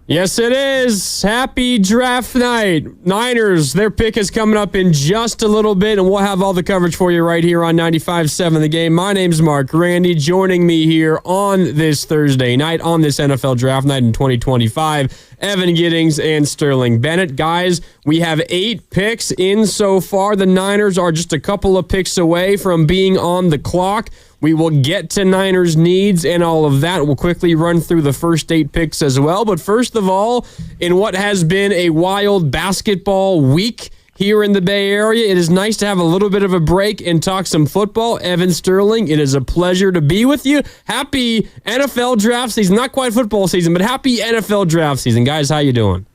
Yes, it is. Happy draft night. Niners, their pick is coming up in just a little bit, and we'll have all the coverage for you right here on 95.7 The Game. My name's Mark Randy. Joining me here on this Thursday night, on this NFL draft night in 2025, Evan Giddings and Sterling Bennett. Guys, we have 8 picks in so far. The Niners are just a couple of picks away from being on the clock. We will get to Niners needs and all of that. We'll quickly run through the first 8 picks as well. But first of all, in what has been a wild basketball week here in the Bay Area, it is nice to have a little bit of a break and talk some football. Evan Sterling, it is a pleasure to be with you. Happy NFL draft season. Not quite football season, but happy NFL draft season. Guys, how you doing?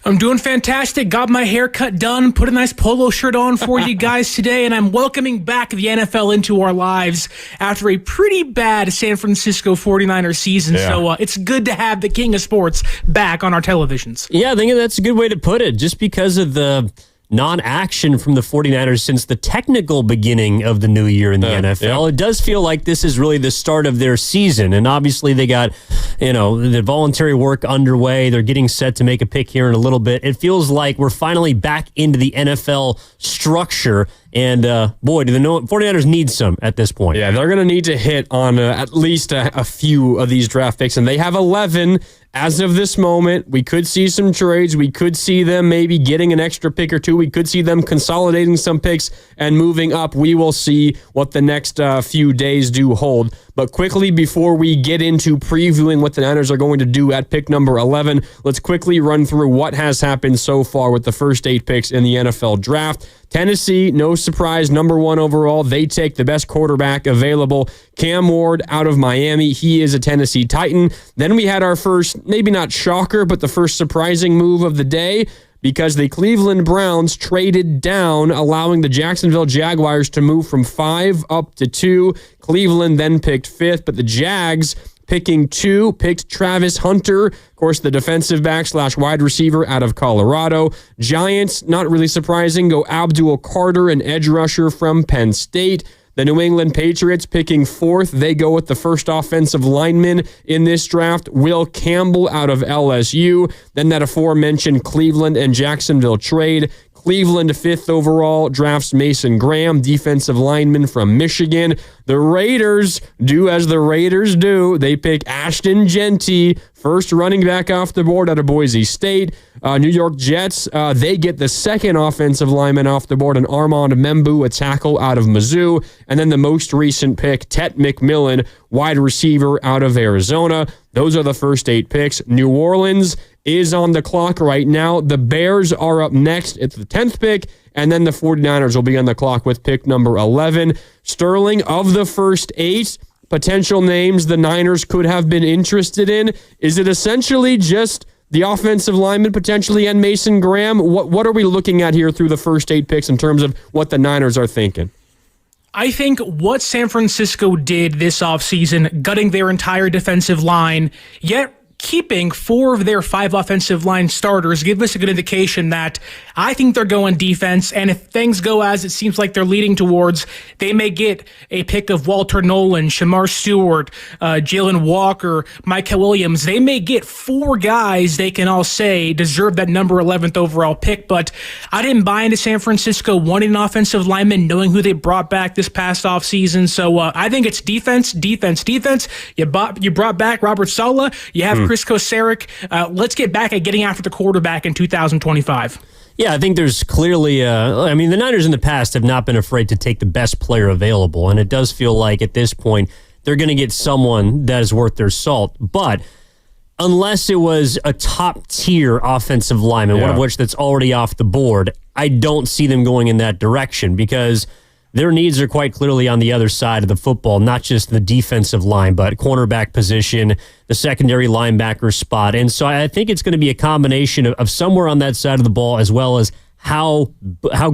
I'm doing fantastic. Got my haircut done, put a nice polo shirt on for you guys today, and I'm welcoming back the NFL into our lives after a pretty bad San Francisco 49ers season. Yeah. So it's good to have the king of sports back on our televisions. Yeah, I think that's a good way to put it, just because of the non-action from the 49ers since the technical beginning of the new year in the NFL. Yeah. It does feel like this is really the start of their season, and obviously they got, the voluntary work underway. They're getting set to make a pick here in a little bit. It feels like we're finally back into the NFL structure, and boy, do the 49ers need some at this point. Yeah, they're going to need to hit on at least a few of these draft picks, and they have 11 as of this moment. We could see some trades. We could see them maybe getting an extra pick or two. We could see them consolidating some picks and moving up. We will see what the next few days do hold. But quickly, before we get into previewing what the Niners are going to do at pick number 11, let's quickly run through what has happened so far with the first 8 picks in the NFL draft. Tennessee, no surprise, number 1 overall. They take the best quarterback available, Cam Ward out of Miami. He is a Tennessee Titan. Then we had our first, maybe not shocker, but the first surprising move of the day, because the Cleveland Browns traded down, allowing the Jacksonville Jaguars to move from 5 up to 2. Cleveland then picked 5th, but the Jags, picking 2, picked Travis Hunter, of course, the defensive back / wide receiver out of Colorado. Giants, not really surprising, go Abdul Carter, an edge rusher from Penn State. The New England Patriots picking 4th. They go with the first offensive lineman in this draft, Will Campbell out of LSU. Then that aforementioned Cleveland and Jacksonville trade. Cleveland, 5th overall, drafts Mason Graham, defensive lineman from Michigan. The Raiders do as the Raiders do. They pick Ashton Genty, first running back off the board out of Boise State. New York Jets, they get the second offensive lineman off the board, an Armand Membu, a tackle out of Mizzou. And then the most recent pick, Tet McMillan, wide receiver out of Arizona. Those are the first 8 picks. New Orleans is on the clock right now. The Bears are up next. It's the 10th pick, and then the 49ers will be on the clock with pick number 11. Sterling, of the first 8 potential names the Niners could have been interested in, is it essentially just the offensive lineman potentially and Mason Graham? What are we looking at here through the first 8 picks in terms of what the Niners are thinking? I think what San Francisco did this offseason, gutting their entire defensive line, yet keeping 4 of their 5 offensive line starters, give us a good indication that I think they're going defense, and if things go as it seems like they're leading towards, they may get a pick of Walter Nolan, Shamar Stewart, Jalen Walker, Micah Williams. They may get 4 guys they can all say deserve that number 11th overall pick, but I didn't buy into San Francisco wanting an offensive lineman, knowing who they brought back this past offseason. So I think it's defense. You brought back Robert Saleh. You have Chris Kosaric. Let's get back at getting after the quarterback in 2025. Yeah, I think there's clearly, the Niners in the past have not been afraid to take the best player available, and it does feel like at this point they're going to get someone that is worth their salt. But unless it was a top-tier offensive lineman, one of which that's already off the board, I don't see them going in that direction, because their needs are quite clearly on the other side of the football, not just the defensive line, but cornerback position, the secondary linebacker spot. And so I think it's going to be a combination of somewhere on that side of the ball, as well as how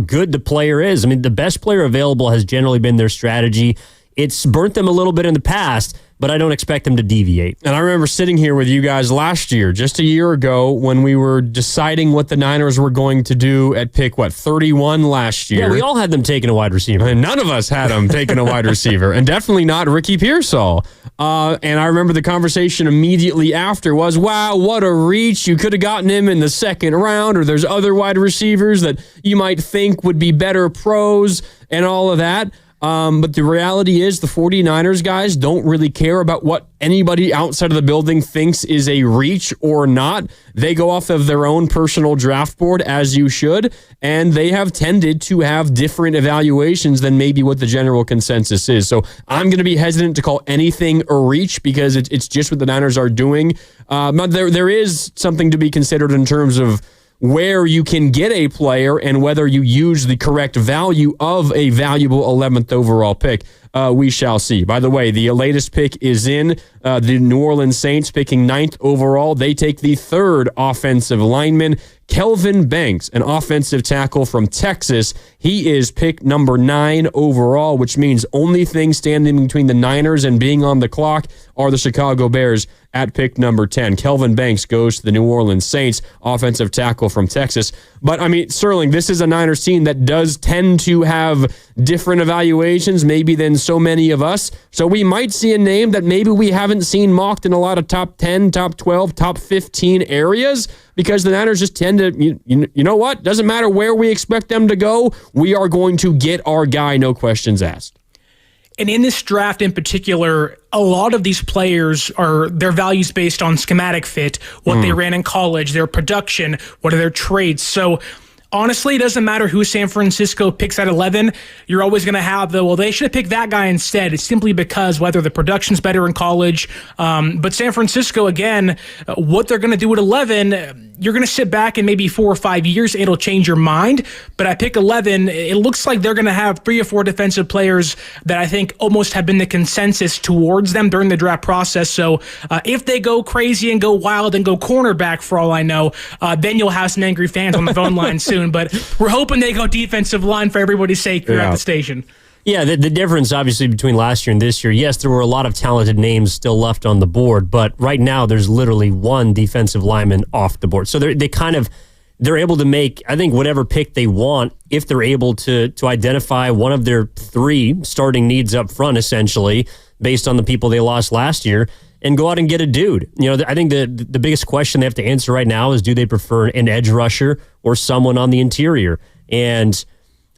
good the player is. I mean, the best player available has generally been their strategy It's burnt them a little bit in the past, but I don't expect them to deviate. And I remember sitting here with you guys last year, just a year ago, when we were deciding what the Niners were going to do at pick, 31 last year. Yeah, we all had them taking a wide receiver. And none of us had them taking a wide receiver, and definitely not Ricky Pearsall. And I remember the conversation immediately after was, wow, what a reach. You could have gotten him in the second round, or there's other wide receivers that you might think would be better pros and all of that. But the reality is the 49ers guys don't really care about what anybody outside of the building thinks is a reach or not. They go off of their own personal draft board, as you should, and they have tended to have different evaluations than maybe what the general consensus is. So I'm going to be hesitant to call anything a reach because it's just what the Niners are doing. But there is something to be considered in terms of where you can get a player and whether you use the correct value of a valuable 11th overall pick. We shall see. By the way, the latest pick is in. The New Orleans Saints picking 9th overall. They take the 3rd offensive lineman, Kelvin Banks, an offensive tackle from Texas. He is pick number 9 overall, which means only thing standing between the Niners and being on the clock are the Chicago Bears at pick number 10. Kelvin Banks goes to the New Orleans Saints, offensive tackle from Texas. But, I mean, Sterling, this is a Niners team that does tend to have different evaluations maybe than so many of us. So we might see a name that maybe we haven't seen mocked in a lot of top 10, top 12, top 15 areas because the Niners just tend to, you know what? Doesn't matter where we expect them to go. We are going to get our guy, no questions asked. And in this draft in particular, a lot of these players are their values based on schematic fit, what they ran in college, their production, what are their traits. So honestly, it doesn't matter who San Francisco picks at 11. You're always going to have they should have picked that guy instead. It's simply because whether the production's better in college. But San Francisco, again, what they're going to do at 11, you're going to sit back in maybe 4 or 5 years. It'll change your mind. But at pick 11, it looks like they're going to have 3 or 4 defensive players that I think almost have been the consensus towards them during the draft process. So if they go crazy and go wild and go cornerback, for all I know, then you'll have some angry fans on the phone line soon. But we're hoping they go defensive line for everybody's sake here at the station. Yeah, the difference obviously between last year and this year, yes, there were a lot of talented names still left on the board, but right now there's literally one defensive lineman off the board. So they're able to make, I think, whatever pick they want if they're able to identify one of their 3 starting needs up front, essentially, based on the people they lost last year, and go out and get a dude. You know, I think the biggest question they have to answer right now is, do they prefer an edge rusher or someone on the interior? And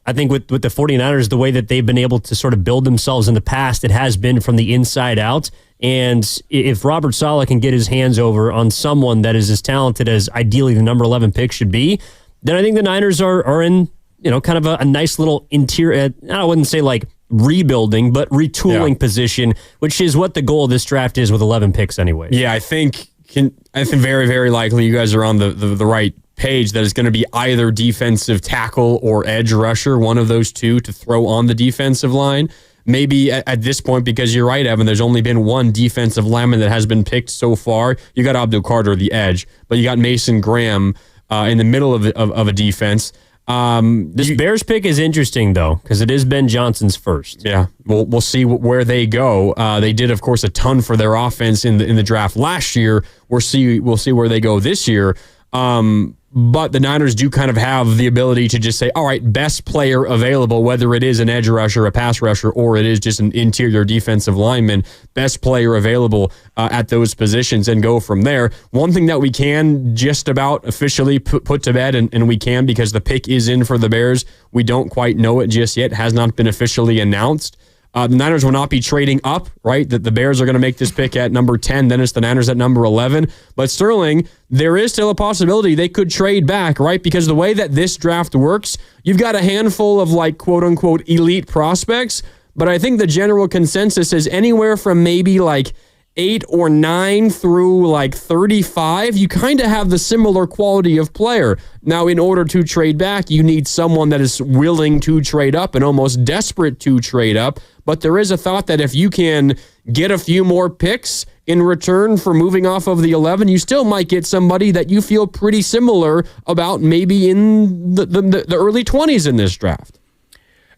I think with the 49ers, the way that they've been able to sort of build themselves in the past, it has been from the inside out. And if Robert Saleh can get his hands over on someone that is as talented as ideally the number 11 pick should be, then I think the Niners are in, kind of a nice little interior, I wouldn't say like rebuilding, but retooling position, which is what the goal of this draft is with 11 picks anyway. Yeah, I think very, very likely you guys are on the right page that is going to be either defensive tackle or edge rusher, one of those two to throw on the defensive line. Maybe at this point, because you're right, Evan, there's only been one defensive lineman that has been picked so far. You got Abdul Carter, the edge, but you got Mason Graham in the middle of a defense. This Bears pick is interesting, though, because it is Ben Johnson's first. Yeah, we'll see where they go. They did, of course, a ton for their offense in the draft last year. We'll see where they go this year. But the Niners do kind of have the ability to just say, all right, best player available, whether it is an edge rusher, a pass rusher, or it is just an interior defensive lineman, best player available at those positions and go from there. One thing that we can just about officially put to bed, and we can because the pick is in for the Bears, we don't quite know it just yet, has not been officially announced. The Niners will not be trading up, right? That the Bears are going to make this pick at number 10, then it's the Niners at number 11. But Sterling, there is still a possibility they could trade back, right? Because the way that this draft works, you've got a handful of like quote-unquote elite prospects, but I think the general consensus is anywhere from maybe like 8 or 9 through like 35, you kind of have the similar quality of player. Now, in order to trade back, you need someone that is willing to trade up and almost desperate to trade up. But there is a thought that if you can get a few more picks in return for moving off of the 11, you still might get somebody that you feel pretty similar about maybe in the early 20s in this draft.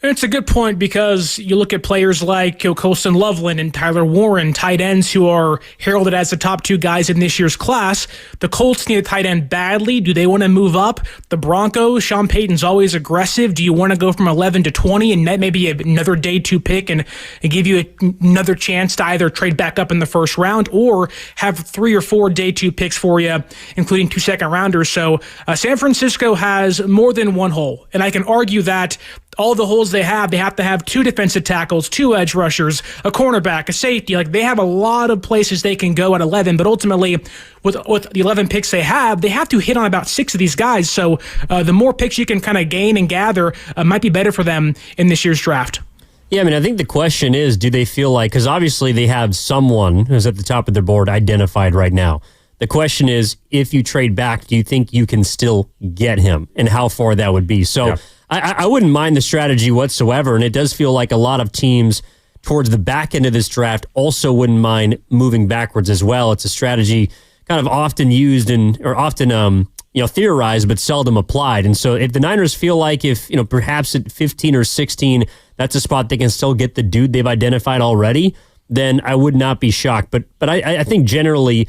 And it's a good point because you look at players like Colston Loveland and Tyler Warren, tight ends who are heralded as the top two guys in this year's class. The Colts need a tight end badly. Do they want to move up? The Broncos, Sean Payton's always aggressive. Do you want to go from 11 to 20 and net maybe another day two pick and give you another chance to either trade back up in the first round or have 3 or 4 day two picks for you, including 2 second rounders? So San Francisco has more than one hole. And I can argue that all the holes they have to have 2 defensive tackles, 2 edge rushers, a cornerback, a safety. Like, they have a lot of places they can go at 11, but ultimately with the 11 picks they have to hit on about 6 of these guys. So the more picks you can kind of gain and gather might be better for them in this year's draft. Yeah, I mean, I think the question is, do they feel like, because obviously they have someone who's at the top of their board identified right now. The question is, if you trade back, do you think you can still get him, and how far that would be? So I wouldn't mind the strategy whatsoever, and it does feel like a lot of teams towards the back end of this draft also wouldn't mind moving backwards as well. It's a strategy kind of often used or often theorized, but seldom applied. And so if the Niners feel like perhaps at 15 or 16, that's a spot they can still get the dude they've identified already, then I would not be shocked. But I think generally,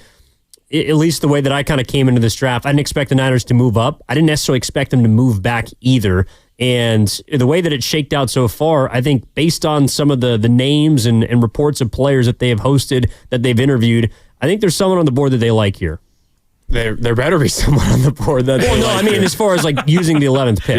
at least the way that I kind of came into this draft, I didn't expect the Niners to move up. I didn't necessarily expect them to move back either. And the way that it shaked out so far, I think based on some of the names and reports of players that they have hosted, that they've interviewed, I think there's someone on the board that they like here. There better be someone on the board that. Well, no, I mean as far as like using the 11th pick.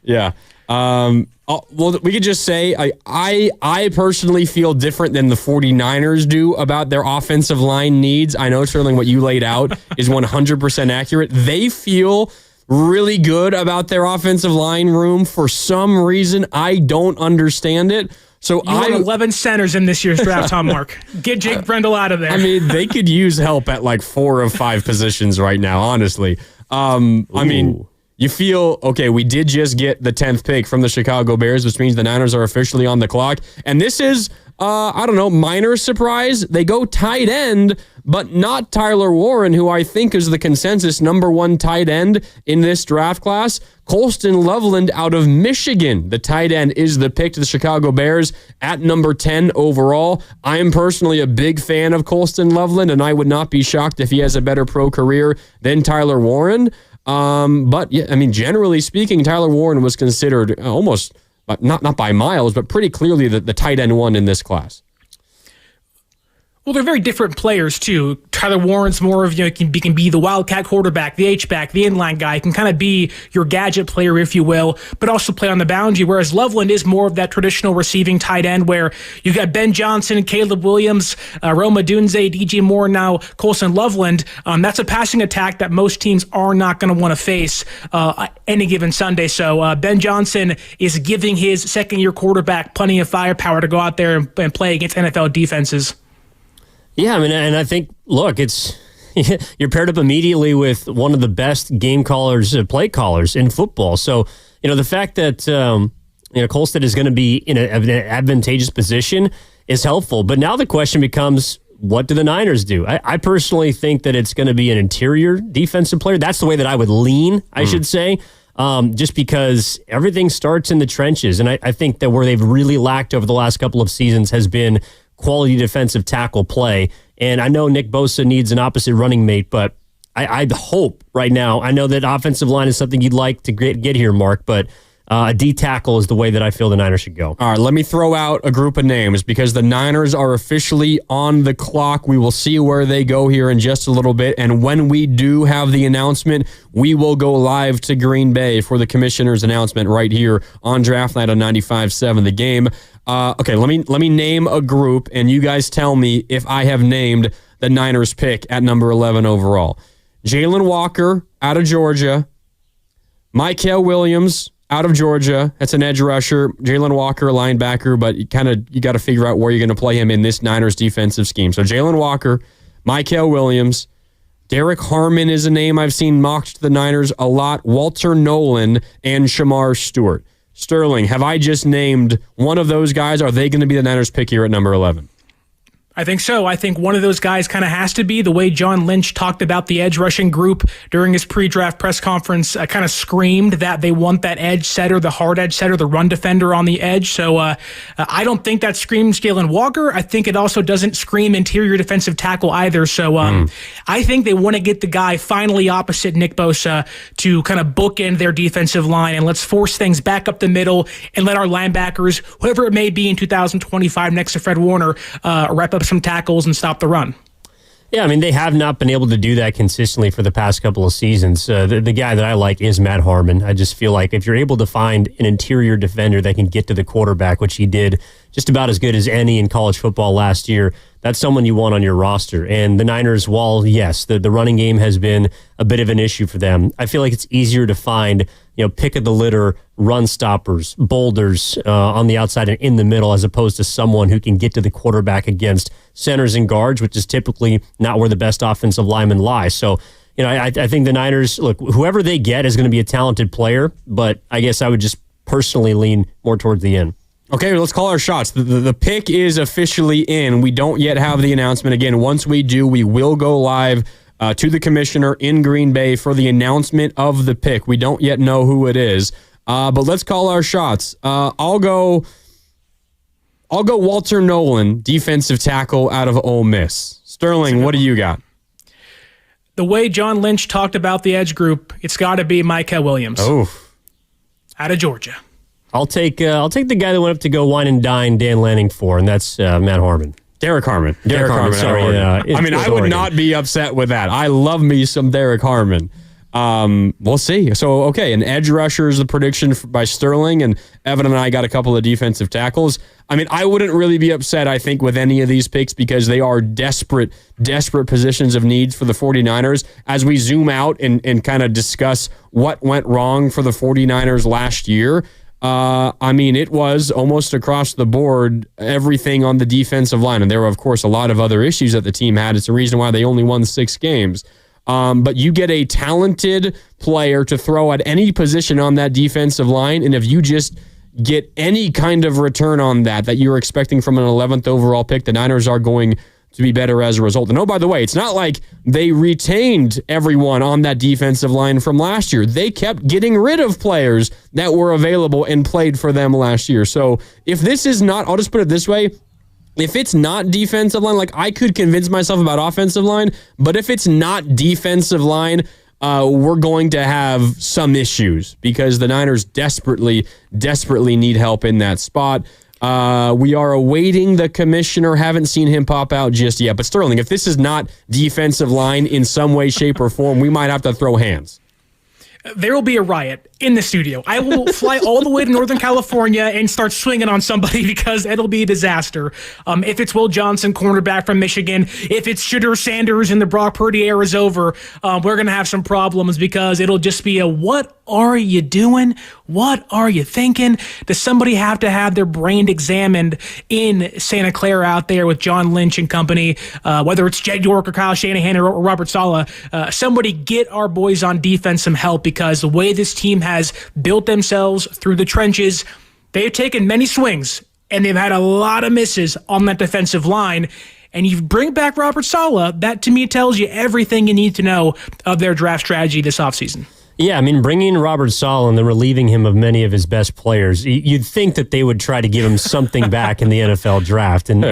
Yeah. Well, we could just say I personally feel different than the 49ers do about their offensive line needs. I know, Sterling, what you laid out is 100% accurate. They feel really good about their offensive line room for some reason. I don't understand it. So you want 11 centers in this year's draft, Tom Mark. Get Jake Brendel out of there. I mean, they could use help at like 4 of 5 positions right now, honestly. I mean, you feel, okay, we did just get the 10th pick from the Chicago Bears, which means the Niners are officially on the clock. And this is, minor surprise. They go tight end, but not Tyler Warren, who I think is the consensus number 1 tight end in this draft class. Colston Loveland out of Michigan, the tight end, is the pick to the Chicago Bears at number 10 overall. I am personally a big fan of Colston Loveland, and I would not be shocked if he has a better pro career than Tyler Warren. But yeah, I mean, generally speaking, Tyler Warren was considered almost, not by miles, but pretty clearly the tight end one in this class. Well, they're very different players, too. Tyler Warren's more of, can be the wildcat quarterback, the H-back, the inline guy. He can kind of be your gadget player, if you will, but also play on the boundary, whereas Loveland is more of that traditional receiving tight end where you got Ben Johnson, Caleb Williams, Rome Odunze, DJ Moore, now Colston Loveland. That's a passing attack that most teams are not going to want to face any given Sunday. So Ben Johnson is giving his second-year quarterback plenty of firepower to go out there and play against NFL defenses. Yeah, I mean, and I think, look, it's you're paired up immediately with one of the best game callers, play callers in football. So, the fact that, Colston is going to be in an advantageous position is helpful. But now the question becomes, what do the Niners do? I personally think that it's going to be an interior defensive player. That's the way that I would lean, I should say, just because everything starts in the trenches. And I think that where they've really lacked over the last couple of seasons has been quality defensive tackle play. And I know Nick Bosa needs an opposite running mate, but I hope right now, I know that offensive line is something you'd like to get here, Mark, but a D tackle is the way that I feel the Niners should go. All right, let me throw out a group of names because the Niners are officially on the clock. We will see where they go here in just a little bit. And when we do have the announcement, we will go live to Green Bay for the commissioner's announcement right here on Draft Night on 95.7 The Game. Okay, let me name a group, and you guys tell me if I have named the Niners pick at number 11 overall. Jalen Walker out of Georgia. Mykel Williams out of Georgia. That's an edge rusher. Jalen Walker, linebacker, but you got to figure out where you're going to play him in this Niners defensive scheme. So Jalen Walker, Mykel Williams, Derek Harmon is a name I've seen mocked to the Niners a lot. Walter Nolan and Shamar Stewart. Sterling, have I just named one of those guys? Are they going to be the Niners pick here at number 11? I think so. I think one of those guys kind of has to be the way John Lynch talked about the edge rushing group during his pre-draft press conference, kind of screamed that they want that edge setter, the hard edge setter, the run defender on the edge. So I don't think that screams Jalen Walker. I think it also doesn't scream interior defensive tackle either. So I think they want to get the guy finally opposite Nick Bosa to kind of bookend their defensive line, and let's force things back up the middle and let our linebackers, whoever it may be in 2025 next to Fred Warner, wrap up some tackles and stop the run. Yeah, I mean, they have not been able to do that consistently for the past couple of seasons. The guy that I like is Matt Harmon. I just feel like if you're able to find an interior defender that can get to the quarterback, which he did just about as good as any in college football last year, that's someone you want on your roster. And the Niners, while, yes, the running game has been a bit of an issue for them, I feel like it's easier to find, pick of the litter, run stoppers, boulders on the outside and in the middle, as opposed to someone who can get to the quarterback against centers and guards, which is typically not where the best offensive linemen lie. So, I think the Niners, look, whoever they get is going to be a talented player, but I guess I would just personally lean more towards the end. Okay, let's call our shots. The pick is officially in. We don't yet have the announcement. Again, once we do, we will go live to the commissioner in Green Bay for the announcement of the pick. We don't yet know who it is, but let's call our shots. I'll go Walter Nolan, defensive tackle out of Ole Miss. Sterling, what do you got? The way John Lynch talked about the edge group, it's got to be Micah Williams. Oh, out of Georgia. I'll take the guy that went up to go wine and dine Dan Lanning for, and that's Matt Harmon. Derek Harmon. Sorry. I would not be upset with that. I love me some Derek Harmon. We'll see. So, okay, an edge rusher is the prediction by Sterling, and Evan and I got a couple of defensive tackles. I mean, I wouldn't really be upset, I think, with any of these picks because they are desperate positions of needs for the 49ers. As we zoom out and kind of discuss what went wrong for the 49ers last year, it was almost across the board, everything on the defensive line. And there were, of course, a lot of other issues that the team had. It's the reason why they only won 6 games. But you get a talented player to throw at any position on that defensive line, and if you just get any kind of return on that you're expecting from an 11th overall pick, the Niners are going to be better as a result. And oh, by the way, it's not like they retained everyone on that defensive line from last year. They kept getting rid of players that were available and played for them last year. So if this is not, I'll just put it this way, if it's not defensive line, like I could convince myself about offensive line, but if it's not defensive line, we're going to have some issues because the Niners desperately need help in that spot. We are awaiting the commissioner. Haven't seen him pop out just yet. But Sterling, if this is not defensive line in some way, shape, or form, we might have to throw hands. There will be a riot in the studio. I will fly all the way to Northern California and start swinging on somebody because it'll be a disaster. If it's Will Johnson, cornerback from Michigan, if it's Shedeur Sanders and the Brock Purdy era is over, we're going to have some problems because it'll just be a what are you doing? What are you thinking? Does somebody have to have their brain examined in Santa Clara out there with John Lynch and company, whether it's Jed York or Kyle Shanahan or Robert Saleh? Somebody get our boys on defense some help because the way this team has built themselves through the trenches, they've taken many swings and they've had a lot of misses on that defensive line. And you bring back Robert Saleh, that to me tells you everything you need to know of their draft strategy this offseason. Yeah, I mean, bringing Robert Saleh and then relieving him of many of his best players, you'd think that they would try to give him something back in the NFL draft. And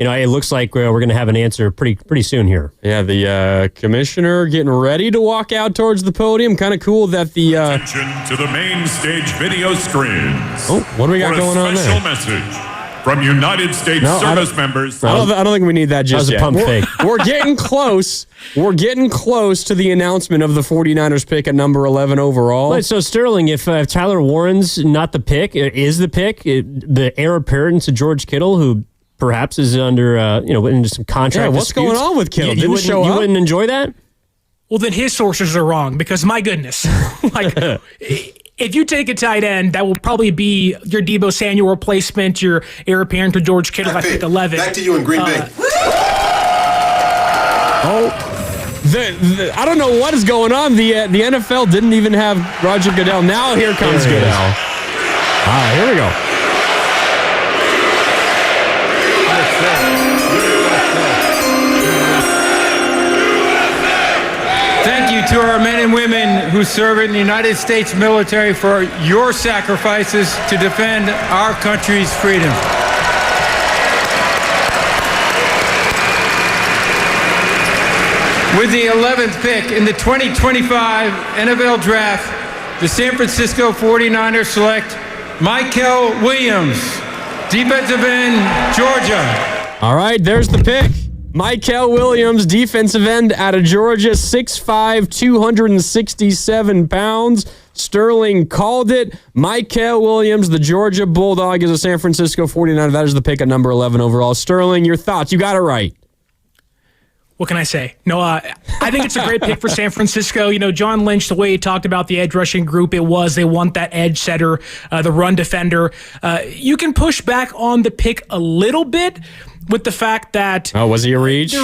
it looks like we're going to have an answer pretty soon here. Yeah, the commissioner getting ready to walk out towards the podium. Kind of cool that the... Attention to the main stage video screens. Oh, what do we got going on there? Special message from United States service members. I don't think we need that just yet. That was a pump fake. We're getting close. We're getting close to the announcement of the 49ers pick at number 11 overall. Right, so Sterling, if Tyler Warren's not the pick, is the pick, the heir apparent to George Kittle, who perhaps is under into some contract what's disputes. going on with Kittle? You wouldn't enjoy that? Well, then his sources are wrong because, my goodness, if you take a tight end, that will probably be your Deebo Samuel replacement, your heir apparent to George Kittle at pick 11. Back to you in Green Bay. I don't know what is going on. The NFL didn't even have Roger Goodell. Now here comes Goodell. Here we go. our men and women who serve in the United States military for your sacrifices to defend our country's freedom. With the 11th pick in the 2025 NFL Draft, the San Francisco 49ers select Mykel Williams, defensive end, Georgia. All right, there's the pick. Mykel Williams, defensive end out of Georgia, 6'5", 267 pounds. Sterling called it. Mykel Williams, the Georgia Bulldog, is a San Francisco 49er. That is the pick at number 11 overall. Sterling, your thoughts? You got it right. What can I say? No, I think it's a great pick for San Francisco. You know, John Lynch, the way he talked about the edge rushing group, they want that edge setter, the run defender. You can push back on the pick a little bit with the fact that... Oh, was he a reach?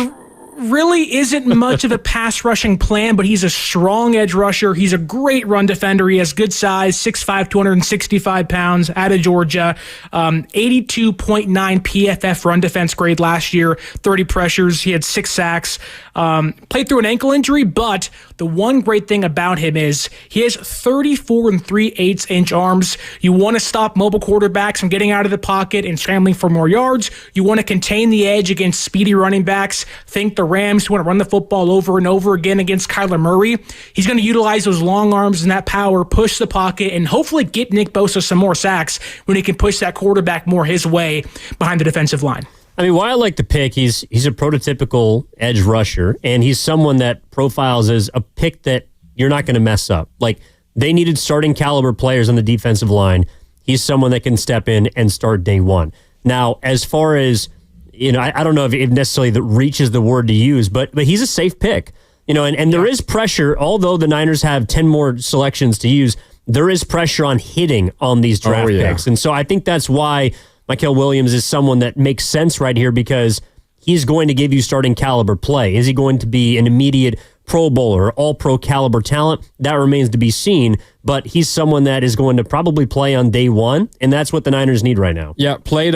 Really isn't much of a pass rushing plan, but he's a strong edge rusher. He's a great run defender. He has good size, 6'5", 265 pounds, out of Georgia. 82.9 PFF run defense grade last year, 30 pressures. He had 6 sacks. Played through an ankle injury, but the one great thing about him is he has 34 3/8-inch arms. You want to stop mobile quarterbacks from getting out of the pocket and scrambling for more yards. You want to contain the edge against speedy running backs. Think the Rams who want to run the football over and over again against Kyler Murray. He's going to utilize those long arms and that power, push the pocket, and hopefully get Nick Bosa some more sacks when he can push that quarterback more his way behind the defensive line. I mean, why I like the pick, he's a prototypical edge rusher, and he's someone that profiles as a pick that you're not going to mess up. Like, they needed starting caliber players on the defensive line. He's someone that can step in and start day one. Now, as far as, you know, I don't know if necessarily the reach is the word to use, but he's a safe pick. You know, and there is pressure, although the Niners have 10 more selections to use, there is pressure on hitting on these draft picks. And so I think that's why Mykel Williams is someone that makes sense right here, because he's going to give you starting caliber play. Is he going to be an immediate Pro Bowler, all-pro caliber talent? That remains to be seen, but he's someone that is going to probably play on day one, and that's what the Niners need right now. Yeah, played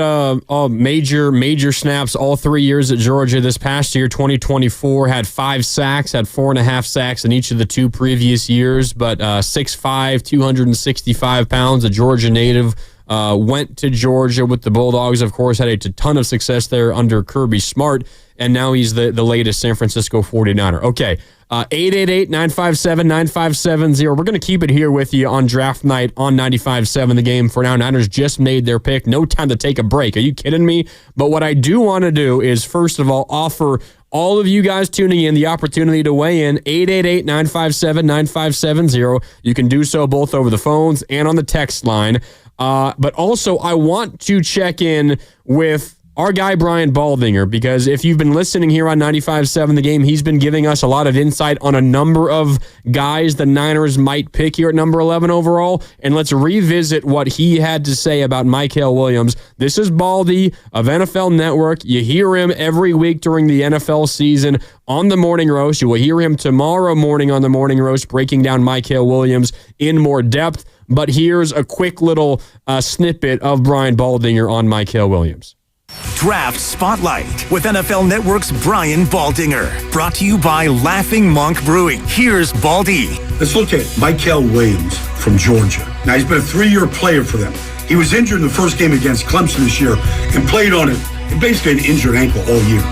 major snaps all 3 years at Georgia. This past year, 2024, had 5 sacks, had 4.5 sacks in each of the 2 previous years, but 6'5", 265 pounds, a Georgia native. Went to Georgia with the Bulldogs, of course, had a ton of success there under Kirby Smart, and now he's the latest San Francisco 49er. Okay, 888-957-9570. We're going to keep it here with you on draft night on 95.7 The Game. For now, Niners just made their pick. No time to take a break. Are you kidding me? But what I do want to do is, first of all, offer all of you guys tuning in the opportunity to weigh in. 888-957-9570. You can do so both over the phones and on the text line. But also, I want to check in with our guy, Brian Baldinger, because if you've been listening here on 95.7 The Game, he's been giving us a lot of insight on a number of guys the Niners might pick here at number 11 overall. And let's revisit what he had to say about Mykel Williams. This is Baldy of NFL Network. You hear him every week during the NFL season on the Morning Roast. You will hear him tomorrow morning on the Morning Roast breaking down Mykel Williams in more depth. But here's a quick little snippet of Brian Baldinger on Mykel Williams. Draft Spotlight with NFL Network's Brian Baldinger. Brought to you by Laughing Monk Brewing. Here's Baldy. Let's look at Mykel Williams from Georgia. Now, he's been a 3-year player for them. He was injured in the first game against Clemson this year and played on basically an injured ankle all year.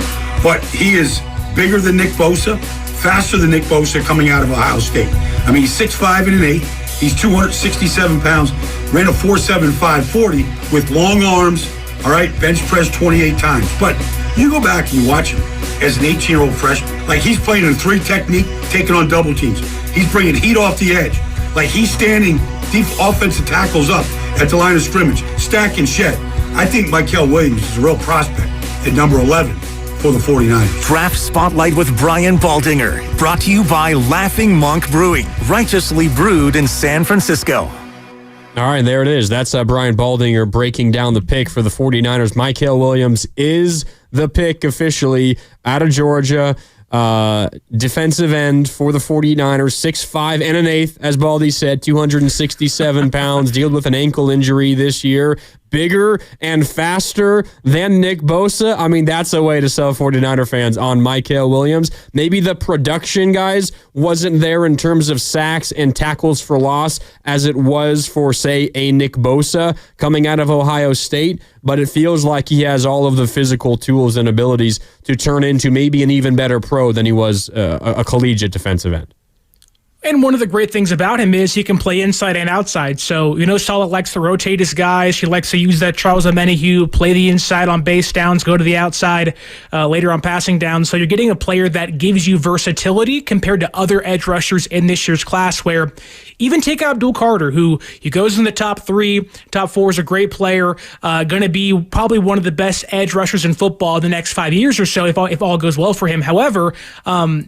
But he is bigger than Nick Bosa, faster than Nick Bosa coming out of Ohio State. I mean, he's 6'5" and an 8". He's 267 pounds, ran a 4.75 40 with long arms, all right, bench press 28 times. But you go back and you watch him as an 18-year-old freshman. Like, he's playing in a 3 technique, taking on double teams. He's bringing heat off the edge. Like, he's standing deep offensive tackles up at the line of scrimmage, stack and shed. I think Mykel Williams is a real prospect at number 11 for the 49ers. Draft Spotlight with Brian Baldinger. Brought to you by Laughing Monk Brewing. Righteously brewed in San Francisco. All right, there it is. That's Brian Baldinger breaking down the pick for the 49ers. Mykel Williams is the pick officially out of Georgia. Defensive end for the 49ers, 6'5" and an 8", as Baldy said, 267 pounds, dealt with an ankle injury this year, bigger and faster than Nick Bosa, I mean, that's a way to sell 49er fans on Mykel Williams. Maybe the production, guys, wasn't there in terms of sacks and tackles for loss as it was for, say, a Nick Bosa coming out of Ohio State, but it feels like he has all of the physical tools and abilities to turn into maybe an even better pro than he was a collegiate defensive end. And one of the great things about him is he can play inside and outside. So, Saleh likes to rotate his guys. He likes to use that Charles Omenihu, play the inside on base downs, go to the outside later on passing downs. So you're getting a player that gives you versatility compared to other edge rushers in this year's class, where even take out Abdul Carter, who he goes in the top 3, top 4 is a great player, going to be probably one of the best edge rushers in football in the next 5 years or so if all goes well for him. However,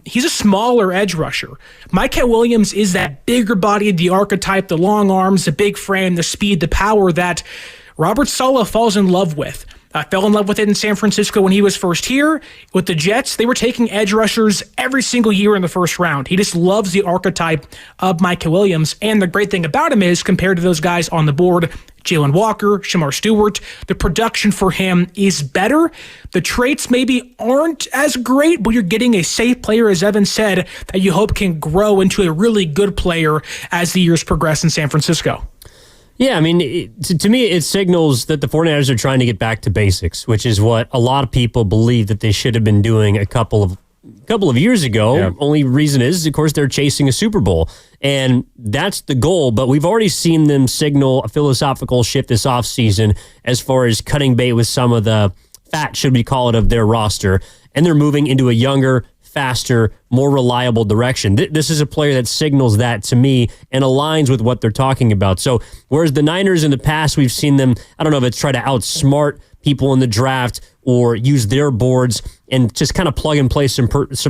he's a smaller edge rusher. Mykel Williams is that bigger body, the archetype, the long arms, the big frame, the speed, the power that Robert Saleh falls in love with. Fell in love with it in San Francisco when he was first here. With the Jets, they were taking edge rushers every single year in the first round. He just loves the archetype of Mykel Williams. And the great thing about him is, compared to those guys on the board, Jalen Walker, Shamar Stewart, the production for him is better. The traits maybe aren't as great, but you're getting a safe player, as Evan said, that you hope can grow into a really good player as the years progress in San Francisco. Yeah, I mean, to me, it signals that the 49ers are trying to get back to basics, which is what a lot of people believe that they should have been doing a couple of years ago. Yeah. Only reason is, of course, they're chasing a Super Bowl, and that's the goal. But we've already seen them signal a philosophical shift this offseason as far as cutting bait with some of the fat, should we call it, of their roster, and they're moving into a younger, faster, more reliable direction. This is a player that signals that to me and aligns with what they're talking about. So whereas the Niners in the past, we've seen them, I don't know if it's try to outsmart people in the draft or use their boards and just kind of plug and play some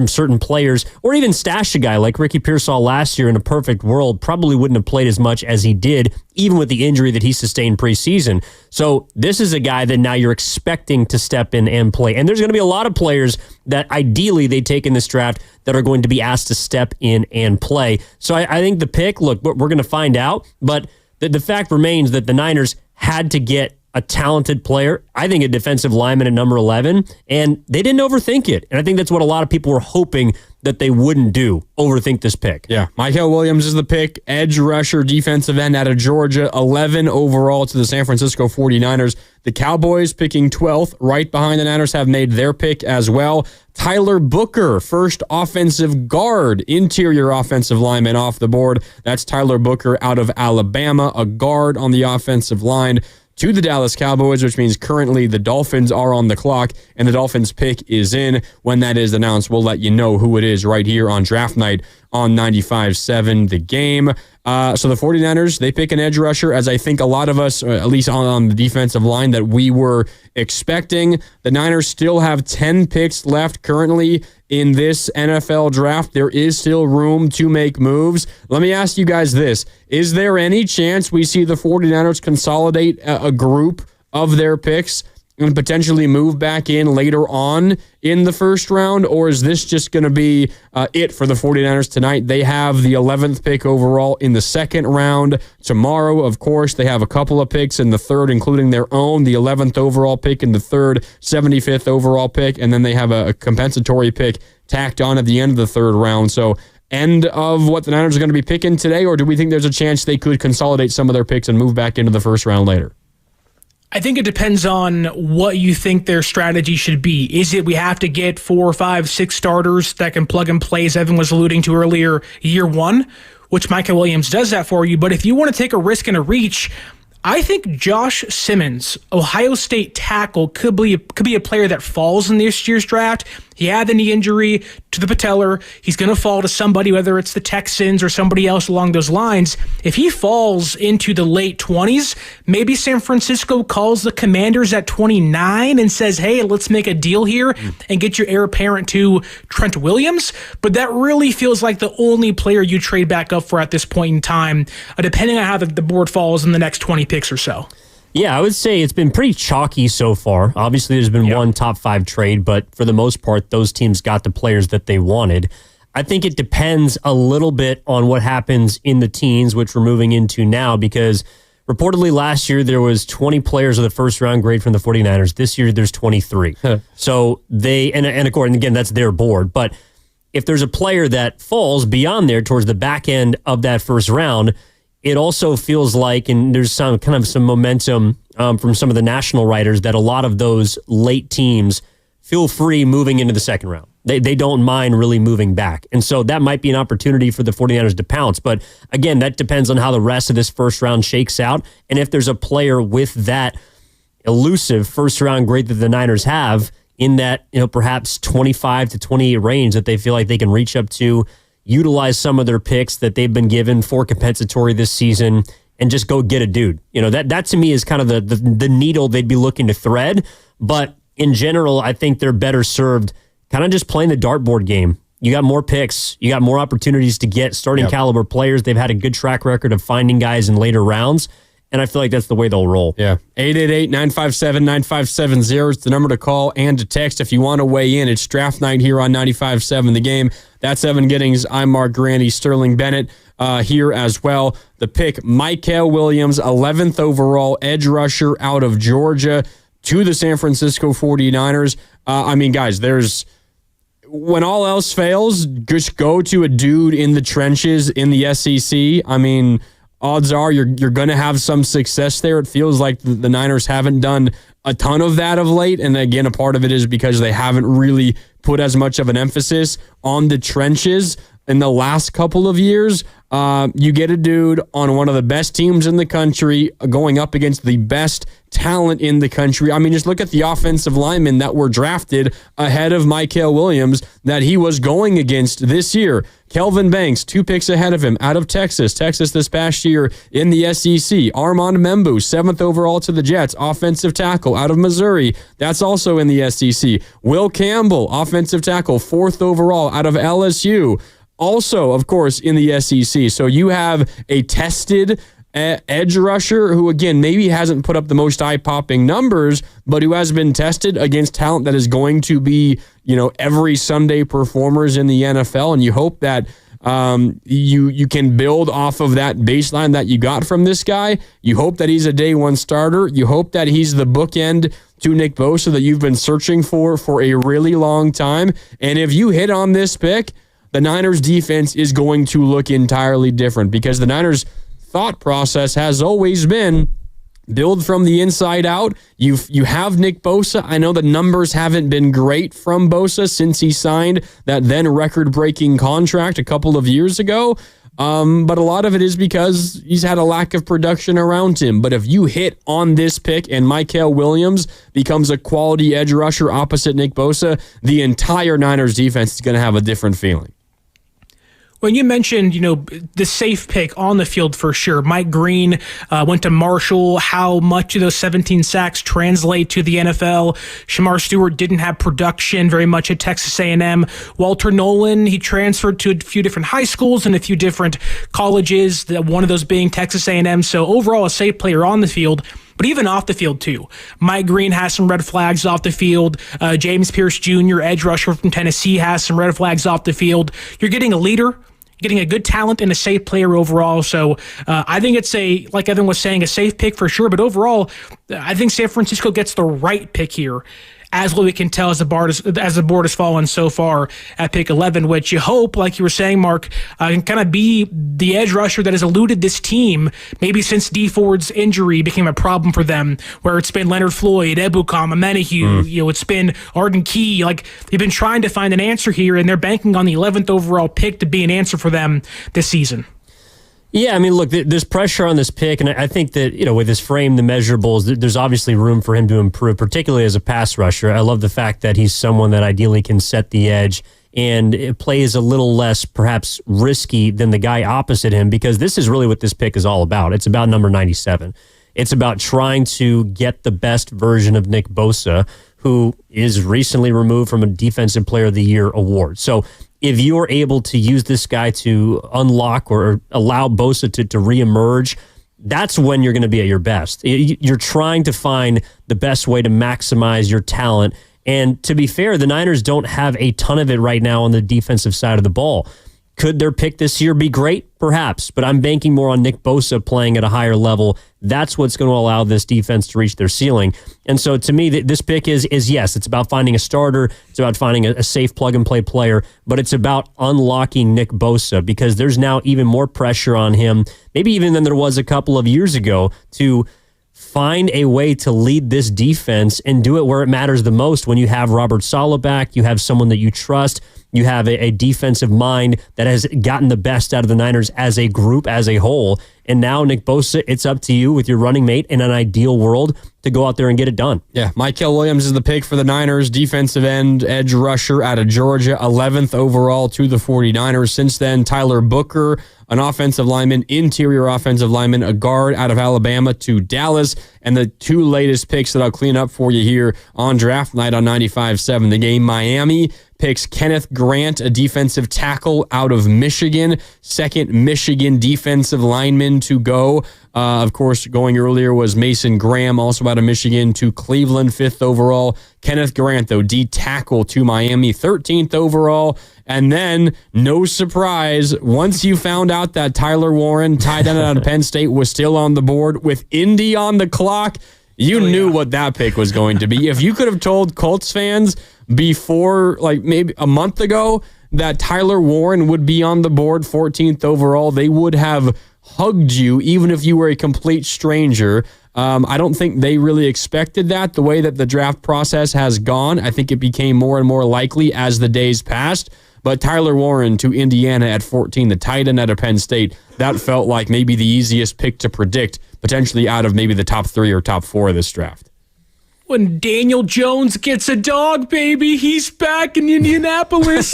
certain players, or even stash a guy like Ricky Pearsall last year in a perfect world, probably wouldn't have played as much as he did, even with the injury that he sustained preseason. So this is a guy that now you're expecting to step in and play. And there's going to be a lot of players that ideally they take in this draft that are going to be asked to step in and play. So I think the pick, look, we're going to find out, but the fact remains that the Niners had to get a talented player, I think a defensive lineman at number 11, and they didn't overthink it. And I think that's what a lot of people were hoping that they wouldn't do, overthink this pick. Yeah, Mykel Williams is the pick, edge rusher, defensive end out of Georgia, 11 overall to the San Francisco 49ers. The Cowboys picking 12th, right behind the Niners, have made their pick as well. Tyler Booker, first offensive guard, interior offensive lineman off the board. That's Tyler Booker out of Alabama, a guard on the offensive line to the Dallas Cowboys, which means currently the Dolphins are on the clock, and the Dolphins pick is in. When that is announced, we'll let you know who it is right here on Draft Night on 95.7 The Game. So the 49ers, they pick an edge rusher, as I think a lot of us, at least on the defensive line, that we were expecting. The Niners still have 10 picks left currently in this NFL draft. There is still room to make moves. Let me ask you guys this. Is there any chance we see the 49ers consolidate a group of their picks and potentially move back in later on in the first round? Or is this just going to be it for the 49ers tonight? They have the 11th pick overall in the second round. Tomorrow, of course, they have a couple of picks in the third, including their own, the 11th overall pick in the third, 75th overall pick, and then they have a compensatory pick tacked on at the end of the third round. So end of what the Niners are going to be picking today, or do we think there's a chance they could consolidate some of their picks and move back into the first round later? I think it depends on what you think their strategy should be. Is it we have to get 4, 5, 6 starters that can plug and play, as Evan was alluding to earlier, year one, which Mykel Williams does that for you. But if you want to take a risk and a reach, I think Josh Simmons, Ohio State tackle, could be a player that falls in this year's draft. He had the knee injury to the patellar. He's going to fall to somebody, whether it's the Texans or somebody else along those lines. If he falls into the late 20s, maybe San Francisco calls the Commanders at 29 and says, hey, let's make a deal here and get your heir apparent to Trent Williams. But that really feels like the only player you trade back up for at this point in time, depending on how the board falls in the next 20 picks or so. Yeah, I would say it's been pretty chalky so far. Obviously, there's been one top 5 trade, but for the most part, those teams got the players that they wanted. I think it depends a little bit on what happens in the teens, which we're moving into now, because Reportedly last year, there was 20 players of the first round grade from the 49ers. This year, there's 23. So they, and according, again, that's their board. But if there's a player that falls beyond there towards the back end of that first round, it also feels like, and there's some momentum from some of the national writers, that a lot of those late teams feel free moving into the second round. They don't mind really moving back. And so that might be an opportunity for the 49ers to pounce. But again, that depends on how the rest of this first round shakes out. And if there's a player with that elusive first round grade that the Niners have in that, perhaps 25 to 28 range that they feel like they can reach up to, utilize some of their picks that they've been given for compensatory this season, and just go get a dude. That to me is kind of the needle they'd be looking to thread. But in general, I think they're better served kind of just playing the dartboard game. You got more picks. You got more opportunities to get starting caliber players. They've had a good track record of finding guys in later rounds, and I feel like that's the way they'll roll. Yeah. 888-957-9570 is the number to call and to text if you want to weigh in. It's draft night here on 95.7 The Game. That's Evan Giddings. I'm Mark Grandy. Sterling Bennett here as well. The pick, Mykel Williams, 11th overall edge rusher out of Georgia to the San Francisco 49ers. Guys, when all else fails, just go to a dude in the trenches in the SEC. Odds are you're going to have some success there. It feels like the Niners haven't done a ton of that of late. And again, a part of it is because they haven't really put as much of an emphasis on the trenches in the last couple of years. You get a dude on one of the best teams in the country going up against the best talent in the country. Just look at the offensive linemen that were drafted ahead of Mykel Williams that he was going against this year. Kelvin Banks, 2 picks ahead of him out of Texas this past year in the SEC. Armand Membu, 7th overall to the Jets, offensive tackle out of Missouri. That's also in the SEC. Will Campbell, offensive tackle, 4th overall out of LSU. Also, of course, in the SEC. So you have a tested edge rusher who, again, maybe hasn't put up the most eye-popping numbers, but who has been tested against talent that is going to be, every Sunday performers in the NFL. And you hope that you can build off of that baseline that you got from this guy. You hope that he's a day one starter. You hope that he's the bookend to Nick Bosa that you've been searching for a really long time. And if you hit on this pick, the Niners defense is going to look entirely different, because the Niners thought process has always been build from the inside out. You have Nick Bosa. I know the numbers haven't been great from Bosa since he signed that then record-breaking contract a couple of years ago. But a lot of it is because he's had a lack of production around him. But if you hit on this pick and Mykel Williams becomes a quality edge rusher opposite Nick Bosa, the entire Niners defense is going to have a different feeling. When you mentioned, the safe pick on the field for sure, Mike Green went to Marshall. How much of those 17 sacks translate to the NFL? Shamar Stewart didn't have production very much at Texas A&M. Walter Nolan, he transferred to a few different high schools and a few different colleges, one of those being Texas A&M. So overall, a safe player on the field, but even off the field too. Mike Green has some red flags off the field. James Pierce Jr., edge rusher from Tennessee, has some red flags off the field. You're getting a leader, getting a good talent and a safe player overall. So I think it's like Evan was saying, a safe pick for sure. But overall, I think San Francisco gets the right pick here, as what we can tell as the board has fallen so far at pick 11, which you hope, like you were saying, Mark, can kind of be the edge rusher that has eluded this team maybe since Dee Ford's injury became a problem for them, where it's been Leonard Floyd, Ebukam, Amenahue, it's been Arden Key. Like, they've been trying to find an answer here, and they're banking on the 11th overall pick to be an answer for them this season. Yeah, look, there's pressure on this pick, and I think that, with his frame, the measurables, there's obviously room for him to improve, particularly as a pass rusher. I love the fact that he's someone that ideally can set the edge and it plays a little less, perhaps, risky than the guy opposite him, because this is really what this pick is all about. It's about number 97. It's about trying to get the best version of Nick Bosa, who is recently removed from a Defensive Player of the Year award. So if you're able to use this guy to unlock or allow Bosa to reemerge, that's when you're going to be at your best. You're trying to find the best way to maximize your talent. And to be fair, the Niners don't have a ton of it right now on the defensive side of the ball. Could their pick this year be great? Perhaps, but I'm banking more on Nick Bosa playing at a higher level. That's what's going to allow this defense to reach their ceiling. And so to me, this pick is yes, it's about finding a starter. It's about finding a safe plug-and-play player, but it's about unlocking Nick Bosa because there's now even more pressure on him, maybe even than there was a couple of years ago, to find a way to lead this defense and do it where it matters the most. When you have Robert Saleh back, you have someone that you trust, you have a defensive mind that has gotten the best out of the Niners as a group, as a whole. And now, Nick Bosa, it's up to you with your running mate in an ideal world to go out there and get it done. Yeah, Mykel Williams is the pick for the Niners, defensive end, edge rusher out of Georgia, 11th overall to the 49ers. Since then, Tyler Booker, an offensive lineman, interior offensive lineman, a guard out of Alabama to Dallas. And the two latest picks that I'll clean up for you here on draft night on 95.7 The Game. Miami picks Kenneth Grant, a defensive tackle out of Michigan, second Michigan defensive lineman to go. Of course, going earlier was Mason Graham, also out of Michigan, to Cleveland, 5th overall. Kenneth Grant, though, D-tackle to Miami, 13th overall. And then, no surprise, once you found out that Tyler Warren, tight end out of Penn State, was still on the board with Indy on the clock, you knew what that pick was going to be. If you could have told Colts fans before, like maybe a month ago, that Tyler Warren would be on the board 14th overall, they would have hugged you, even if you were a complete stranger. I don't think they really expected that. The way that the draft process has gone, I think it became more and more likely as the days passed. But Tyler Warren to Indiana at 14, the tight end out of Penn State, that felt like maybe the easiest pick to predict, potentially out of maybe the top 3 or top 4 of this draft. When Daniel Jones gets a dog, baby, he's back in Indianapolis.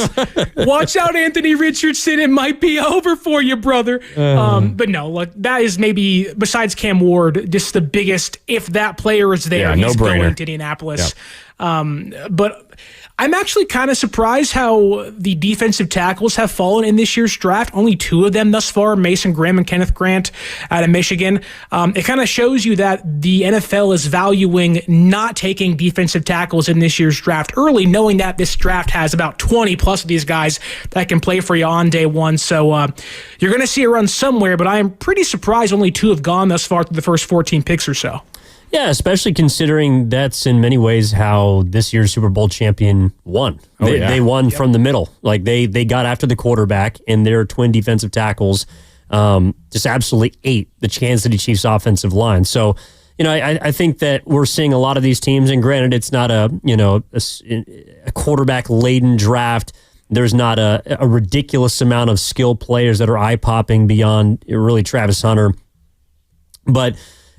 Watch out, Anthony Richardson. It might be over for you, brother. But no, look, that is maybe, besides Cam Ward, just the biggest, if that player is there, he's going to Indianapolis. Yep. But I'm actually kind of surprised how the defensive tackles have fallen in this year's draft. Only 2 of them thus far, Mason Graham and Kenneth Grant out of Michigan. It kind of shows you that the NFL is valuing not taking defensive tackles in this year's draft early, knowing that this draft has about 20 plus of these guys that can play for you on day one. So you're going to see a run somewhere, but I am pretty surprised only 2 have gone thus far through the first 14 picks or so. Yeah, especially considering that's in many ways how this year's Super Bowl champion won. They won from the middle. Like they got after the quarterback, and their twin defensive tackles just absolutely ate the Kansas City Chiefs offensive line. So, I think that we're seeing a lot of these teams, and granted, it's not a quarterback laden draft. There's not a ridiculous amount of skill players that are eye popping beyond really Travis Hunter, but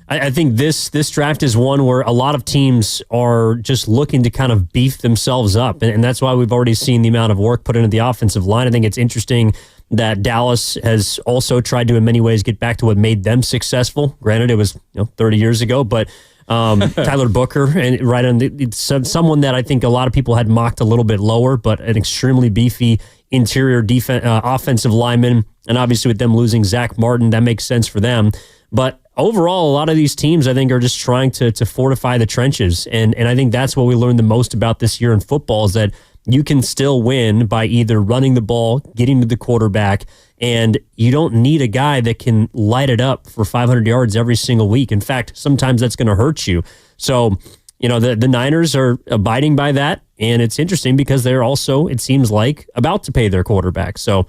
I think this draft is one where a lot of teams are just looking to kind of beef themselves up, and that's why we've already seen the amount of work put into the offensive line. I think it's interesting that Dallas has also tried to, in many ways, get back to what made them successful. Granted, it was 30 years ago, but Tyler Booker, and right on someone that I think a lot of people had mocked a little bit lower, but an extremely beefy interior offensive lineman, and obviously with them losing Zach Martin, that makes sense for them. But overall, a lot of these teams, I think, are just trying to fortify the trenches. And I think that's what we learned the most about this year in football is that you can still win by either running the ball, getting to the quarterback, and you don't need a guy that can light it up for 500 yards every single week. In fact, sometimes that's going to hurt you. So, the Niners are abiding by that, and it's interesting because they're also, it seems like, about to pay their quarterback. So,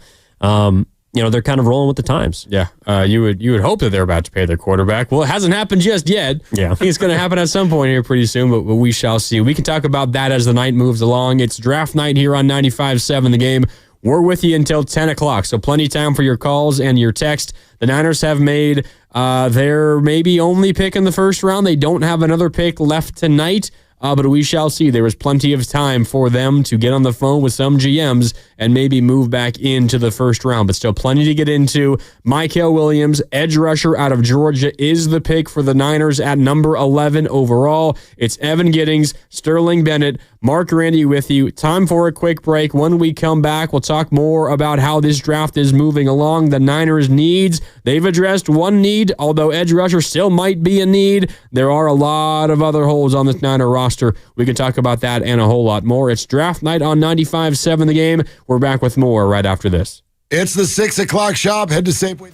they're kind of rolling with the times. Yeah, you would hope that they're about to pay their quarterback. Well, it hasn't happened just yet. Yeah. I think it's going to happen at some point here pretty soon, but we shall see. We can talk about that as the night moves along. It's draft night here on 95.7 The Game. We're with you until 10 o'clock, so plenty of time for your calls and your text. The Niners have made their maybe only pick in the first round. They don't have another pick left tonight. But we shall see. There was plenty of time for them to get on the phone with some GMs and maybe move back into the first round, but still plenty to get into. Mykel Williams, edge rusher out of Georgia, is the pick for the Niners at number 11 overall. It's Evan Giddings, Sterling Bennett, Mark Randy with you. Time for a quick break. When we come back, we'll talk more about how this draft is moving along. The Niners' needs. They've addressed one need, although edge rusher still might be a need. There are a lot of other holes on this Niner roster. We can talk about that and a whole lot more. It's draft night on 95.7 The Game. We're back with more right after this. It's the 6 o'clock shop. Head to Safeway.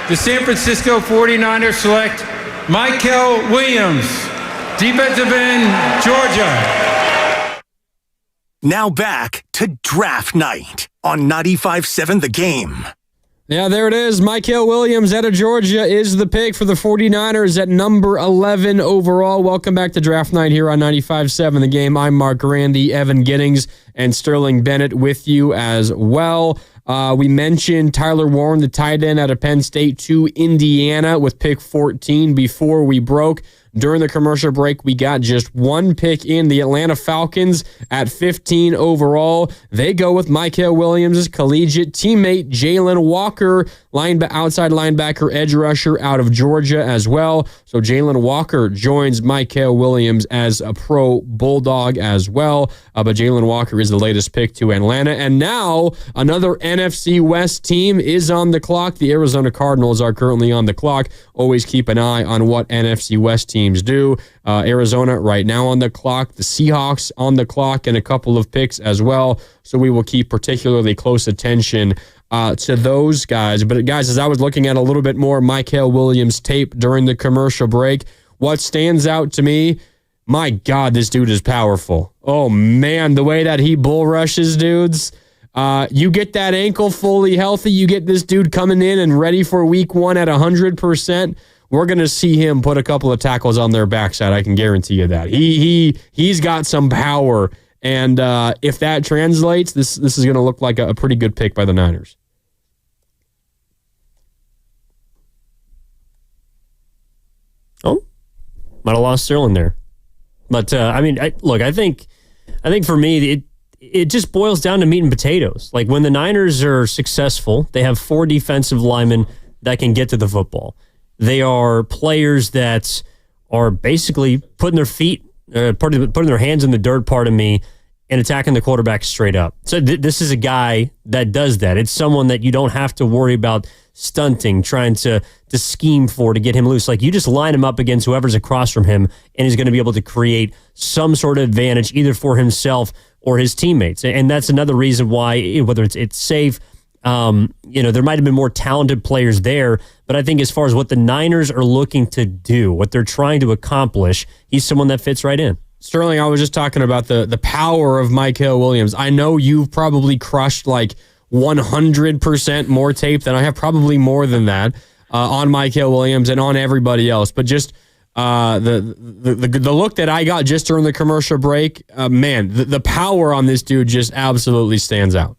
the San Francisco 49ers select Michael Williams, defensive end, Georgia. Now back to draft night on 95.7 The Game. Yeah, there it is. Michael Williams out of Georgia is the pick for the 49ers at number 11 overall. Welcome back to Draft Night here on 95.7 The Game. I'm Mark Grandy, Evan Giddings, and Sterling Bennett with you as well. We mentioned Tyler Warren, the tight end out of Penn State, to Indiana with pick 14 before we broke. During the commercial break, we got just one pick in. The Atlanta Falcons at 15 overall. They go with Michael Williams' collegiate teammate, Jalen Walker, outside linebacker, edge rusher out of Georgia as well. So Jalen Walker joins Michael Williams as a pro Bulldog as well. But Jalen Walker is the latest pick to Atlanta. And now another NFC West team is on the clock. The Arizona Cardinals are currently on the clock. Always keep an eye on what NFC West teams do. Arizona right now on the clock. The Seahawks on the clock and a couple of picks as well. So we will keep particularly close attention to those guys. But guys, as I was looking at a little bit more Michael Williams tape during the commercial break, what stands out to me, my God, this dude is powerful. Oh man, the way that he bull rushes dudes. You get that ankle fully healthy, you get this dude coming in and ready for week one at 100%. We're going to see him put a couple of tackles on their backside. I can guarantee you that. He's got some power. And if that translates, this is going to look like a pretty good pick by the Niners. Oh, might have lost Sterling there. But, I think for me, it just boils down to meat and potatoes. Like when the Niners are successful, they have 4 defensive linemen that can get to the football. They are players that are basically putting their hands in the dirt, pardon me, and attacking the quarterback straight up. So this is a guy that does that. It's someone that you don't have to worry about stunting, trying to scheme for to get him loose. Like you just line him up against whoever's across from him, and he's going to be able to create some sort of advantage either for himself or his teammates. And that's another reason why, whether it's safe, there might have been more talented players there, but I think as far as what the Niners are looking to do, what they're trying to accomplish, he's someone that fits right in. Sterling, I was just talking about the power of Michael Williams. I know you've probably crushed like 100% more tape than I have, probably more than that, on Michael Williams and on everybody else. But just the look that I got just during the commercial break, the power on this dude just absolutely stands out.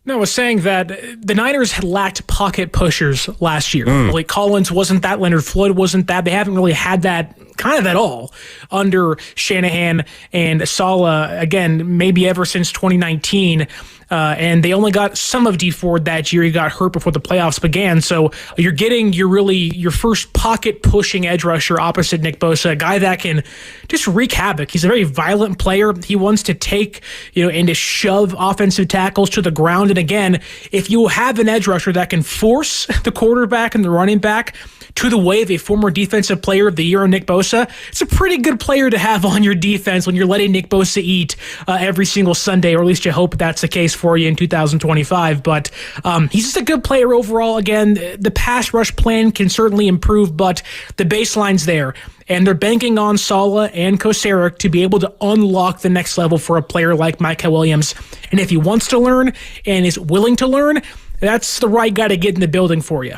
No, I was saying that the Niners had lacked pocket pushers last year. Blake Collins wasn't that. Leonard Floyd wasn't that. They haven't really had that kind of at all under Shanahan and Saleh, again, maybe ever since 2019. And they only got some of D Ford that year. He got hurt before the playoffs began. So you're getting your first pocket pushing edge rusher opposite Nick Bosa, a guy that can just wreak havoc. He's a very violent player. He wants to take, and to shove offensive tackles to the ground. And again, if you have an edge rusher that can force the quarterback and the running back to the way of a former defensive player of the year, Nick Bosa, it's a pretty good player to have on your defense when you're letting Nick Bosa eat every single Sunday, or at least you hope that's the case for you in 2025. But he's just a good player overall. Again, the pass rush plan can certainly improve, but the baseline's there. And they're banking on Saleh and Kocurek to be able to unlock the next level for a player like Michael Williams. And if he wants to learn and is willing to learn, that's the right guy to get in the building for you.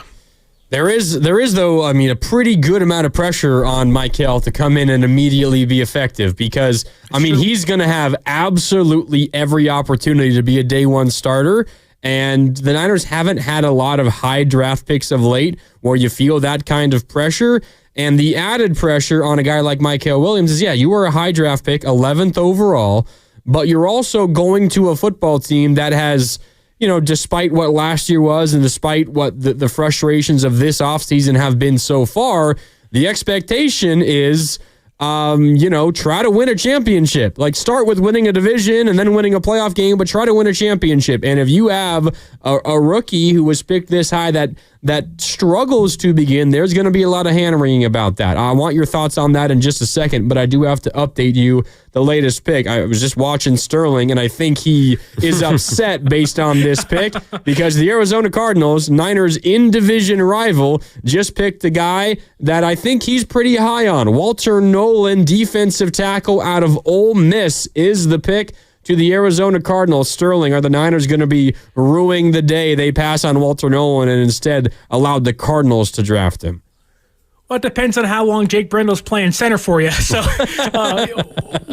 There is though, a pretty good amount of pressure on Michael to come in and immediately be effective because, he's going to have absolutely every opportunity to be a day one starter. And the Niners haven't had a lot of high draft picks of late where you feel that kind of pressure. And the added pressure on a guy like Michael Williams is, you were a high draft pick, 11th overall, but you're also going to a football team that has, despite what last year was and despite what the frustrations of this offseason have been so far, the expectation is, try to win a championship. Like start with winning a division and then winning a playoff game, but try to win a championship. And if you have a rookie who was picked this high that that struggles to begin, there's going to be a lot of hand-wringing about that. I want your thoughts on that in just a second, but I do have to update you the latest pick. I was just watching Sterling, and I think he is upset based on this pick because the Arizona Cardinals, Niners in-division rival, just picked a guy that I think he's pretty high on. Walter Nolan, defensive tackle out of Ole Miss, is the pick to the Arizona Cardinals. Sterling, are the Niners going to be ruining the day they pass on Walter Nolan and instead allowed the Cardinals to draft him? Well, it depends on how long Jake Brendel's playing center for you. So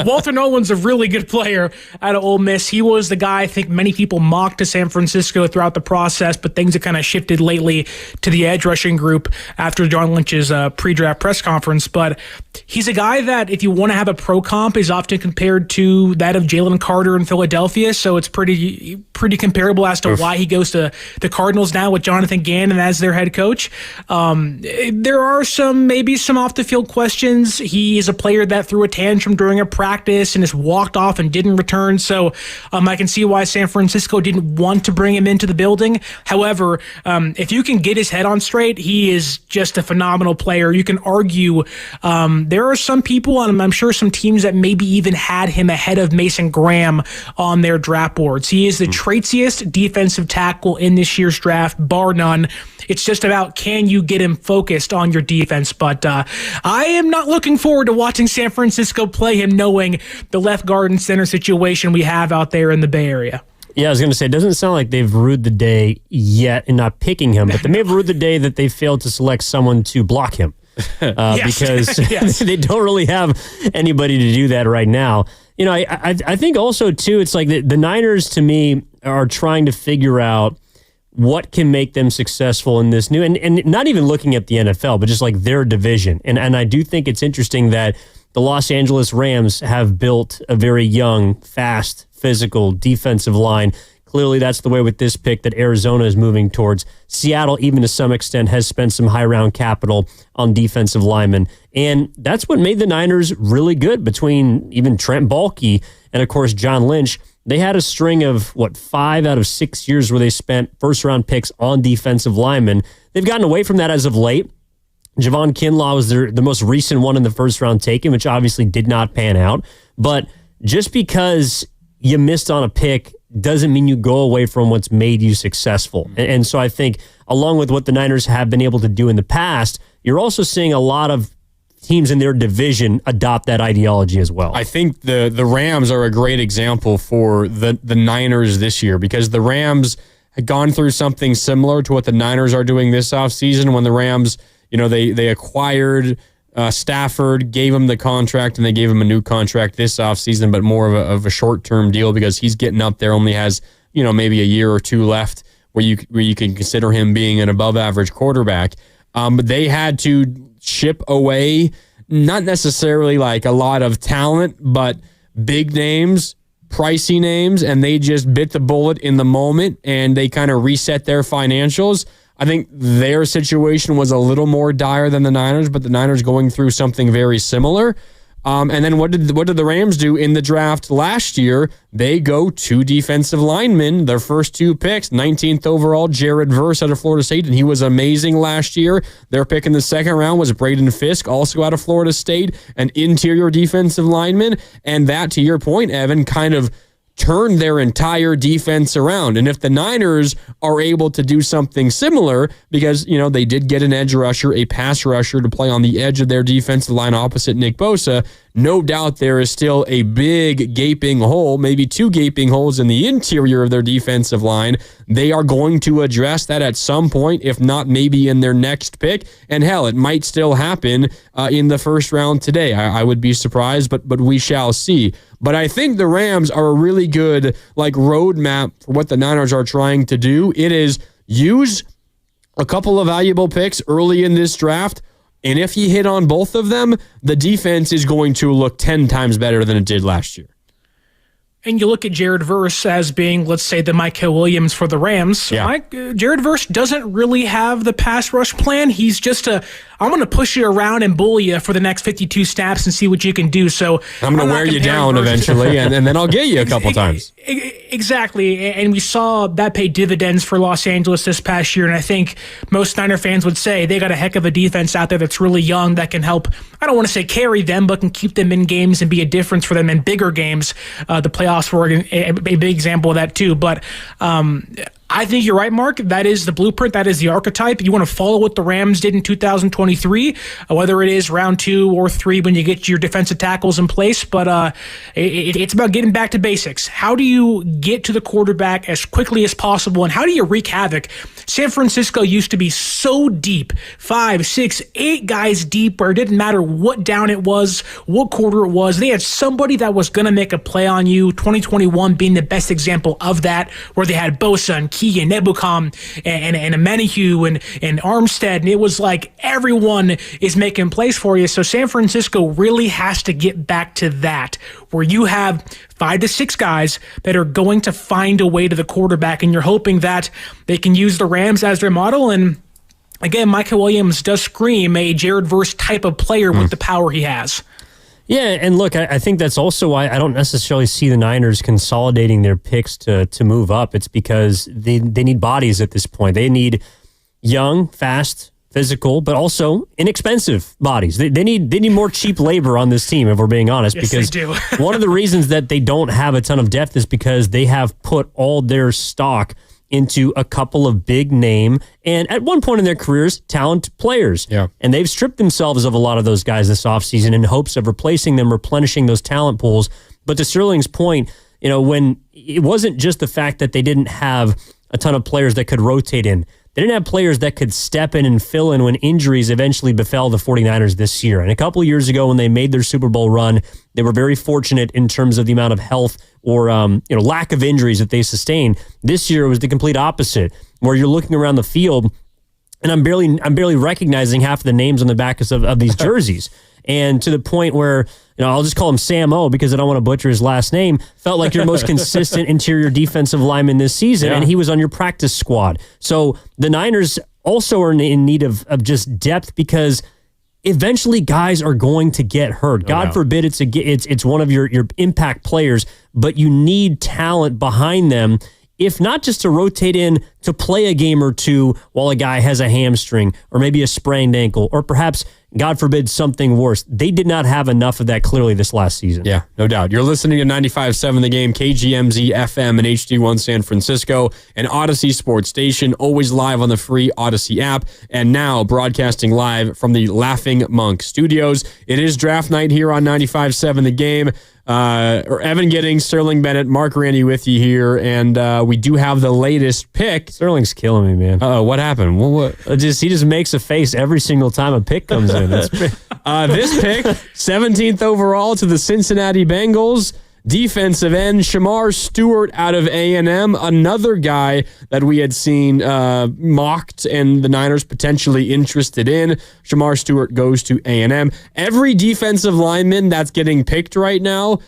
Walter Nolan's a really good player out of Ole Miss. He was the guy I think many people mocked to San Francisco throughout the process, but things have kind of shifted lately to the edge rushing group after John Lynch's pre-draft press conference. But he's a guy that, if you want to have a pro comp, is often compared to that of Jalen Carter in Philadelphia. So it's pretty comparable as to why he goes to the Cardinals now with Jonathan Gannon as their head coach. There are maybe some off the field questions. He is a player that threw a tantrum during a practice and has walked off and didn't return. So I can see why San Francisco didn't want to bring him into the building. However, if you can get his head on straight, he is just a phenomenal player. You can argue there are some people, and I'm sure some teams, that maybe even had him ahead of Mason Graham on their draft boards. He is the traiciest defensive tackle in this year's draft, bar none. It's just about, can you get him focused on your defense? But I am not looking forward to watching San Francisco play him, knowing the left guard and center situation we have out there in the Bay Area. Yeah, I was going to say, it doesn't sound like they've rued the day yet in not picking him, but they may have rued the day that they failed to select someone to block him. Because they don't really have anybody to do that right now. You know, I think also, too, it's like the Niners, to me, are trying to figure out what can make them successful in this new, and not even looking at the NFL, but just like their division. And I do think it's interesting that the Los Angeles Rams have built a very young, fast, physical defensive line. Clearly, that's the way with this pick that Arizona is moving towards. Seattle, even to some extent, has spent some high-round capital on defensive linemen. And that's what made the Niners really good between even Trent Baalke and, of course, John Lynch. They had a string of, 5 out of 6 years where they spent first-round picks on defensive linemen. They've gotten away from that as of late. Javon Kinlaw was the most recent one in the first round taken, which obviously did not pan out. But just because you missed on a pick doesn't mean you go away from what's made you successful. And so I think, along with what the Niners have been able to do in the past, you're also seeing a lot of teams in their division adopt that ideology as well. I think the Rams are a great example for the Niners this year, because the Rams had gone through something similar to what the Niners are doing this offseason when the Rams, they acquired Stafford, gave him the contract, and they gave him a new contract this offseason, but more of a short-term deal because he's getting up there, only has, maybe a year or two left where you can consider him being an above-average quarterback. But they had to ship away, not necessarily like a lot of talent, but big names, pricey names, and they just bit the bullet in the moment, and they kind of reset their financials. I think their situation was a little more dire than the Niners, but the Niners going through something very similar. And then what did the Rams do in the draft last year? They go 2 defensive linemen, their first 2 picks, 19th overall, Jared Verse out of Florida State, and he was amazing last year. Their pick in the second round was Braden Fisk, also out of Florida State, an interior defensive lineman. And that, to your point, Evan, kind of turned their entire defense around. And if the Niners are able to do something similar, because, they did get an edge rusher, a pass rusher to play on the edge of their defensive line opposite Nick Bosa, no doubt there is still a big gaping hole, maybe 2 gaping holes in the interior of their defensive line. They are going to address that at some point, if not maybe in their next pick. And hell, it might still happen in the first round today. I would be surprised, but we shall see. But I think the Rams are a really good roadmap for what the Niners are trying to do. It is use a couple of valuable picks early in this draft, and if you hit on both of them, the defense is going to look 10 times better than it did last year. And you look at Jared Verse as being, let's say, the Michael Williams for the Rams. Yeah. Jared Verse doesn't really have the pass rush plan. He's just a I'm going to push you around and bully you for the next 52 snaps and see what you can do. So I'm going to wear you down eventually, and then I'll get you a couple times. Exactly, and we saw that pay dividends for Los Angeles this past year, and I think most Niner fans would say they got a heck of a defense out there that's really young that can help, I don't want to say carry them, but can keep them in games and be a difference for them in bigger games. The playoffs were a big example of that too, but I think you're right, Mark. That is the blueprint. That is the archetype. You want to follow what the Rams did in 2023, whether it is round 2 or 3 when you get your defensive tackles in place. But it's about getting back to basics. How do you get to the quarterback as quickly as possible, and how do you wreak havoc? San Francisco used to be so deep, 5, 6, 8 guys deep, where it didn't matter what down it was, what quarter it was. They had somebody that was going to make a play on you. 2021 being the best example of that, where they had Bosa and Key and Nebukam and Amenahue and Armstead, and it was like everyone is making plays for you. So San Francisco really has to get back to that, where you have 5 to 6 guys that are going to find a way to the quarterback, and you're hoping that they can use the Rams as their model. And again, Michael Williams does scream a Jared Verse type of player with the power he has. Yeah, and look, I think that's also why I don't necessarily see the Niners consolidating their picks to move up. It's because they need bodies at this point. They need young, fast, physical, but also inexpensive bodies. They need more cheap labor on this team, if we're being honest. Yes, because they do. one of the reasons that they don't have a ton of depth is because they have put all their stock into a couple of big name and at one point in their careers, talent players. Yeah. And they've stripped themselves of a lot of those guys this offseason in hopes of replacing them, replenishing those talent pools. But to Sterling's point, when it wasn't just the fact that they didn't have a ton of players that could rotate in. They didn't have players that could step in and fill in when injuries eventually befell the 49ers this year. And a couple of years ago when they made their Super Bowl run, they were very fortunate in terms of the amount of health or lack of injuries that they sustained. This year it was the complete opposite, where you're looking around the field and I'm barely recognizing half of the names on the backs of these jerseys. And to the point where, I'll just call him Sam O because I don't want to butcher his last name, felt like your most consistent interior defensive lineman this season, and he was on your practice squad. So the Niners also are in need of just depth because eventually guys are going to get hurt. God forbid it's one of your impact players, but you need talent behind them, if not just to rotate in to play a game or two while a guy has a hamstring or maybe a sprained ankle or perhaps, God forbid, something worse. They did not have enough of that clearly this last season. Yeah, no doubt. You're listening to 95.7 The Game, KGMZ FM and HD1 San Francisco, and Odyssey Sports Station, always live on the free Odyssey app, and now broadcasting live from the Laughing Monk Studios. It is draft night here on 95.7 The Game. Evan Giddings, Sterling Bennett, Mark Randy with you here, and we do have the latest pick. Sterling's killing me, man. What happened? What? He just makes a face every single time a pick comes in. This pick, 17th overall to the Cincinnati Bengals, defensive end Shamar Stewart out of A&M, another guy that we had seen mocked and the Niners potentially interested in. Shamar Stewart goes to A&M. Every defensive lineman that's getting picked right now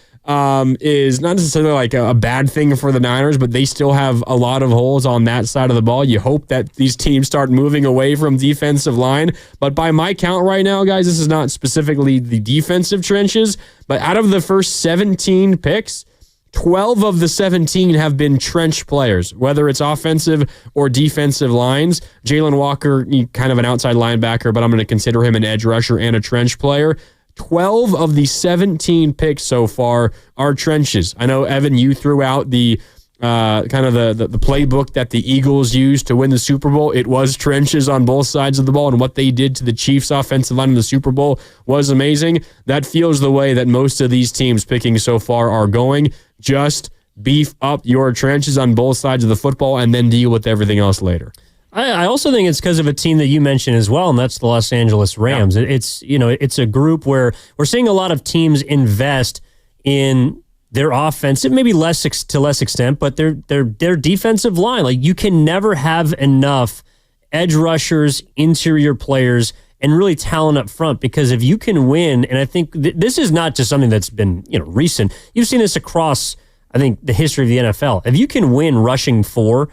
is not necessarily like a bad thing for the Niners, but they still have a lot of holes on that side of the ball. You hope that these teams start moving away from defensive line. But by my count right now, guys, this is not specifically the defensive trenches, but out of the first 17 picks, 12 of the 17 have been trench players, whether it's offensive or defensive lines. Jalen Walker, kind of an outside linebacker, but I'm going to consider him an edge rusher and a trench player. 12 of the 17 picks so far are trenches. I know, Evan, you threw out the kind of the playbook that the Eagles used to win the Super Bowl. It was trenches on both sides of the ball, and what they did to the Chiefs offensive line in the Super Bowl was amazing. That feels the way that most of these teams picking so far are going. Just beef up your trenches on both sides of the football and then deal with everything else later. I also think it's because of a team that you mentioned as well, and that's the Los Angeles Rams. Yeah. It's a group where we're seeing a lot of teams invest in their offense, maybe less extent, but their defensive line. Like, you can never have enough edge rushers, interior players, and really talent up front, because if you can win, and I think this is not just something that's been recent. You've seen this across, I think, the history of the NFL. If you can win rushing 4,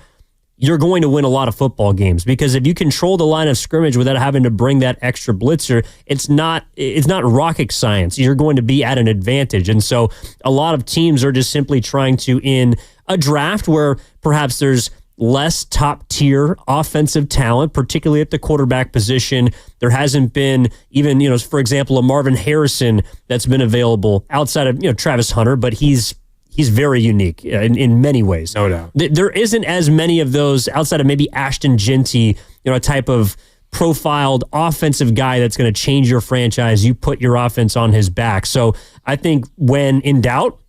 you're going to win a lot of football games, because if you control the line of scrimmage without having to bring that extra blitzer, it's not rocket science. You're going to be at an advantage. And so a lot of teams are just simply trying to, in a draft where perhaps there's less top-tier offensive talent, particularly at the quarterback position. There hasn't been even, for example, a Marvin Harrison that's been available outside of, Travis Hunter, but he's very unique in many ways. No doubt. There isn't as many of those outside of maybe Ashton Genty, a type of profiled offensive guy that's going to change your franchise. You put your offense on his back. So I think when in doubt,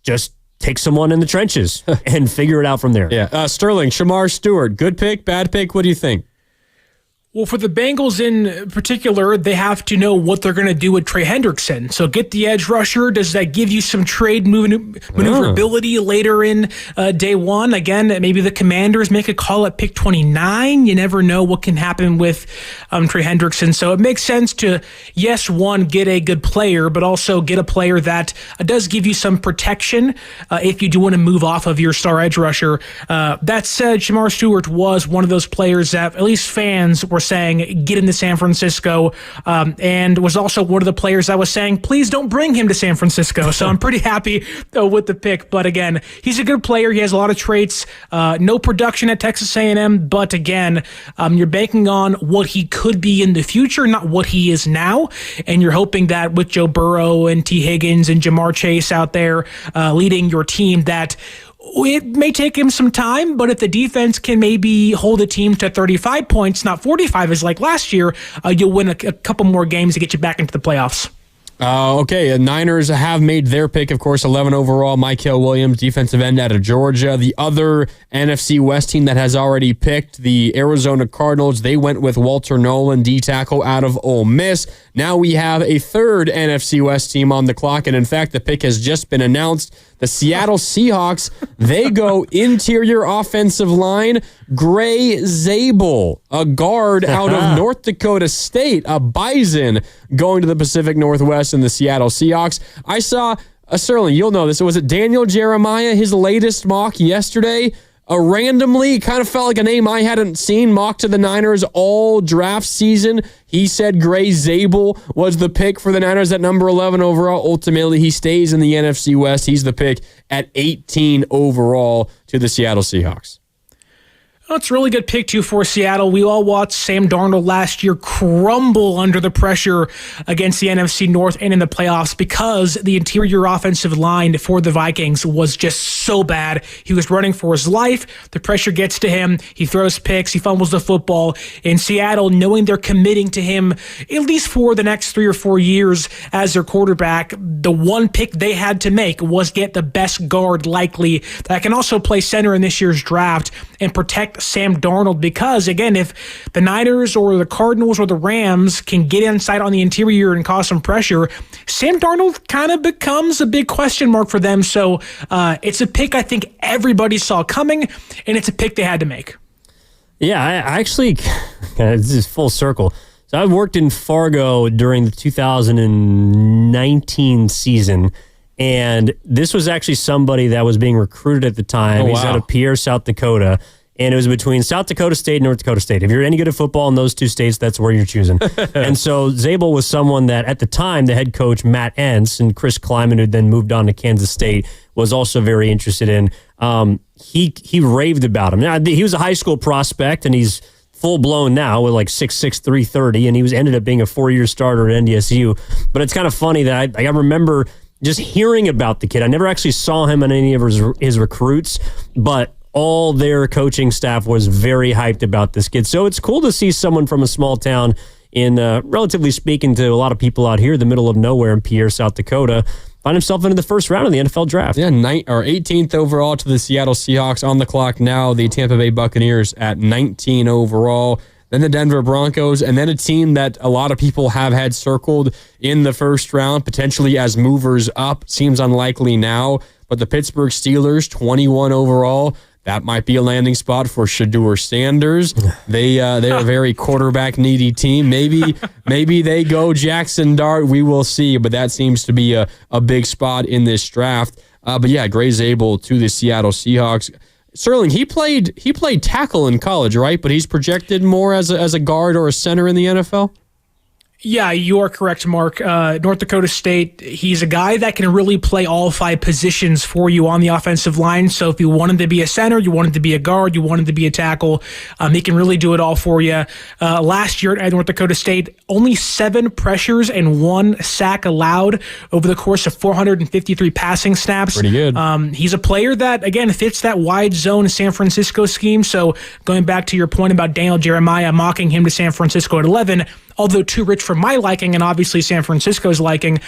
just take someone in the trenches and figure it out from there. Yeah. Sterling, Shamar Stewart, good pick, bad pick? What do you think? Well, for the Bengals in particular, they have to know what they're going to do with Trey Hendrickson. So get the edge rusher. Does that give you some trade maneuverability later in day one? Again, maybe the Commanders make a call at pick 29. You never know what can happen with Trey Hendrickson. So it makes sense to, yes, one, get a good player, but also get a player that does give you some protection if you do want to move off of your star edge rusher. That said, Shamar Stewart was one of those players that at least fans were saying get into San Francisco, and was also one of the players I was saying please don't bring him to San Francisco. So I'm pretty happy with the pick. But again, he's a good player. He has a lot of traits. No production at Texas A&M, but again, you're banking on what he could be in the future, not what he is now. And you're hoping that with Joe Burrow and T. Higgins and Jamar Chase out there leading your team, that it may take him some time, but if the defense can maybe hold a team to 35 points, not 45 as like last year, you'll win a couple more games to get you back into the playoffs. Okay, Niners have made their pick, of course, 11 overall, Mykel Williams, defensive end out of Georgia. The other NFC West team that has already picked, the Arizona Cardinals, they went with Walter Nolan, D-tackle out of Ole Miss. Now we have a third NFC West team on the clock, and in fact, the pick has just been announced. The Seattle Seahawks, they go interior offensive line, Gray Zabel, a guard out of North Dakota State, a Bison, going to the Pacific Northwest in the Seattle Seahawks. I saw, Sterling, you'll know this, was it Daniel Jeremiah, his latest mock yesterday? Randomly, kind of felt like a name I hadn't seen mocked to the Niners all draft season. He said Gray Zabel was the pick for the Niners at number 11 overall. Ultimately, he stays in the NFC West. He's the pick at 18 overall to the Seattle Seahawks. Well, it's a really good pick, too, for Seattle. We all watched Sam Darnold last year crumble under the pressure against the NFC North and in the playoffs because the interior offensive line for the Vikings was just so bad. He was running for his life. The pressure gets to him. He throws picks. He fumbles the football. In Seattle, knowing they're committing to him at least for the next 3 or 4 years as their quarterback, the one pick they had to make was get the best guard likely that can also play center in this year's draft and protect Sam Darnold, because again, if the Niners or the Cardinals or the Rams can get inside on the interior and cause some pressure, Sam Darnold kind of becomes a big question mark for them. So it's a pick I think everybody saw coming, and it's a pick they had to make. Yeah, I actually, this is full circle. So I worked in Fargo during the 2019 season, and this was actually somebody that was being recruited at the time. Oh, wow. He's out of Pierre, South Dakota. And it was between South Dakota State and North Dakota State. If you're any good at football in those two states, that's where you're choosing. And so Zabel was someone that at the time, the head coach, Matt Entz, and Chris Kleiman, who then moved on to Kansas State, was also very interested in. He raved about him. Now, he was a high school prospect, and he's full-blown now with like 6'6", 330, and he ended up being a 4-year starter at NDSU. But it's kind of funny that I remember just hearing about the kid. I never actually saw him in any of his recruits, but all their coaching staff was very hyped about this kid. So it's cool to see someone from a small town in, relatively speaking to a lot of people out here, the middle of nowhere in Pierre, South Dakota, find himself into the first round of the NFL draft. Yeah, 18th overall to the Seattle Seahawks. On the clock now, the Tampa Bay Buccaneers at 19 overall. Then the Denver Broncos, and then a team that a lot of people have had circled in the first round, potentially as movers up. Seems unlikely now, but the Pittsburgh Steelers, 21 overall. That might be a landing spot for Shedeur Sanders. They're a very quarterback needy team. Maybe they go Jackson Dart. We will see, but that seems to be a big spot in this draft. But yeah, Gray Zabel to the Seattle Seahawks. Sterling, he played tackle in college, right? But he's projected more as a guard or a center in the NFL? Yeah, you are correct, Mark. North Dakota State, he's a guy that can really play all 5 positions for you on the offensive line. So if you wanted to be a center, you wanted to be a guard, you wanted to be a tackle, he can really do it all for you. Last year at North Dakota State, only 7 pressures and 1 sack allowed over the course of 453 passing snaps. Pretty good. He's a player that, again, fits that wide zone San Francisco scheme. So going back to your point about Daniel Jeremiah mocking him to San Francisco at 11, although too rich for my liking and obviously San Francisco's liking,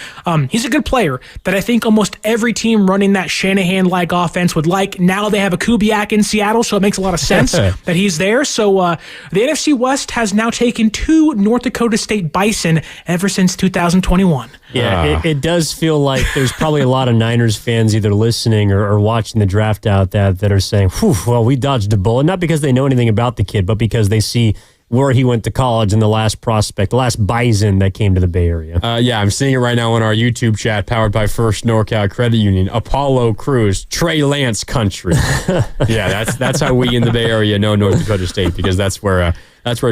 he's a good player that I think almost every team running that Shanahan-like offense would like. Now they have a Kubiak in Seattle, so it makes a lot of sense that he's there. So the NFC West has now taken 2 North Dakota State Bison ever since 2021. Yeah, it does feel like there's probably a lot of Niners fans either listening or watching the draft out that are saying, whew, well, we dodged a bullet. Not because they know anything about the kid, but because they see where he went to college and the last prospect, the last Bison that came to the Bay Area. Yeah, I'm seeing it right now on our YouTube chat, powered by First NorCal Credit Union. Apollo Crews, Trey Lance country. Yeah, that's how we in the Bay Area know North Dakota State, because that's where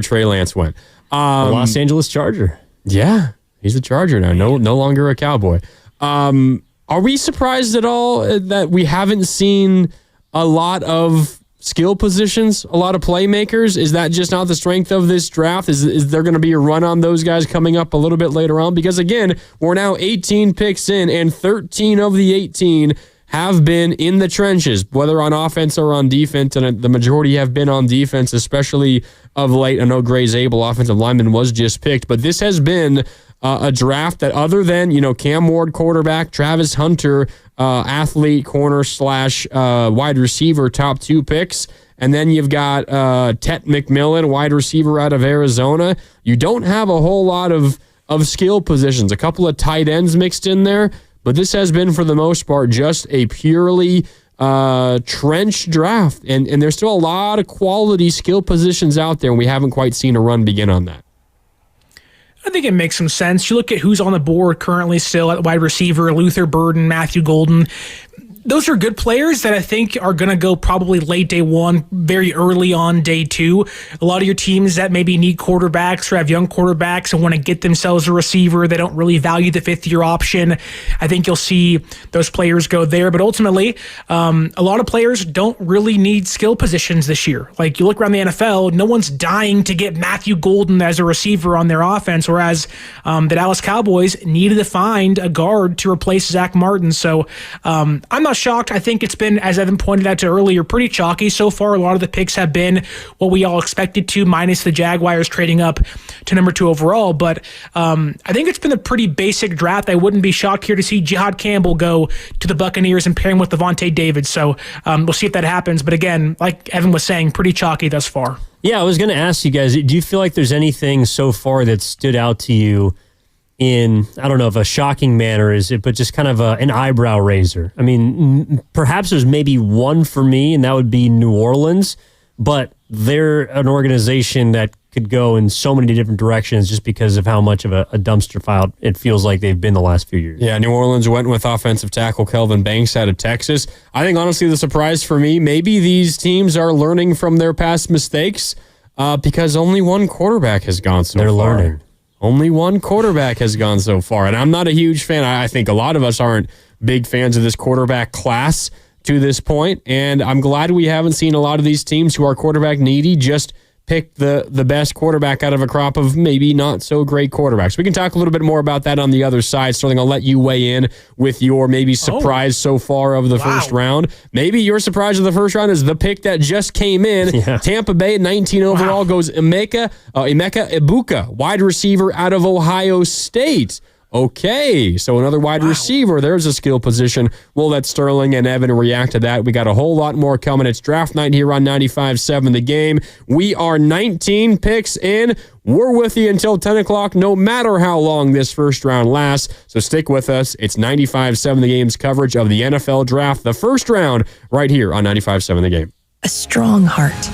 Trey Lance went. The Los Angeles Charger. Yeah, he's a Charger now. No longer a Cowboy. Are we surprised at all that we haven't seen a lot of skill positions, a lot of playmakers? Is that just not the strength of this draft? Is there going to be a run on those guys coming up a little bit later on? Because again, we're now 18 picks in, and 13 of the 18 have been in the trenches, whether on offense or on defense, and the majority have been on defense, especially of late. I know Gray Zabel, offensive lineman, was just picked, but this has been a draft that, other than, Cam Ward, quarterback, Travis Hunter, athlete, corner / wide receiver, top 2 picks. And then you've got Tet McMillan, wide receiver out of Arizona. You don't have a whole lot of skill positions, a couple of tight ends mixed in there. But this has been, for the most part, just a purely trench draft. And there's still a lot of quality skill positions out there, and we haven't quite seen a run begin on that. I think it makes some sense. You look at who's on the board currently still at wide receiver, Luther Burden, Matthew Golden. Those are good players that I think are going to go probably late day 1, very early on day 2. A lot of your teams that maybe need quarterbacks or have young quarterbacks and want to get themselves a receiver, they don't really value the 5th-year option. I think you'll see those players go there. But ultimately, a lot of players don't really need skill positions this year. Like, you look around the NFL, no one's dying to get Matthew Golden as a receiver on their offense, whereas the Dallas Cowboys needed to find a guard to replace Zach Martin. So I'm not shocked. I think it's been, as Evan pointed out to earlier, pretty chalky so far. A lot of the picks have been what we all expected to, minus the Jaguars trading up to number 2 overall. But I think it's been a pretty basic draft. I wouldn't be shocked here to see Jihad Campbell go to the Buccaneers and pair him with Devontae David. So we'll see if that happens. But again, like Evan was saying, pretty chalky thus far. Yeah, I was going to ask you guys, do you feel like there's anything so far that stood out to you in, I don't know if a shocking manner is it, but just kind of an eyebrow raiser? I mean, perhaps there's maybe one for me, and that would be New Orleans, but they're an organization that could go in so many different directions just because of how much of a dumpster fire it feels like they've been the last few years. Yeah, New Orleans went with offensive tackle Kelvin Banks out of Texas. I think, honestly, the surprise for me, maybe these teams are learning from their past mistakes because only one quarterback has gone so far. They're learning. Only one quarterback has gone so far, and I'm not a huge fan. I think a lot of us aren't big fans of this quarterback class to this point, and I'm glad we haven't seen a lot of these teams who are quarterback needy just pick the best quarterback out of a crop of maybe not so great quarterbacks. We can talk a little bit more about that on the other side. Sterling, I'll let you weigh in with your maybe surprise so far of the first round. Maybe your surprise of the first round is the pick that just came in. Yeah. Tampa Bay, 19 overall, goes Emeka Ibuka, wide receiver out of Ohio State. Okay, so another wide receiver. There's a skill position. We'll let Sterling and Evan react to that. We got a whole lot more coming. It's draft night here on 95.7 The Game. We are 19 picks in. We're with you until 10 o'clock, no matter how long this first round lasts. So stick with us. It's 95.7 The Game's coverage of the NFL draft, the first round, right here on 95.7 The Game. A strong heart.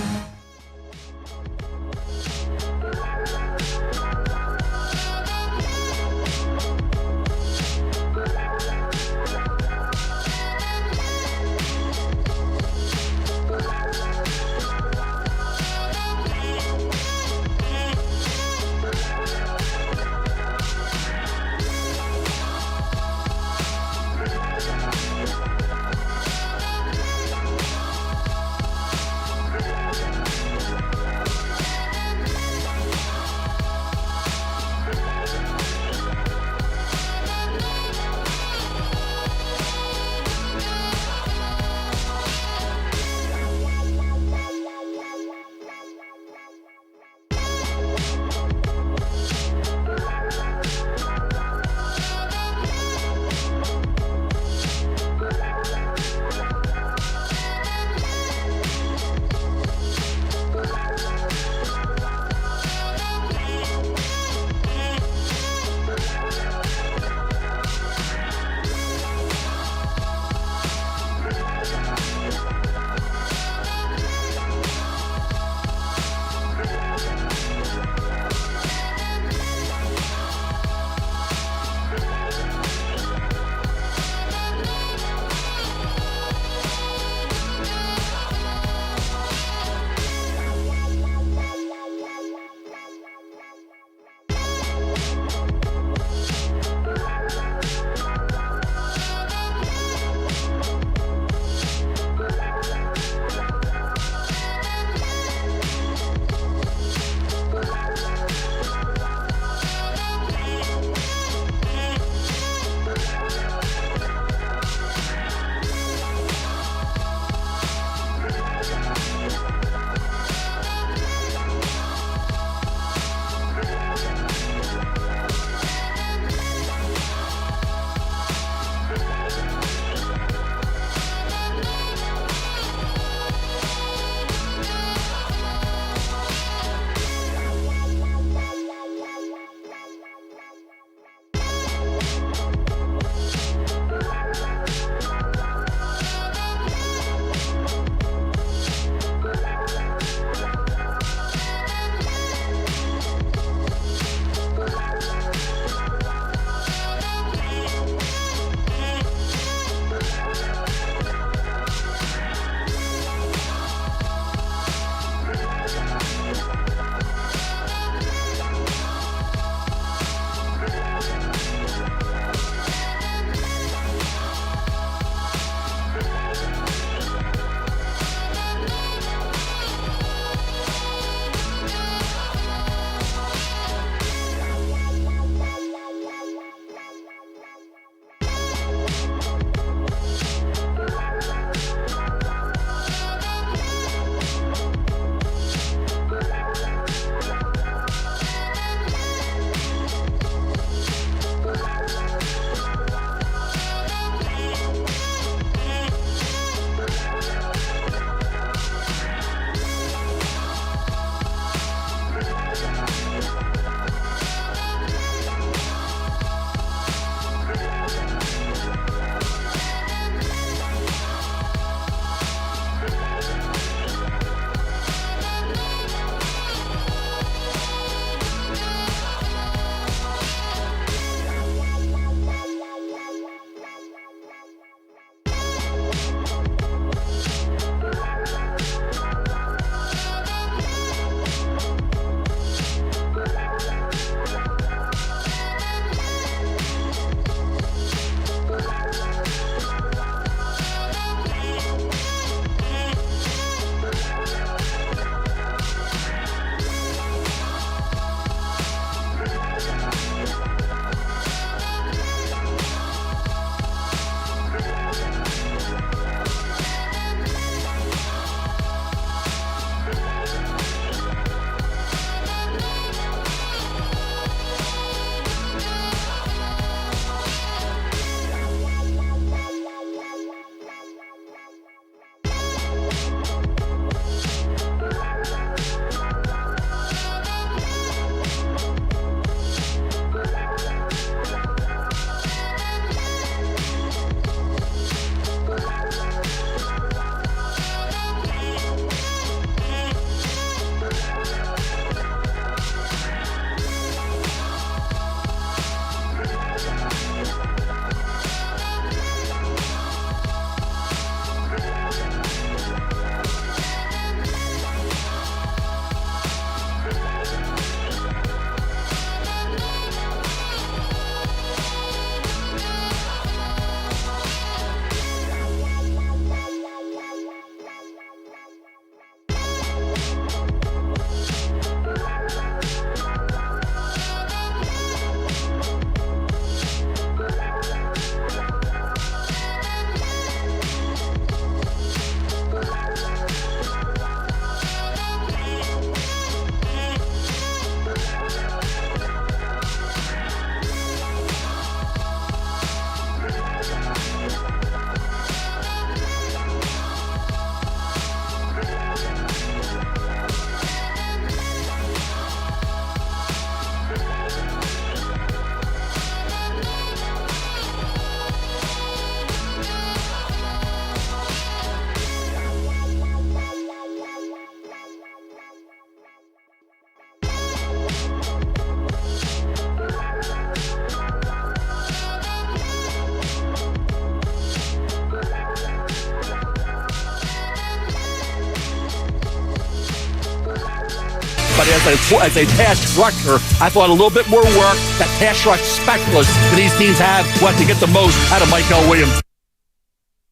as a pass rusher. I thought a little bit more work, that pass rush specialist that these teams have, what to get the most out of Michael Williams.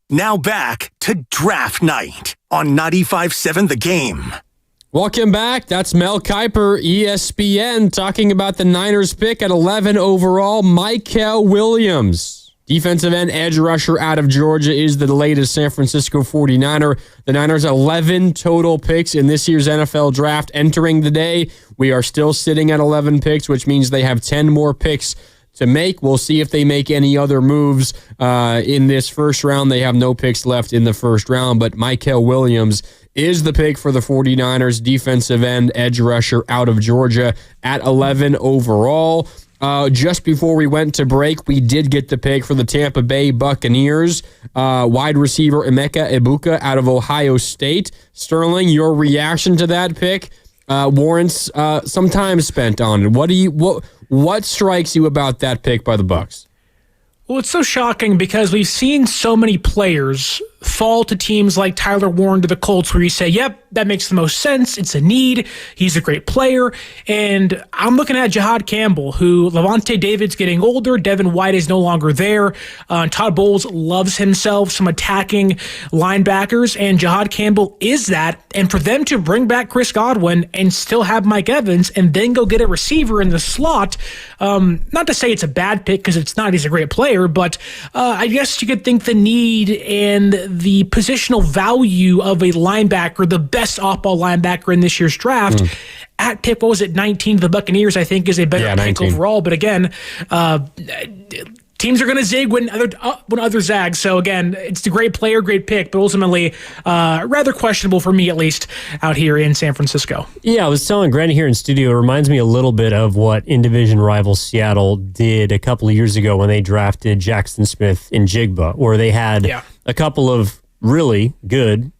Now back to Draft Night on 95.7 The Game. Welcome back. That's Mel Kiper, ESPN, talking about the Niners pick at 11 overall, Michael Williams. Defensive end edge rusher out of Georgia is the latest San Francisco 49er. The Niners 11 total picks in this year's NFL draft entering the day. We are still sitting at 11 picks, which means they have 10 more picks to make. We'll see if they make any other moves in this first round. They have no picks left in the first round, but Michael Williams is the pick for the 49ers, defensive end edge rusher out of Georgia at 11 overall. Just before we went to break, we did get the pick for the Tampa Bay Buccaneers. Wide receiver Emeka Egbuka out of Ohio State. Sterling, your reaction to that pick warrants some time spent on it. What strikes you about that pick by the Bucs? Well, it's so shocking because we've seen so many players fall to teams like Tyler Warren to the Colts where you say, yep, that makes the most sense. It's a need. He's a great player. And I'm looking at Jahad Campbell, who Levante David's getting older. Devin White is no longer there. Todd Bowles loves himself some attacking linebackers, and Jahad Campbell is that. And for them to bring back Chris Godwin and still have Mike Evans and then go get a receiver in the slot, not to say it's a bad pick because it's not. He's a great player, but I guess you could think the need and the positional value of a linebacker, the best off-ball linebacker in this year's draft, at pick, 19 to the Buccaneers, I think is a better pick overall. But again, teams are going to zig when others zag. So again, it's a great player, great pick, but ultimately rather questionable for me, at least, out here in San Francisco. Yeah, I was telling Granny here in studio, it reminds me a little bit of what in-division rival Seattle did a couple of years ago when they drafted Jackson Smith and Jigba, where they had a couple of really good,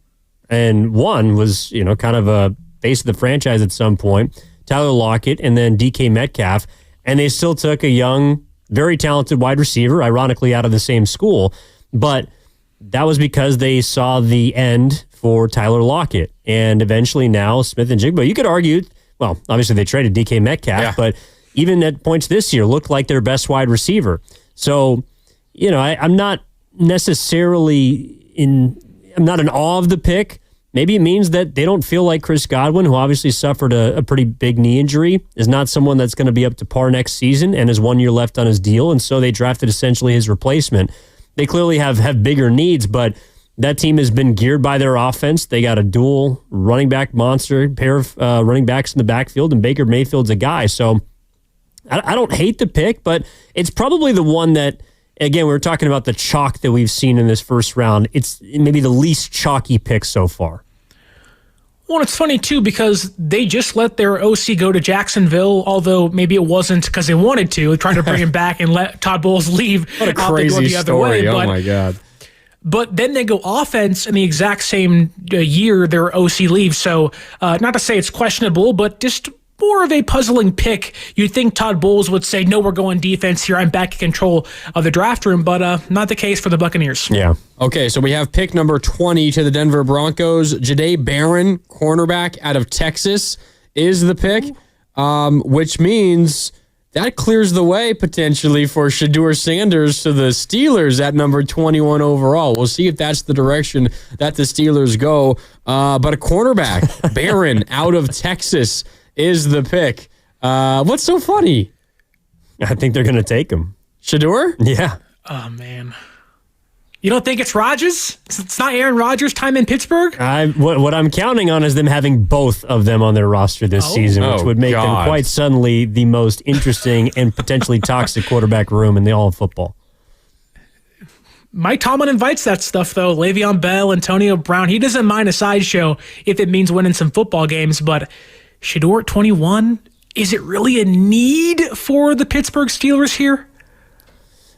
and one was, kind of a face of the franchise at some point, Tyler Lockett and then DK Metcalf, and they still took a young, very talented wide receiver, ironically out of the same school, but that was because they saw the end for Tyler Lockett. And eventually now Smith and Jigba, you could argue, well, obviously they traded DK Metcalf, but even at points this year looked like their best wide receiver. So, I'm not necessarily I'm not in awe of the pick. Maybe it means that they don't feel like Chris Godwin, who obviously suffered a pretty big knee injury, is not someone that's going to be up to par next season and has 1 year left on his deal, and so they drafted essentially his replacement. They clearly have bigger needs, but that team has been geared by their offense. They got a dual running back monster, pair of running backs in the backfield, and Baker Mayfield's a guy. So I don't hate the pick, but it's probably the one that, again, we were talking about the chalk that we've seen in this first round. It's maybe the least chalky pick so far. Well, it's funny, too, because they just let their OC go to Jacksonville, although maybe it wasn't because they wanted to, trying to bring him back and let Todd Bowles leave. What a crazy the other story. way. Oh, my God. But then they go offense in the exact same year their OC leaves. So not to say it's questionable, but just more of a puzzling pick. You'd think Todd Bowles would say, no, we're going defense here. I'm back in control of the draft room, but not the case for the Buccaneers. Yeah. Okay, so we have pick number 20 to the Denver Broncos. Jahdae Barron, cornerback out of Texas, is the pick, which means that clears the way potentially for Shedeur Sanders to the Steelers at number 21 overall. We'll see if that's the direction that the Steelers go. But a cornerback, Barron out of Texas, is the pick. What's so funny? I think they're going to take him. Shedeur? Yeah. Oh, man. You don't think it's Rodgers? It's not Aaron Rodgers' time in Pittsburgh? What I'm counting on is them having both of them on their roster this season, which would make them quite suddenly the most interesting and potentially toxic quarterback room in all of football. Mike Tomlin invites that stuff, though. Le'Veon Bell, Antonio Brown. He doesn't mind a sideshow if it means winning some football games, but Shedeur at 21, is it really a need for the Pittsburgh Steelers here?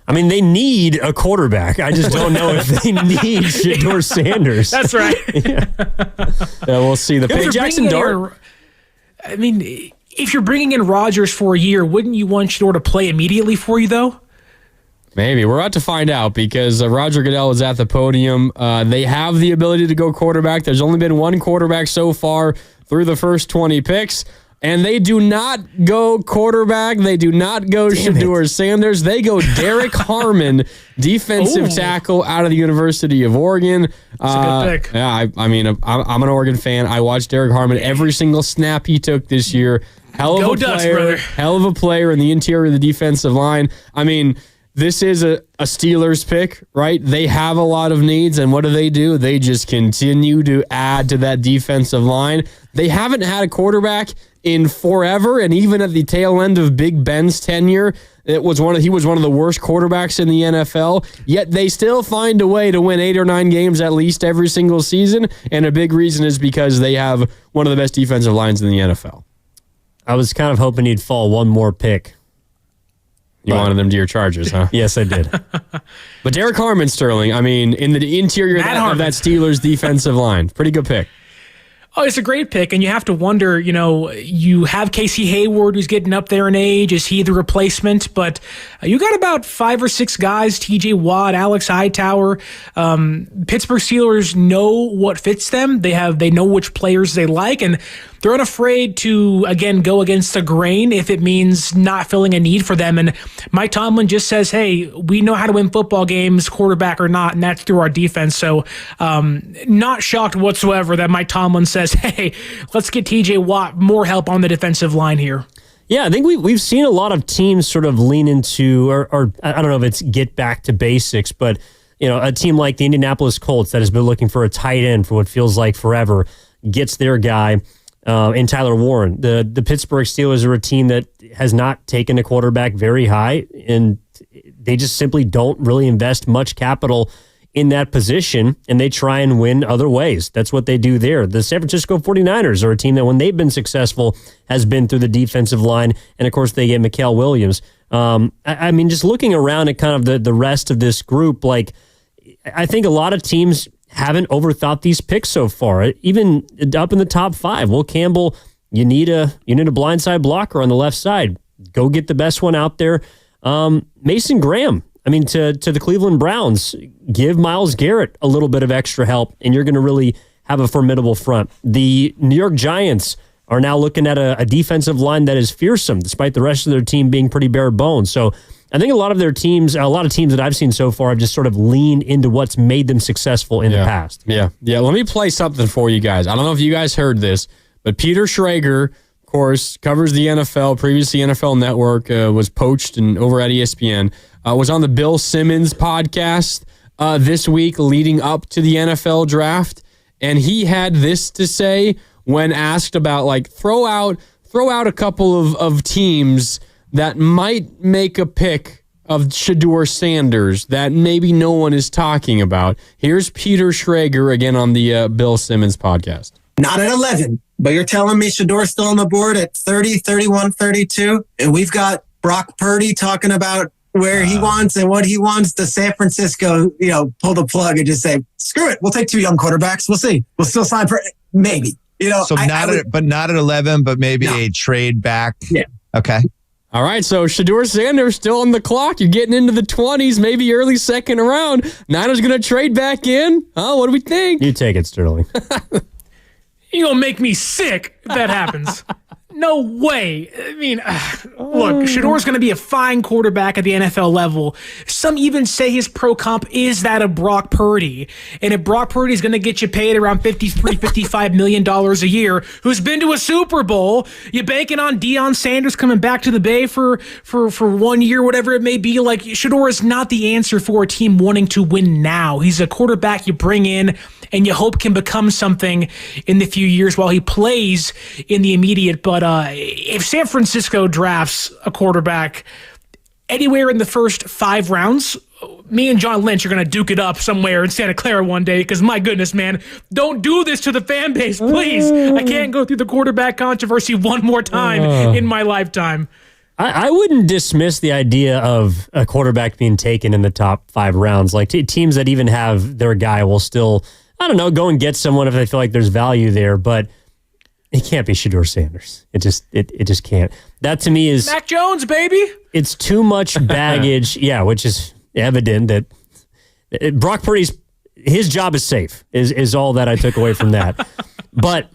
I mean, they need a quarterback. I just don't know if they need Shedeur Sanders. That's right. We'll see. The pick. Jackson Dart. I mean, if you're bringing in Rodgers for a year, wouldn't you want Shedeur to play immediately for you, though? Maybe. We're about to find out because Roger Goodell is at the podium. They have the ability to go quarterback. There's only been one quarterback so far through the first 20 picks. And they do not go quarterback. They do not go Shedeur Sanders. They go Derek Harmon, defensive tackle out of the University of Oregon. That's a good pick. Yeah, I'm an Oregon fan. I watched Derek Harmon every single snap he took this year. Hell of a player in the interior of the defensive line. I mean, this is a Steelers pick, right? They have a lot of needs, and what do? They just continue to add to that defensive line. They haven't had a quarterback in forever, and even at the tail end of Big Ben's tenure, he was one of the worst quarterbacks in the NFL, yet they still find a way to win 8 or 9 games at least every single season, and a big reason is because they have one of the best defensive lines in the NFL. I was kind of hoping he'd fall one more pick. You wanted them to your Chargers, huh? Yes, I did. But Derek Harmon, Sterling, I mean, in the interior of that Steelers defensive line, pretty good pick. Oh, it's a great pick, and you have to wonder, you have Casey Hayward who's getting up there in age. Is he the replacement? But you got about 5 or 6 guys, TJ Watt, Alex Hightower. Pittsburgh Steelers know what fits them. They know which players they like, and they're unafraid to, again, go against the grain if it means not filling a need for them. And Mike Tomlin just says, hey, we know how to win football games, quarterback or not, and that's through our defense. So not shocked whatsoever that Mike Tomlin says, hey, let's get TJ Watt more help on the defensive line here. Yeah, I think we've seen a lot of teams sort of lean into, or I don't know if it's get back to basics, but a team like the Indianapolis Colts that has been looking for a tight end for what feels like forever gets their guy. And Tyler Warren. The Pittsburgh Steelers are a team that has not taken a quarterback very high, and they just simply don't really invest much capital in that position, and they try and win other ways. That's what they do there. The San Francisco 49ers are a team that when they've been successful has been through the defensive line, and of course they get Mikael Williams. I mean, just looking around at kind of the rest of this group, like I think a lot of teams haven't overthought these picks so far. Even up in the top 5, Will Campbell, you need a blindside blocker on the left side. Go get the best one out there. Mason Graham, I mean, to the Cleveland Browns, give Myles Garrett a little bit of extra help, and you're going to really have a formidable front. The New York Giants are now looking at a defensive line that is fearsome, despite the rest of their team being pretty bare bones. So I think a lot of teams that I've seen so far have just sort of leaned into what's made them successful in the past. Yeah. Let me play something for you guys. I don't know if you guys heard this, but Peter Schrager, of course, covers the NFL, previously NFL Network, was poached and over at ESPN, was on the Bill Simmons podcast this week leading up to the NFL draft, and he had this to say when asked about, like, throw out a couple of teams that might make a pick of Shedeur Sanders that maybe no one is talking about. Here's Peter Schrager again on the Bill Simmons podcast. Not at 11, but you're telling me Shedeur's still on the board at 30, 31, 32, and we've got Brock Purdy talking about where he wants and what he wants. To San Francisco, pull the plug and just say, screw it, we'll take 2 young quarterbacks. We'll see. We'll still sign for maybe. So not at 11, but maybe a trade back. Yeah. Okay. All right, so Shedeur Sanders still on the clock. You're getting into the 20s, maybe early second round. Niners going to trade back in? Oh, what do we think? You take it, Sterling. You're going to make me sick if that happens. No way. I mean, look, Shedeur's going to be a fine quarterback at the NFL level. Some even say his pro comp is that of Brock Purdy. And if Brock Purdy is going to get you paid around $55 million a year, who's been to a Super Bowl, you're banking on Deion Sanders coming back to the Bay for 1 year, whatever it may be. Like, Shedeur is not the answer for a team wanting to win now. He's a quarterback you bring in and you hope can become something in the few years while he plays in the immediate. But if San Francisco drafts a quarterback anywhere in the first 5 rounds, me and John Lynch are going to duke it up somewhere in Santa Clara one day because, my goodness, man, don't do this to the fan base, please. I can't go through the quarterback controversy one more time in my lifetime. I wouldn't dismiss the idea of a quarterback being taken in the top 5 rounds. Like teams that even have their guy will still, I don't know, go and get someone if they feel like there's value there, but it can't be Shedeur Sanders. It just can't. That to me is Mac Jones, baby. It's too much baggage. Yeah, which is evident that Brock Purdy's his job is safe. Is all that I took away from that. But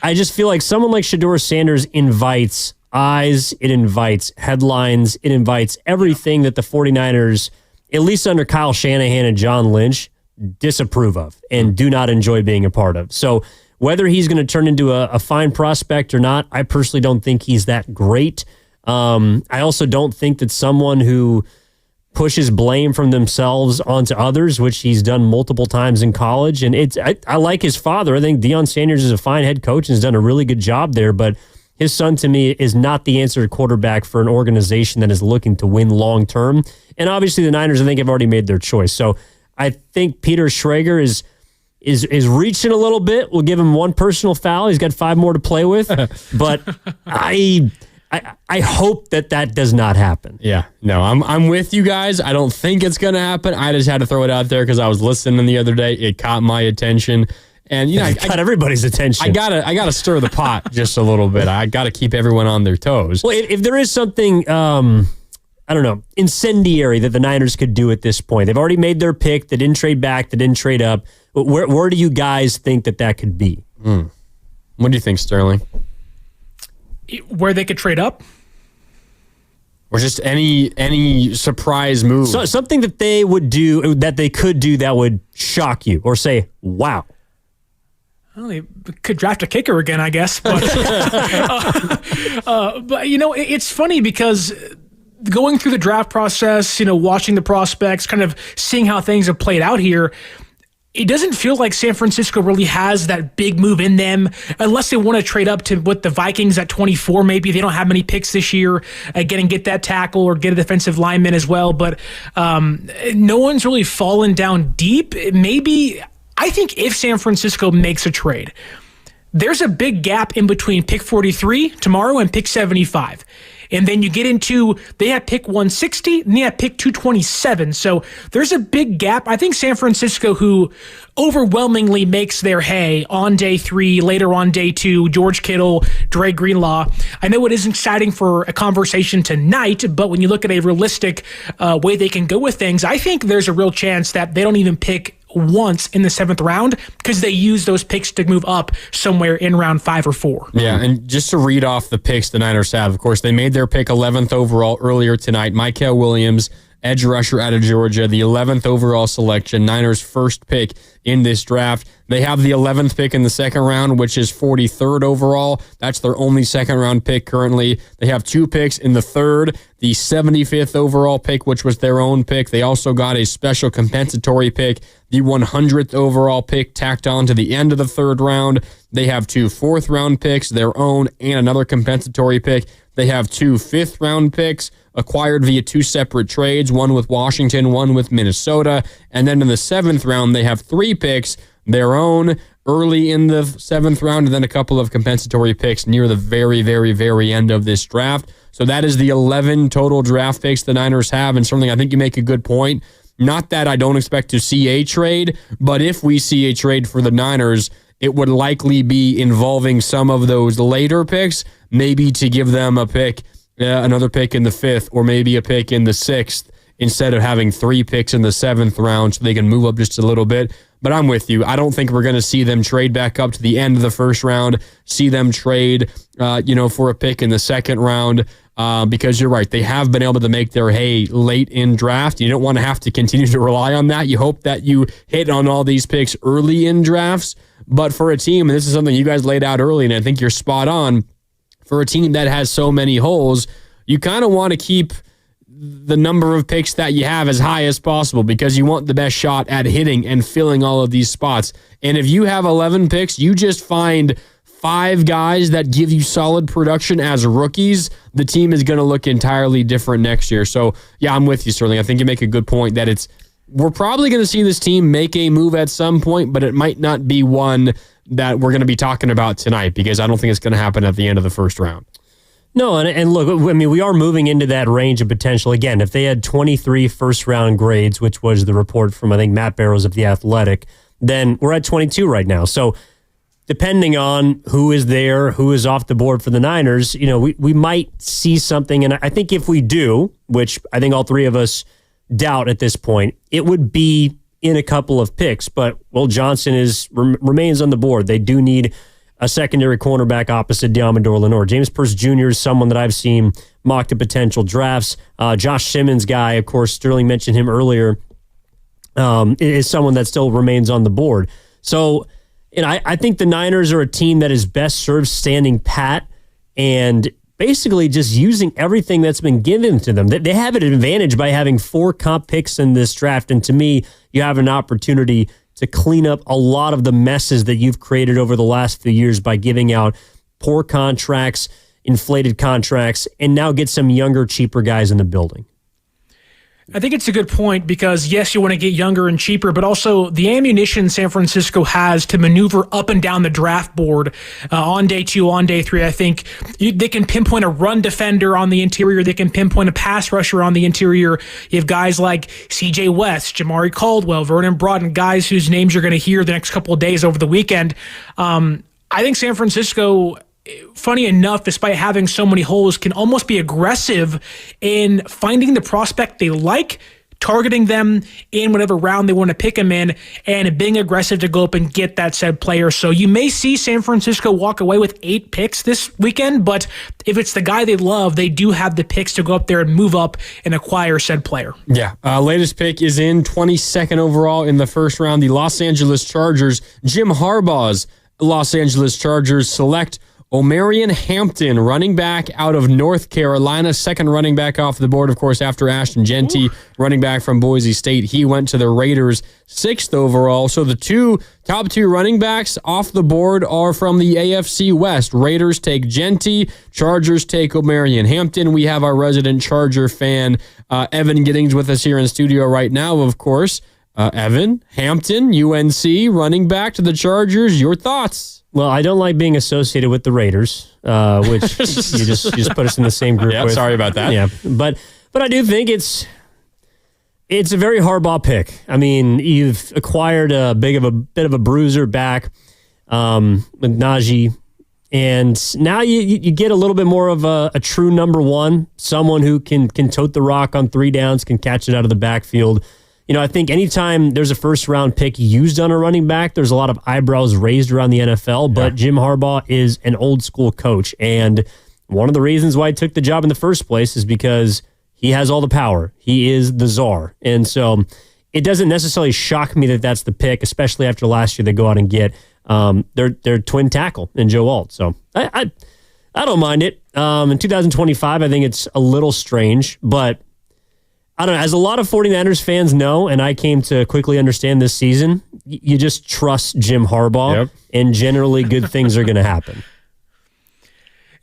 I just feel like someone like Shedeur Sanders invites eyes, it invites headlines, it invites everything that the 49ers, at least under Kyle Shanahan and John Lynch, disapprove of and do not enjoy being a part of. So whether he's going to turn into a fine prospect or not, I personally don't think he's that great. I also don't think that someone who pushes blame from themselves onto others, which he's done multiple times in college. And I like his father. I think Deion Sanders is a fine head coach and has done a really good job there, but his son, to me, is not the answer to quarterback for an organization that is looking to win long term. And obviously the Niners, I think, have already made their choice. So I think Peter Schrager is reaching a little bit. We'll give him one personal foul. He's got 5 more to play with. But I hope that does not happen. Yeah, no, I'm with you guys. I don't think it's going to happen. I just had to throw it out there because I was listening the other day. It caught my attention. And you know, it got everybody's attention. I gotta stir the pot just a little bit. I gotta keep everyone on their toes. Well, if there is something, I don't know, incendiary that the Niners could do at this point, they've already made their pick. They didn't trade back. They didn't trade up. Where do you guys think that could be? What do you think, Sterling? Where they could trade up? Or just any surprise move? So, something that they would do, that they could do that would shock you or say, wow. Well, they could draft a kicker again, I guess. But, but you know, it's funny because going through the draft process, you know, watching the prospects, kind of seeing how things have played out here, it doesn't feel like San Francisco really has that big move in them unless they want to trade up to what the Vikings at 24. Maybe they don't have many picks this year, again, and get that tackle or get a defensive lineman as well. But no one's really fallen down deep. Maybe, I think if San Francisco makes a trade, there's a big gap in between pick 43 tomorrow and pick 75. And then you get into, they have pick 160 and they have pick 227. So there's a big gap. I think San Francisco, who overwhelmingly makes their hay on day 3, later on day 2, George Kittle, Dre Greenlaw. I know it is exciting for a conversation tonight, but when you look at a realistic way they can go with things, I think there's a real chance that they don't even pick once in the 7th round because they use those picks to move up somewhere in round 5 or 4. Yeah, and just to read off the picks the Niners have, of course, they made their pick 11th overall earlier tonight. Mykel Williams, edge rusher out of Georgia, the 11th overall selection, Niners' first pick in this draft. They have the 11th pick in the 2nd round, which is 43rd overall. That's their only 2nd round pick currently. They have 2 picks in the 3rd, the 75th overall pick, which was their own pick. They also got a special compensatory pick, the 100th overall pick tacked on to the end of the 3rd round. They have 2 4th round picks, their own, and another compensatory pick. They have 2 5th round picks acquired via 2 separate trades, one with Washington, one with Minnesota. And then in the 7th round, they have 3 picks, their own, early in the 7th round, and then a couple of compensatory picks near the very, very, very end of this draft. So that is the 11 total draft picks the Niners have, and something I think you make a good point. Not that I don't expect to see a trade, but if we see a trade for the Niners, it would likely be involving some of those later picks, maybe to give them a pick, another pick in the 5th, or maybe a pick in the 6th, instead of having 3 picks in the 7th round so they can move up just a little bit. But I'm with you. I don't think we're going to see them trade back up to the end of the 1st round, see them trade, for a pick in the 2nd round, because you're right. They have been able to make their hay late in draft. You don't want to have to continue to rely on that. You hope that you hit on all these picks early in drafts. But for a team, and this is something you guys laid out early, and I think you're spot on, for a team that has so many holes, you kind of want to keep the number of picks that you have as high as possible because you want the best shot at hitting and filling all of these spots. And if you have 11 picks, you just find 5 guys that give you solid production as rookies, the team is going to look entirely different next year. So, yeah, I'm with you, Sterling. I think you make a good point that we're probably going to see this team make a move at some point, but it might not be one that we're going to be talking about tonight because I don't think it's going to happen at the end of the 1st round. No, and look, I mean, we are moving into that range of potential. Again, if they had 23 first-round grades, which was the report from, I think, Matt Barrows of The Athletic, then we're at 22 right now. So depending on who is there, who is off the board for the Niners, we might see something. And I think if we do, which I think all 3 of us doubt at this point, it would be in a couple of picks. But Will Johnson remains on the board. They do need a secondary cornerback opposite Diamador Lenore. James Purse Jr. is someone that I've seen mocked to potential drafts. Josh Simmons guy, of course, Sterling mentioned him earlier, is someone that still remains on the board. So, I think the Niners are a team that is best served standing pat and basically just using everything that's been given to them. They have an advantage by having 4 comp picks in this draft, and to me, you have an opportunity to clean up a lot of the messes that you've created over the last few years by giving out poor contracts, inflated contracts, and now get some younger, cheaper guys in the building. I think it's a good point because, yes, you want to get younger and cheaper, but also the ammunition San Francisco has to maneuver up and down the draft board on day 2, on day 3. I think they can pinpoint a run defender on the interior. They can pinpoint a pass rusher on the interior. You have guys like C.J. West, Jamari Caldwell, Vernon Broughton, guys whose names you're going to hear the next couple of days over the weekend. I think San Francisco, funny enough, despite having so many holes, can almost be aggressive in finding the prospect they like, targeting them in whatever round they want to pick them in, and being aggressive to go up and get that said player. So you may see San Francisco walk away with 8 picks this weekend, but if it's the guy they love, they do have the picks to go up there and move up and acquire said player. Yeah. Latest pick is in 22nd overall in the first round. The Los Angeles Chargers, Jim Harbaugh's Los Angeles Chargers select Omarion Hampton, running back out of North Carolina, second running back off the board, of course, after Ashton Genty, running back from Boise State. He went to the Raiders 6th overall. So the top two running backs off the board are from the AFC West. Raiders take Genty, Chargers take Omarion Hampton. We have our resident Charger fan, Evan Giddings, with us here in studio right now, of course. Evan, Hampton, UNC, running back to the Chargers. Your thoughts? Well, I don't like being associated with the Raiders, which you just put us in the same group with. Sorry about that. Yeah, but I do think it's a very Harbaugh pick. I mean, you've acquired a bit of a bruiser back with Najee, and now you get a little bit more of a true number one, someone who can tote the rock on 3 downs, can catch it out of the backfield. I think anytime there's a first-round pick used on a running back, there's a lot of eyebrows raised around the NFL, but Jim Harbaugh is an old-school coach, and one of the reasons why he took the job in the first place is because he has all the power. He is the czar, and so it doesn't necessarily shock me that that's the pick, especially after last year they go out and get their twin tackle in Joe Alt. So I don't mind it. In 2025, I think it's a little strange, but I don't know. As a lot of 49ers fans know, and I came to quickly understand this season, you just trust Jim Harbaugh, and generally good things are going to happen.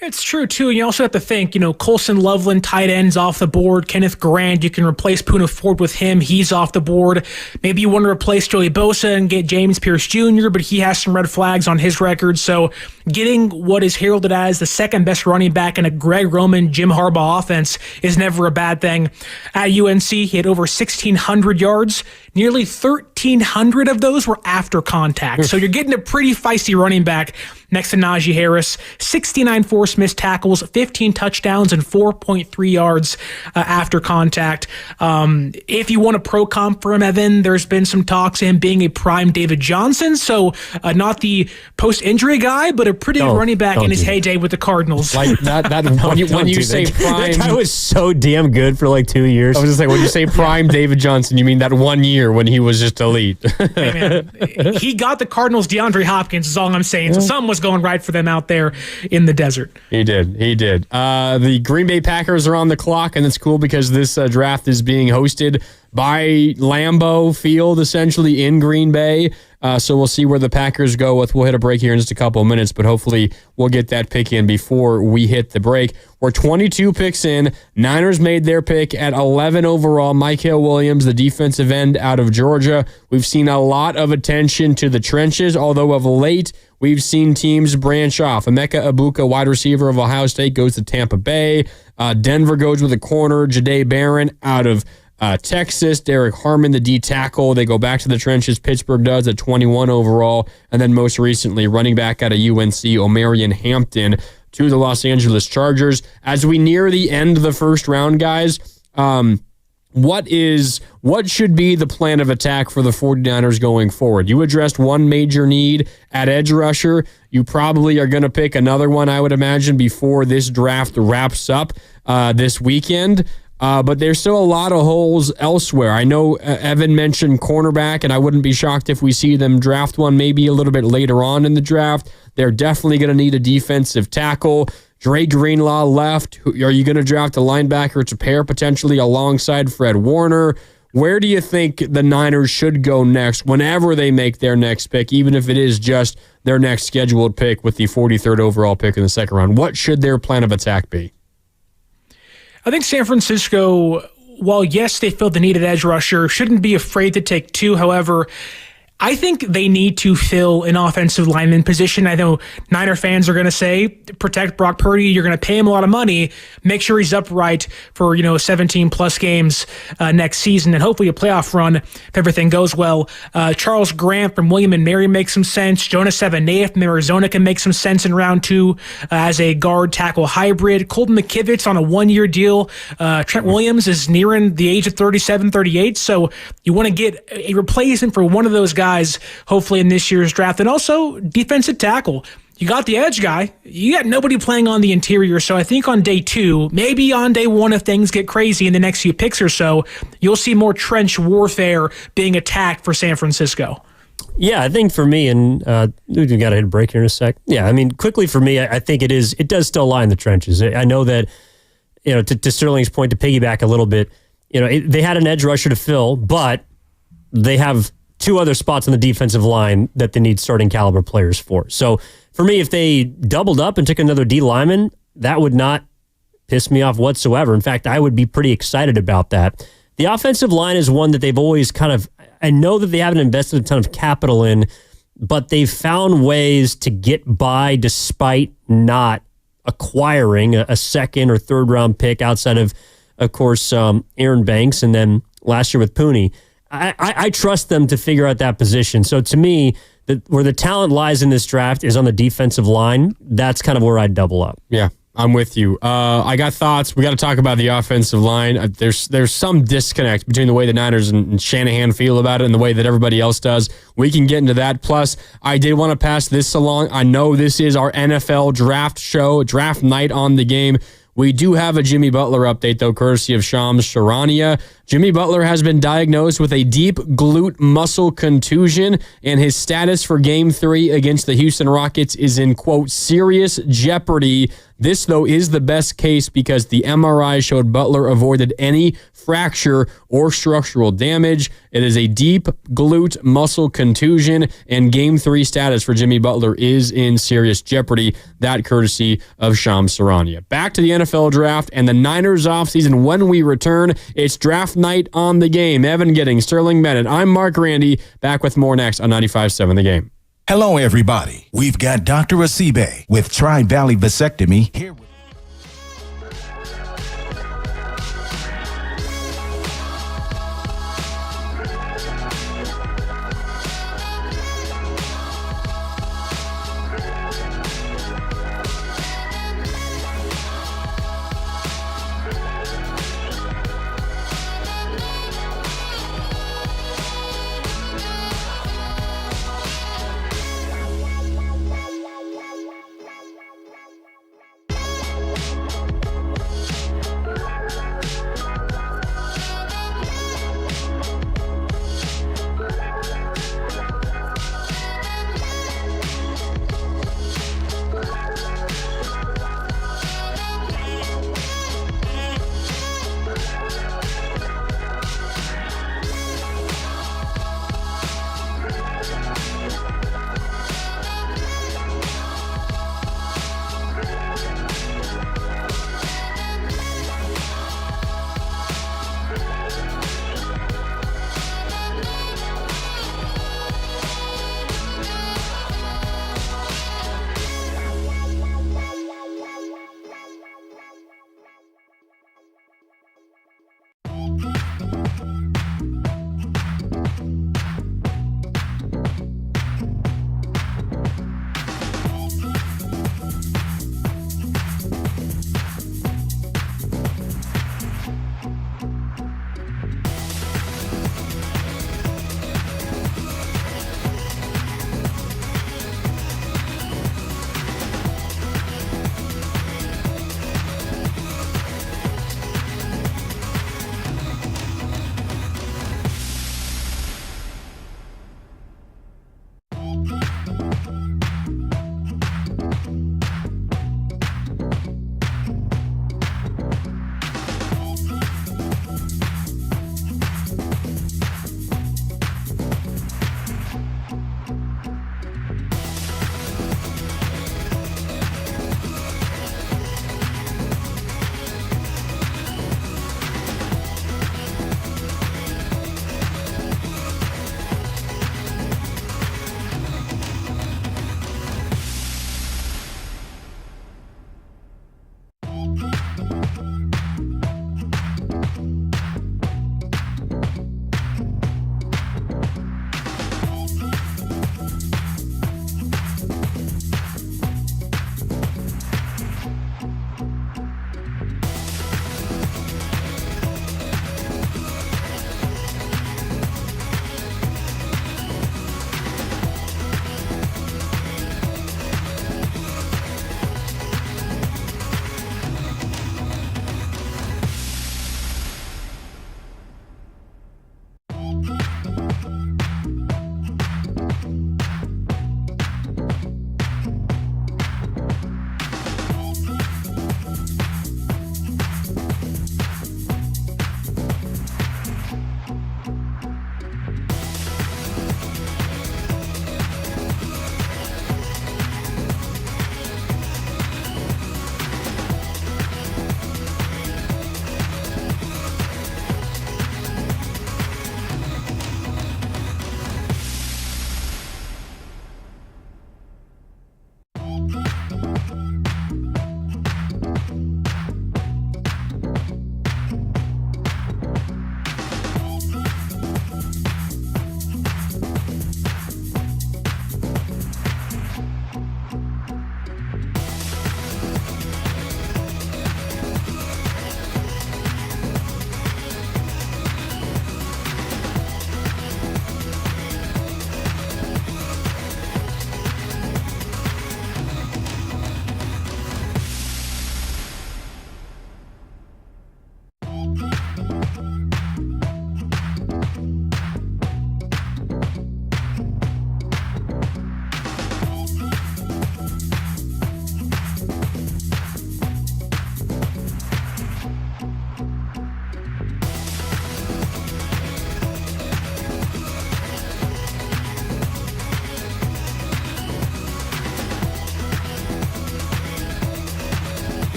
It's true, too. And you also have to think, Colson Loveland, tight ends off the board. Kenneth Grant, you can replace Poona Ford with him. He's off the board. Maybe you want to replace Joey Bosa and get James Pierce Jr., but he has some red flags on his record. So getting what is heralded as the second best running back in a Greg Roman, Jim Harbaugh offense is never a bad thing. At UNC, he had over 1,600 yards. Nearly 1,300 of those were after contact. So you're getting a pretty feisty running back next to Najee Harris. 69 forced missed tackles, 15 touchdowns, and 4.3 yards after contact. If you want a pro comp for him, Evan, there's been some talks of him being a prime David Johnson. So not the post-injury guy, but a pretty good running back in his heyday with the Cardinals. Like that when you say prime, that guy was so damn good for like 2 years. I was just like, when you say prime David Johnson, you mean that 1 year when he was just elite. Hey, man, he got the Cardinals DeAndre Hopkins is all I'm saying. So something was going right for them out there in the desert. He did. The Green Bay Packers are on the clock, and it's cool because this draft is being hosted by Lambeau Field, essentially in Green Bay. So we'll see where the Packers go with. We'll hit a break here in just a couple of minutes, but hopefully we'll get that pick in before we hit the break. We're 22 picks in. Niners made their pick at 11 overall. Mykel Williams, the defensive end out of Georgia. We've seen a lot of attention to the trenches, although of late we've seen teams branch off. Emeka Egbuka, wide receiver of Ohio State, goes to Tampa Bay. Denver goes with a corner, Jahdae Barron out of Texas. Derek Harmon, the D tackle. They go back to the trenches. Pittsburgh does at 21 overall. And then most recently, running back out of UNC, Omarion Hampton to the Los Angeles Chargers. As we near the end of the first round, guys, what should be the plan of attack for the 49ers going forward? You addressed one major need at edge rusher. You probably are going to pick another one, I would imagine, before this draft wraps up this weekend. But there's still a lot of holes elsewhere. I know Evan mentioned cornerback, and I wouldn't be shocked if we see them draft one maybe a little bit later on in the draft. They're definitely going to need a defensive tackle. Dre Greenlaw left. Are you going to draft a linebacker to pair potentially alongside Fred Warner? Where do you think the Niners should go next whenever they make their next pick, even if it is just their next scheduled pick with the 43rd overall pick in the second round? What should their plan of attack be? I think San Francisco, while yes, they filled the need at edge rusher, shouldn't be afraid to take two. However, I think they need to fill an offensive lineman position. I know Niner fans are going to say, protect Brock Purdy. You're going to pay him a lot of money. Make sure he's upright for 17-plus games next season and hopefully a playoff run if everything goes well. Charles Grant from William & Mary makes some sense. Jonas Savanae from Arizona can make some sense in round two as a guard-tackle hybrid. Colton McKivitz on a one-year deal. Trent Williams is nearing the age of 37, 38, so you want to get a replacement for one of those guys hopefully in this year's draft. And also defensive tackle. You got the edge guy. You got nobody playing on the interior. So I think on day two, maybe on day one, if things get crazy in the next few picks or so, you'll see more trench warfare being attacked for San Francisco. Yeah, I think for me, and we've got to hit a break here in a sec. Yeah, I mean, quickly for me, I think it does still lie in the trenches. I know that, to Sterling's point, to piggyback a little bit, they had an edge rusher to fill, but they have two other spots on the defensive line that they need starting caliber players for. So for me, if they doubled up and took another D lineman, that would not piss me off whatsoever. In fact, I would be pretty excited about that. The offensive line is one that they've always I know that they haven't invested a ton of capital in, but they've found ways to get by despite not acquiring a second or third round pick outside of course, Aaron Banks and then last year with Pooney. I trust them to figure out that position. So to me, where the talent lies in this draft is on the defensive line. That's kind of where I'd double up. Yeah, I'm with you. I got thoughts. We got to talk about the offensive line. There's some disconnect between the way the Niners and Shanahan feel about it and the way that everybody else does. We can get into that. Plus, I did want to pass this along. I know this is our NFL draft show, draft night on the game. We do have a Jimmy Butler update, though, courtesy of Shams Charania. Jimmy Butler has been diagnosed with a deep glute muscle contusion, and his status for Game 3 against the Houston Rockets is in, quote, serious jeopardy. This, though, is the best case because the MRI showed Butler avoided any fracture or structural damage. It is a deep glute muscle contusion, and Game 3 status for Jimmy Butler is in serious jeopardy. That courtesy of Shams Charania. Back to the NFL draft and the Niners offseason. When we return, it's draft night on the game. Evan Giddings, Sterling Bennett. I'm Mark Randy. Back with more next on 95.7 The Game. Hello, everybody. We've got Dr. Asibe with Tri-Valley Vasectomy here.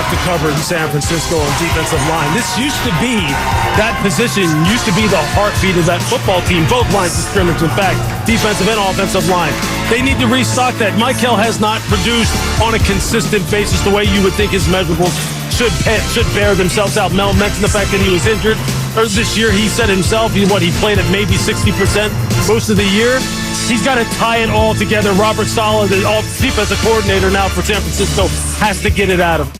have to cover San Francisco on defensive line. This used to be, that position used to be the heartbeat of that football team, both lines of scrimmage, in fact, defensive and offensive line. They need to restock that. Michael has not produced on a consistent basis the way you would think his measurables should bear themselves out. Mel mentioned the fact that he was injured this year. He said himself, he played at maybe 60% most of the year. He's got to tie it all together. Robert Saleh, the defensive coordinator now for San Francisco, has to get it out of him.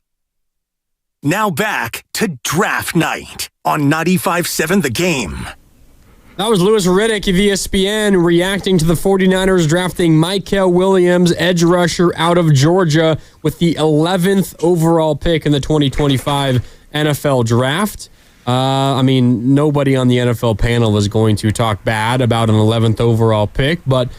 Now back to Draft Night on 95.7 The Game. That was Louis Riddick of ESPN reacting to the 49ers drafting Michael Williams, edge rusher out of Georgia, with the 11th overall pick in the 2025 NFL Draft. Nobody on the NFL panel is going to talk bad about an 11th overall pick, but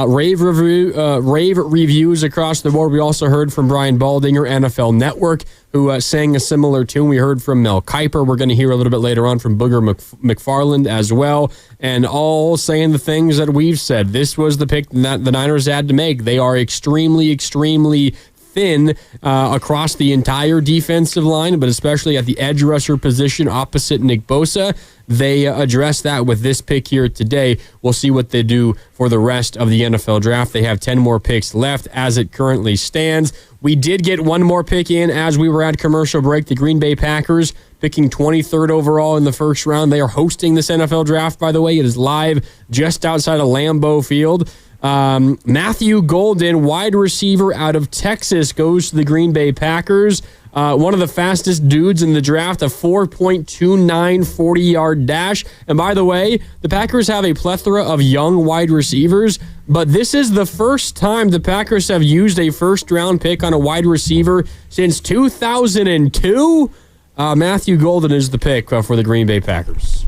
rave reviews across the board. We also heard from Brian Baldinger, NFL Network, who sang a similar tune. We heard from Mel Kiper. We're going to hear a little bit later on from Booger McFarland as well, and all saying the things that we've said. This was the pick that the Niners had to make. They are extremely, extremely thin across the entire defensive line, but especially at the edge rusher position opposite Nick Bosa. They address that with this pick here today. We'll see what they do for the rest of the NFL draft. They have 10 more picks left as it currently stands. We did get one more pick in as we were at commercial break. The Green Bay Packers picking 23rd overall in the first round. They are hosting this NFL draft, by the way. It is live just outside of Lambeau Field. Matthew Golden, wide receiver out of Texas, goes to the Green Bay Packers. One of the fastest dudes in the draft, a 4.29 40-yard dash. And by the way, the Packers have a plethora of young wide receivers, but this is the first time the Packers have used a first-round pick on a wide receiver since 2002. Matthew Golden is the pick for the Green Bay Packers.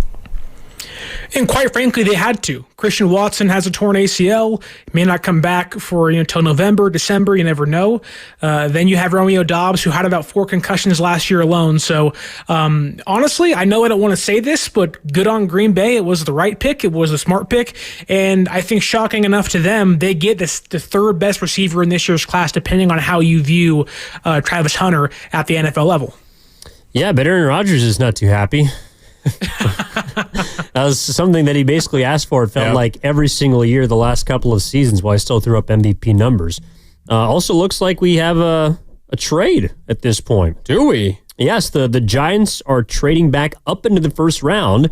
And quite frankly, they had to. Christian Watson has a torn ACL, may not come back for till November, December, you never know. Then you have Romeo Doubs, who had about 4 concussions last year alone. So honestly, I know I don't want to say this, but good on Green Bay. It was the right pick. It was a smart pick. And I think shocking enough to them, they get the third best receiver in this year's class, depending on how you view Travis Hunter at the NFL level. Yeah, but Aaron Rodgers is not too happy. That was something that he basically asked for. It felt like every single year the last couple of seasons, while he still threw up MVP numbers. Also looks like we have a trade at this point. Do we? Yes, the Giants are trading back up into the first round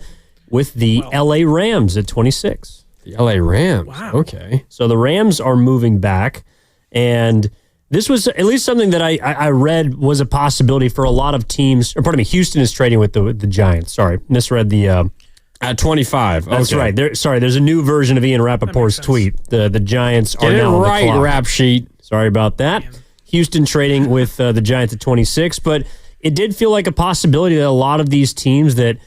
with the LA Rams at 26. The LA Rams? Wow. Okay. So the Rams are moving back, and this was at least something that I read was a possibility for a lot of teams. Or pardon me, Houston is trading with the Giants. Sorry, misread the... At 25. That's okay. right. There's a new version of Ian Rappaport's tweet. The Giants are now on the clock. Get it right, Rap Sheet. Sorry about that. Houston trading with the Giants at 26, but it did feel like a possibility that a lot of these teams that,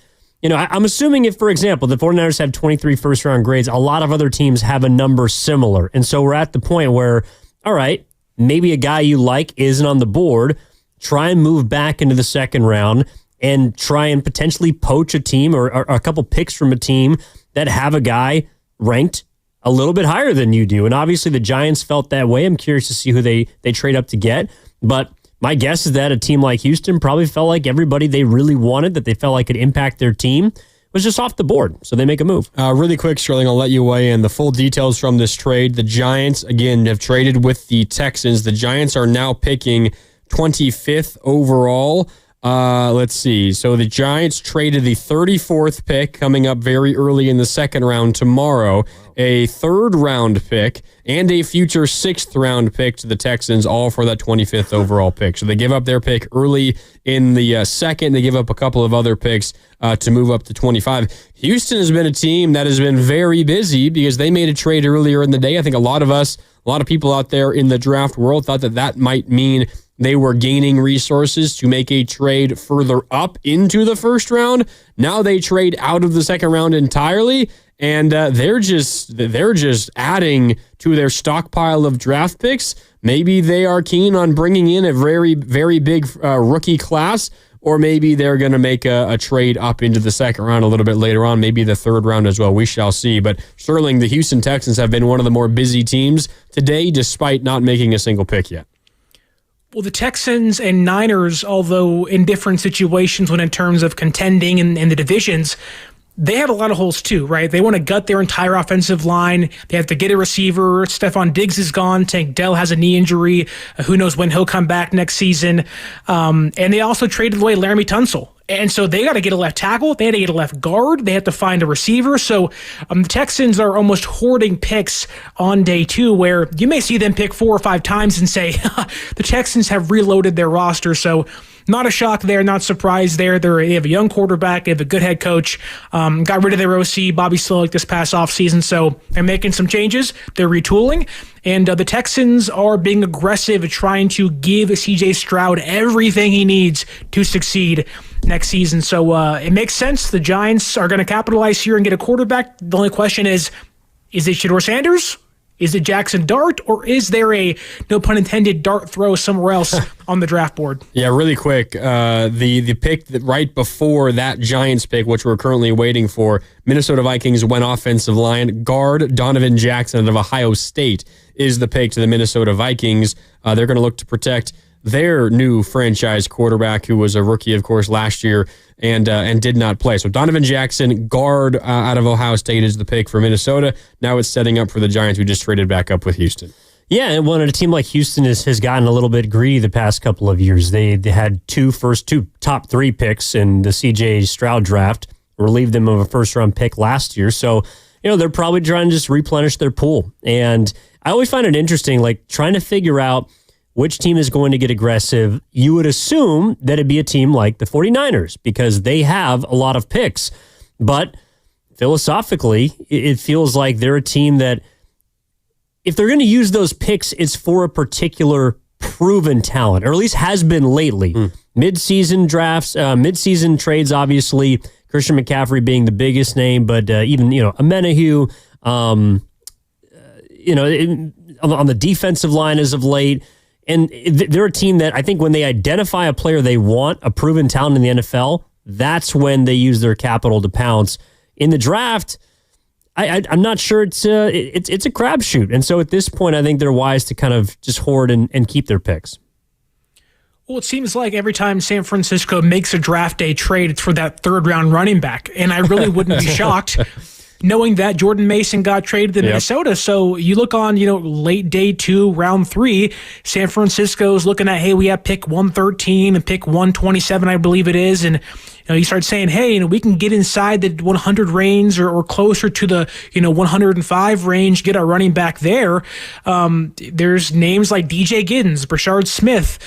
I'm assuming if, for example, the 49ers have 23 first-round grades, a lot of other teams have a number similar. And so we're at the point where, all right, maybe a guy you like isn't on the board, try and move back into the second round and try and potentially poach a team or a couple picks from a team that have a guy ranked a little bit higher than you do. And obviously the Giants felt that way. I'm curious to see who they trade up to get. But my guess is that a team like Houston probably felt like everybody they really wanted, that they felt like could impact their team, was just off the board. So they make a move. Really quick, Sterling, I'll let you weigh in. The full details from this trade. The Giants, again, have traded with the Texans. The Giants are now picking 25th overall. Let's see. So the Giants traded the 34th pick coming up very early in the second round tomorrow, a third-round pick, and a future 6th-round pick to the Texans, all for that 25th overall pick. So they give up their pick early in the second. They give up a couple of other picks to move up to 25. Houston has been a team that has been very busy because they made a trade earlier in the day. I think a lot of people out there in the draft world thought that might mean they were gaining resources to make a trade further up into the first round. Now they trade out of the second round entirely, and they're just adding to their stockpile of draft picks. Maybe they are keen on bringing in a very, very big rookie class, or maybe they're going to make a trade up into the second round a little bit later on, maybe the third round as well. We shall see. But Sterling, the Houston Texans have been one of the more busy teams today, despite not making a single pick yet. Well, the Texans and Niners, although in different situations when in terms of contending in the divisions, they have a lot of holes too, right? They want to gut their entire offensive line. They have to get a receiver. Stephon Diggs is gone. Tank Dell has a knee injury. Who knows when he'll come back next season. And they also traded away Laramie Tunsil. And so they got to get a left tackle. They had to get a left guard. They have to find a receiver. So the Texans are almost hoarding picks on day 2, where you may see them pick 4 or 5 times and say, the Texans have reloaded their roster. So not a shock there, not surprised there. They have a young quarterback. They have a good head coach. Got rid of their OC, Bobby Slowick, this past offseason. So they're making some changes. They're retooling. And the Texans are being aggressive, trying to give C.J. Stroud everything he needs to succeed next season. So it makes sense. The Giants are going to capitalize here and get a quarterback. The only question is it Shedeur Sanders? Is it Jackson Dart, or is there a, no pun intended, dart throw somewhere else on the draft board? Yeah, really quick. The pick that right before that Giants pick, which we're currently waiting for, Minnesota Vikings went offensive line. Guard Donovan Jackson of Ohio State is the pick to the Minnesota Vikings. They're going to look to protect their new franchise quarterback, who was a rookie, of course, last year and did not play. So Donovan Jackson, guard out of Ohio State, is the pick for Minnesota. Now it's setting up for the Giants, who just traded back up with Houston. Yeah, and when a team like Houston has gotten a little bit greedy the past couple of years, they had two top 3 picks in the C.J. Stroud draft, relieved them of a first-round pick last year. So, they're probably trying to just replenish their pool. And I always find it interesting, like trying to figure out which team is going to get aggressive. You would assume that it'd be a team like the 49ers because they have a lot of picks. But philosophically, it feels like they're a team that if they're going to use those picks, it's for a particular proven talent, or at least has been lately. Mid-season drafts, mid-season trades, obviously, Christian McCaffrey being the biggest name, but even, Amenahue, on the defensive line as of late. And they're a team that I think when they identify a player they want, a proven talent in the NFL, that's when they use their capital to pounce. In the draft, I'm not sure it's a crapshoot. And so at this point, I think they're wise to kind of just hoard and keep their picks. Well, it seems like every time San Francisco makes a draft day trade, it's for that 3rd-round running back. And I really wouldn't be shocked knowing that Jordan Mason got traded to Minnesota. So you look on, late day 2, round 3, San Francisco's looking at, hey, we have pick 113 and pick 127, I believe it is. And you start saying, hey, we can get inside the 100 range or closer to the 105 range, get our running back there. There's names like DJ Giddens, Brashard Smith,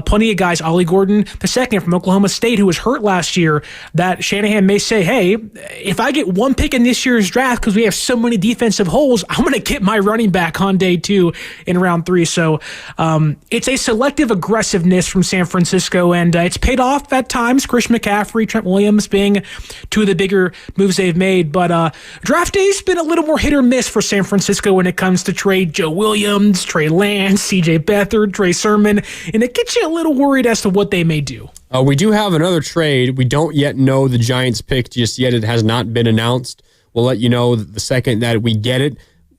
plenty of guys, Ollie Gordon II from Oklahoma State, who was hurt last year, that Shanahan may say, hey, if I get one pick in this year's draft because we have so many defensive holes, I'm going to get my running back on day 2 in round 3. So it's a selective aggressiveness from San Francisco, and it's paid off at times. Christian McCaffrey, Trent Williams being 2 of the bigger moves they've made. But draft day's been a little more hit or miss for San Francisco when it comes to trade Joe Williams, Trey Lance, CJ Beathard, Trey Sermon, and it gets you a little worried as to what they may do. We do have another trade. We don't yet know the Giants pick just yet. It has not been announced. We'll let you know the second that we get it.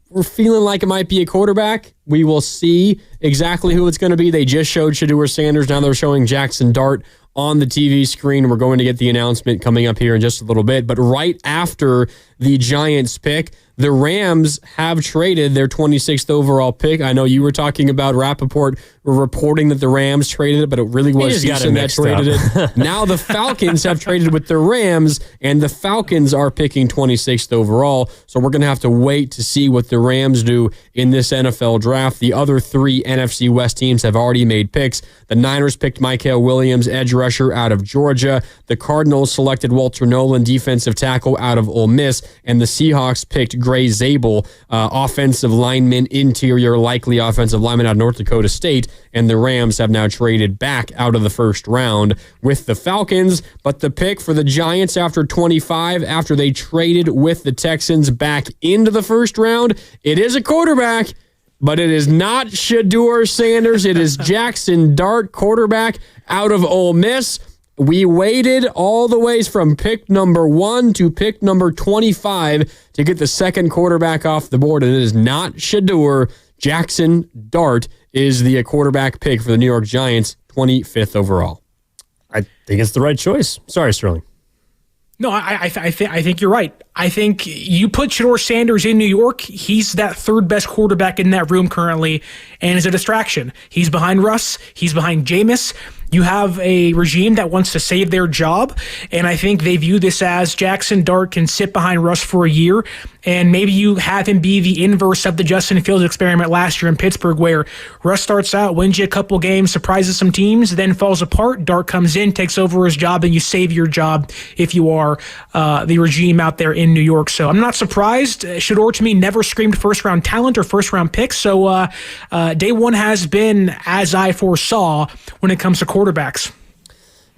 We're feeling like it might be a quarterback. We will see exactly who it's going to be. They just showed Shedeur Sanders. Now they're showing Jackson Dart on the TV screen. We're going to get the announcement coming up here in just a little bit. But right after the Giants pick, the Rams have traded their 26th overall pick. I know you were talking about Rappaport reporting that the Rams traded it, but it really was Houston that traded it. Now the Falcons have traded with the Rams, and the Falcons are picking 26th overall. So we're going to have to wait to see what the Rams do in this NFL draft. The other 3 NFC West teams have already made picks. The Niners picked Mykel Williams, edge rusher out of Georgia. The Cardinals selected Walter Nolan, defensive tackle out of Ole Miss. And the Seahawks picked Gray Zabel, offensive lineman, interior, likely offensive lineman out of North Dakota State. And the Rams have now traded back out of the first round with the Falcons. But the pick for the Giants after 25, after they traded with the Texans back into the first round, it is a quarterback, but it is not Shedeur Sanders. It is Jackson Dart, quarterback out of Ole Miss. We waited all the way from pick number 1 to pick number 25 to get the second quarterback off the board, and it is not Shedeur. Jackson Dart is the quarterback pick for the New York Giants, 25th overall. I think it's the right choice. Sorry, Sterling. No, I think you're right. I think you put Shedeur Sanders in New York, he's that third best quarterback in that room currently, and is a distraction. He's behind Russ. He's behind Jameis. You have a regime that wants to save their job, and I think they view this as Jackson Dart can sit behind Russ for a year, and maybe you have him be the inverse of the Justin Fields experiment last year in Pittsburgh, where Russ starts out, wins you a couple games, surprises some teams, then falls apart. Dart comes in, takes over his job, and you save your job if you are the regime out there in New York. So I'm not surprised. Shedeur, to me, never screamed first-round talent or first-round pick, so day one has been as I foresaw when it comes to quarterbacks.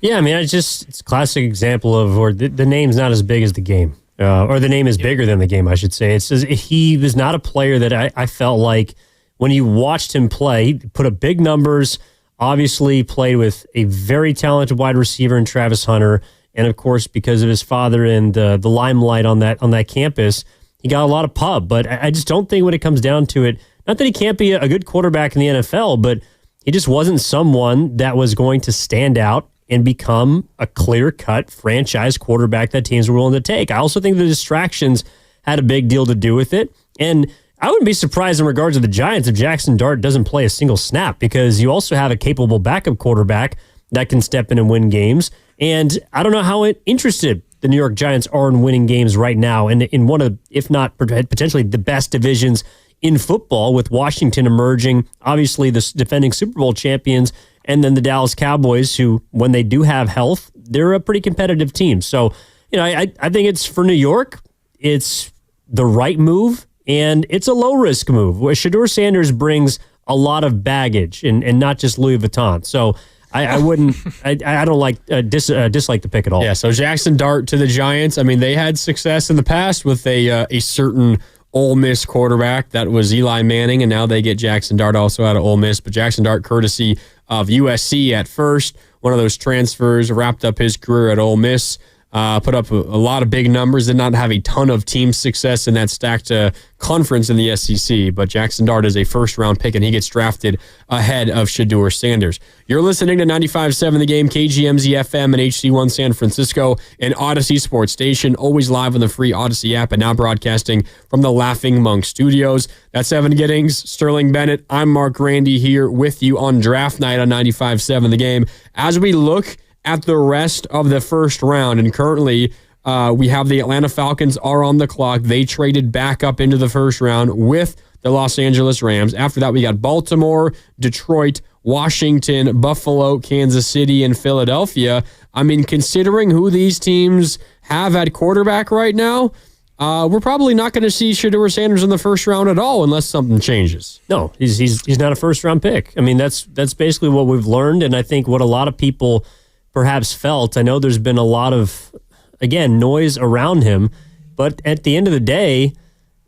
Yeah, I mean, it's a classic example of where the name's not as big as the game, or the name is bigger than the game, I should say. He was not a player that I felt like when you watched him play, he put up big numbers, obviously played with a very talented wide receiver in Travis Hunter, and of course, because of his father and the limelight on that campus, he got a lot of pub. But I just don't think when it comes down to it, not that he can't be a good quarterback in the NFL, but he just wasn't someone that was going to stand out and become a clear-cut franchise quarterback that teams were willing to take. I also think the distractions had a big deal to do with it. And I wouldn't be surprised in regards to the Giants if Jackson Dart doesn't play a single snap, because you also have a capable backup quarterback that can step in and win games. And I don't know how interested the New York Giants are in winning games right now, and in one of, if not potentially the best divisions in football, with Washington emerging, obviously the defending Super Bowl champions, and then the Dallas Cowboys, who, when they do have health, they're a pretty competitive team. So, I think it's for New York, it's the right move, and it's a low-risk move, where Shedeur Sanders brings a lot of baggage and not just Louis Vuitton. So I wouldn't, I don't dislike the pick at all. Yeah, so Jackson Dart to the Giants. I mean, they had success in the past with a certain Ole Miss quarterback. That was Eli Manning, and now they get Jackson Dart also out of Ole Miss. But Jackson Dart, courtesy of USC at first, one of those transfers, wrapped up his career at Ole Miss. Put up a lot of big numbers, did not have a ton of team success in that stacked conference in the SEC, but Jackson Dart is a first-round pick, and he gets drafted ahead of Shedeur Sanders. You're listening to 95.7 The Game, KGMZ FM and HD1 San Francisco, and Odyssey Sports Station, always live on the free Odyssey app, and now broadcasting from the Laughing Monk Studios. That's Evan Giddings, Sterling Bennett. I'm Mark Randy here with you on draft night on 95.7 The Game. As we look at the rest of the first round, and currently we have the Atlanta Falcons are on the clock. They traded back up into the first round with the Los Angeles Rams. After that, we got Baltimore, Detroit, Washington, Buffalo, Kansas City, and Philadelphia. I mean, considering who these teams have at quarterback right now, we're probably not going to see Shedeur Sanders in the first round at all unless something changes. No, he's not a first-round pick. I mean, that's basically what we've learned, and I think what a lot of people perhaps felt. I know there's been a lot of, again, noise around him, but at the end of the day,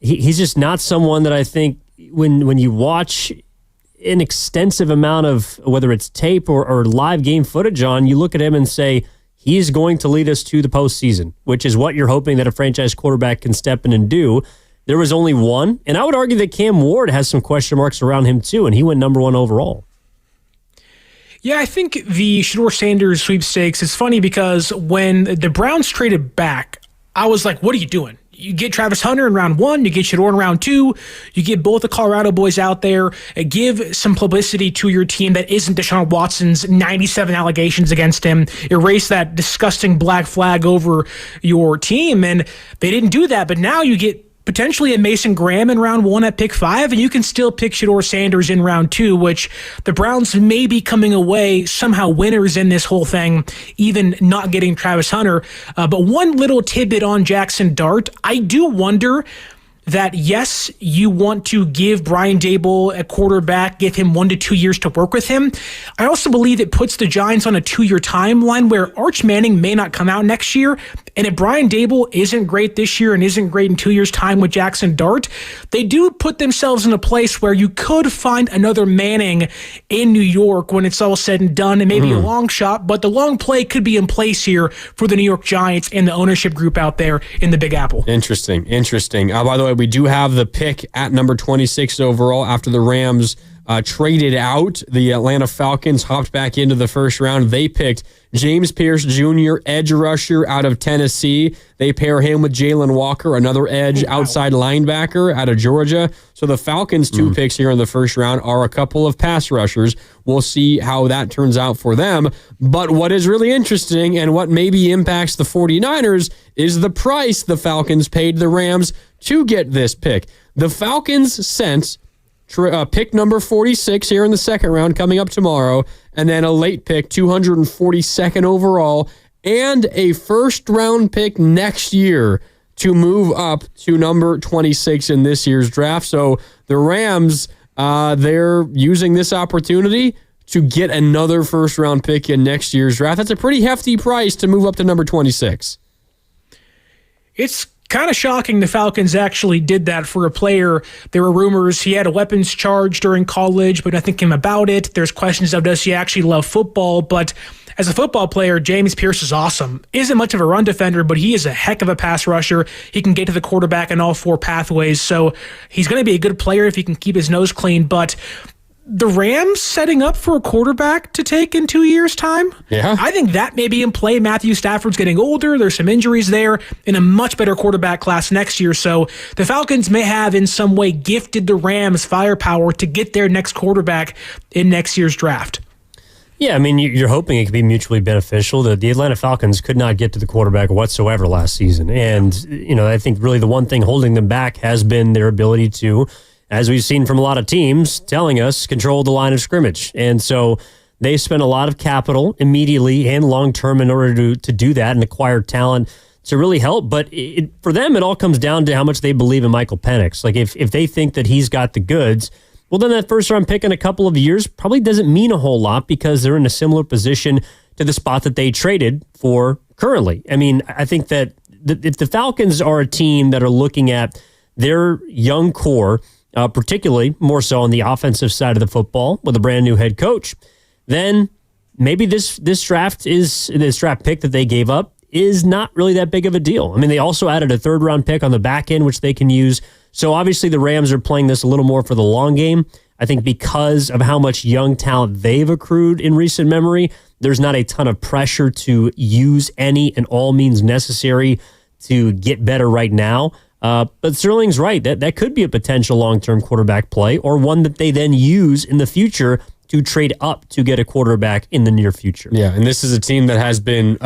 he's just not someone that I think when you watch an extensive amount of, whether it's tape or live game footage on, you look at him and say, he's going to lead us to the postseason, which is what you're hoping that a franchise quarterback can step in and do. There was only one, and I would argue that Cam Ward has some question marks around him too, and he went number one overall. Yeah, I think the Shedeur Sanders sweepstakes is funny because when the Browns traded back, I was like, what are you doing? You get Travis Hunter in round 1, you get Shedeur in round 2, you get both the Colorado boys out there, give some publicity to your team that isn't Deshaun Watson's 97 allegations against him, erase that disgusting black flag over your team, and they didn't do that, but now you get potentially a Mason Graham in round 1 at pick 5, and you can still pick Shedeur Sanders in round 2, which the Browns may be coming away somehow winners in this whole thing, even not getting Travis Hunter. But one little tidbit on Jackson Dart, I do wonder that, yes, you want to give Brian Daboll a quarterback, give him 1 to 2 years to work with him. I also believe it puts the Giants on a 2-year timeline where Arch Manning may not come out next year. And if Brian Daboll isn't great this year and isn't great in 2 years' time with Jackson Dart, they do put themselves in a place where you could find another Manning in New York when it's all said and done, and maybe a long shot, but the long play could be in place here for the New York Giants and the ownership group out there in the Big Apple. Interesting. By the way, we do have the pick at number 26 overall after the Rams traded out. The Atlanta Falcons hopped back into the first round. They picked James Pierce Jr., edge rusher out of Tennessee. They pair him with Jalen Walker, another edge outside linebacker out of Georgia. So the Falcons' 2 picks here in the first round are a couple of pass rushers. We'll see how that turns out for them. But what is really interesting and what maybe impacts the 49ers is the price the Falcons paid the Rams to get this pick. The Falcons sent pick number 46 here in the second round coming up tomorrow, and then a late pick, 242nd overall, and a first-round pick next year to move up to number 26 in this year's draft. So the Rams, they're using this opportunity to get another first-round pick in next year's draft. That's a pretty hefty price to move up to number 26. It's kind of shocking the Falcons actually did that for a player. There were rumors he had a weapons charge during college, but nothing came about it. There's questions of does he actually love football? But as a football player, James Pierce is awesome. Isn't much of a run defender, but he is a heck of a pass rusher. He can get to the quarterback in all 4 pathways, so he's going to be a good player if he can keep his nose clean. But the Rams setting up for a quarterback to take in 2 years' time? Yeah. I think that may be in play. Matthew Stafford's getting older. There's some injuries there in a much better quarterback class next year. So the Falcons may have in some way gifted the Rams firepower to get their next quarterback in next year's draft. Yeah, I mean, you're hoping it could be mutually beneficial. The Atlanta Falcons could not get to the quarterback whatsoever last season. And, I think really the one thing holding them back has been their ability to, as we've seen from a lot of teams telling us, control the line of scrimmage. And so they spent a lot of capital immediately and long-term in order to do that and acquire talent to really help. But for them, it all comes down to how much they believe in Michael Penix. Like if they think that he's got the goods, well, then that first-round pick in a couple of years probably doesn't mean a whole lot because they're in a similar position to the spot that they traded for currently. I mean, I think that if the Falcons are a team that are looking at their young core, particularly more so on the offensive side of the football with a brand new head coach, then maybe this draft pick that they gave up is not really that big of a deal. I mean, they also added a 3rd-round pick on the back end, which they can use. So obviously the Rams are playing this a little more for the long game. I think because of how much young talent they've accrued in recent memory, there's not a ton of pressure to use any and all means necessary to get better right now. But Sterling's right. That could be a potential long-term quarterback play or one that they then use in the future to trade up to get a quarterback in the near future. Yeah, and this is a team that has been,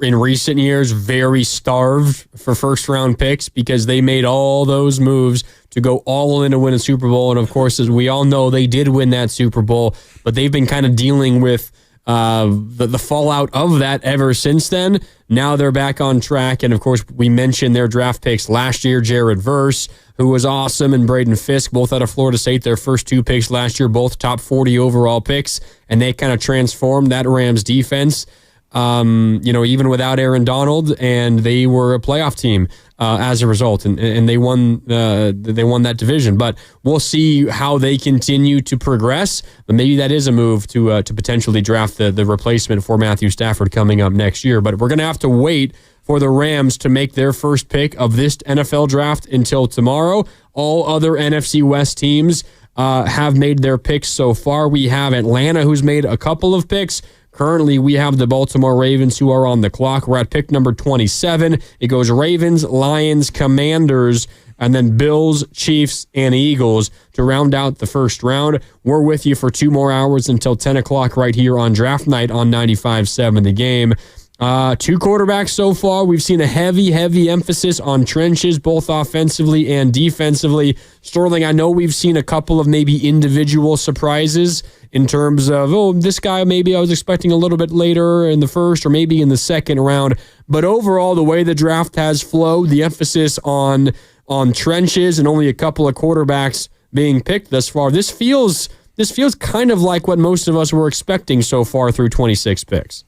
in recent years, very starved for first-round picks because they made all those moves to go all in to win a Super Bowl. And, of course, as we all know, they did win that Super Bowl, but they've been kind of dealing with the fallout of that ever since then. Now they're back on track. And, of course, we mentioned their draft picks last year, Jared Verse, who was awesome, and Braden Fisk, both out of Florida State, their first 2 picks last year, both top 40 overall picks. And they kind of transformed that Rams defense, even without Aaron Donald. And they were a playoff team as a result. And they won that division. But we'll see how they continue to progress. But maybe that is a move to potentially draft the replacement for Matthew Stafford coming up next year. But we're going to have to wait for the Rams to make their first pick of this NFL draft until tomorrow. All other NFC West teams have made their picks so far. We have Atlanta, who's made a couple of picks. Currently, we have the Baltimore Ravens, who are on the clock. We're at pick number 27. It goes Ravens, Lions, Commanders, and then Bills, Chiefs, and Eagles to round out the first round. We're with you for 2 more hours until 10 o'clock right here on Draft Night on 95.7 The Game. 2 quarterbacks so far. We've seen a heavy emphasis on trenches, both offensively and defensively. Sterling, I know we've seen a couple of maybe individual surprises in terms of, this guy maybe I was expecting a little bit later in the first or maybe in the second round. But overall, the way the draft has flowed, the emphasis on trenches and only a couple of quarterbacks being picked thus far, this feels kind of like what most of us were expecting so far through 26 picks.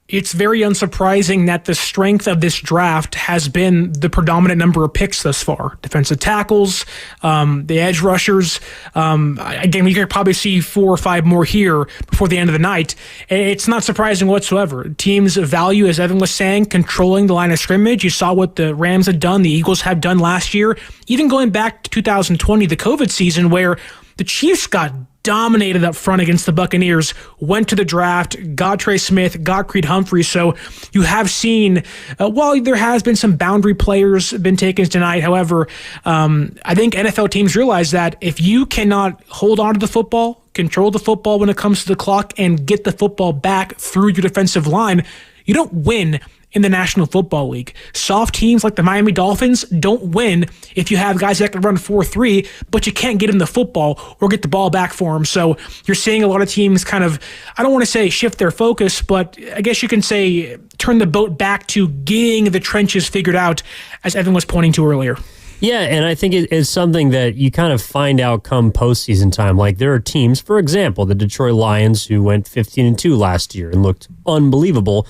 It's very unsurprising that the strength of this draft has been the predominant number of picks thus far. Defensive tackles, the edge rushers. Again, we could probably see 4 or 5 more here before the end of the night. It's not surprising whatsoever. Teams value, as Evan was saying, controlling the line of scrimmage. You saw what the Rams had done, the Eagles have done last year, even going back to 2020, the COVID season, where The Chiefs got dominated up front against the Buccaneers, went to the draft, got Trey Smith, got Creed Humphrey. So you have seen, while there has been some boundary players been taken tonight, however, I think NFL teams realize that if you cannot hold on to the football, control the football when it comes to the clock, and get the football back through your defensive line, you don't win in the National Football League. Soft teams like the Miami Dolphins don't win if you have guys that can run 4-3, but you can't get them the football or get the ball back for them. So you're seeing a lot of teams kind of, I don't want to say shift their focus, but I guess you can say turn the boat back to getting the trenches figured out, as Evan was pointing to earlier. Yeah, and I think it's something that you kind of find out come postseason time. Like there are teams, for example, the Detroit Lions, who went 15-2 last year and looked unbelievable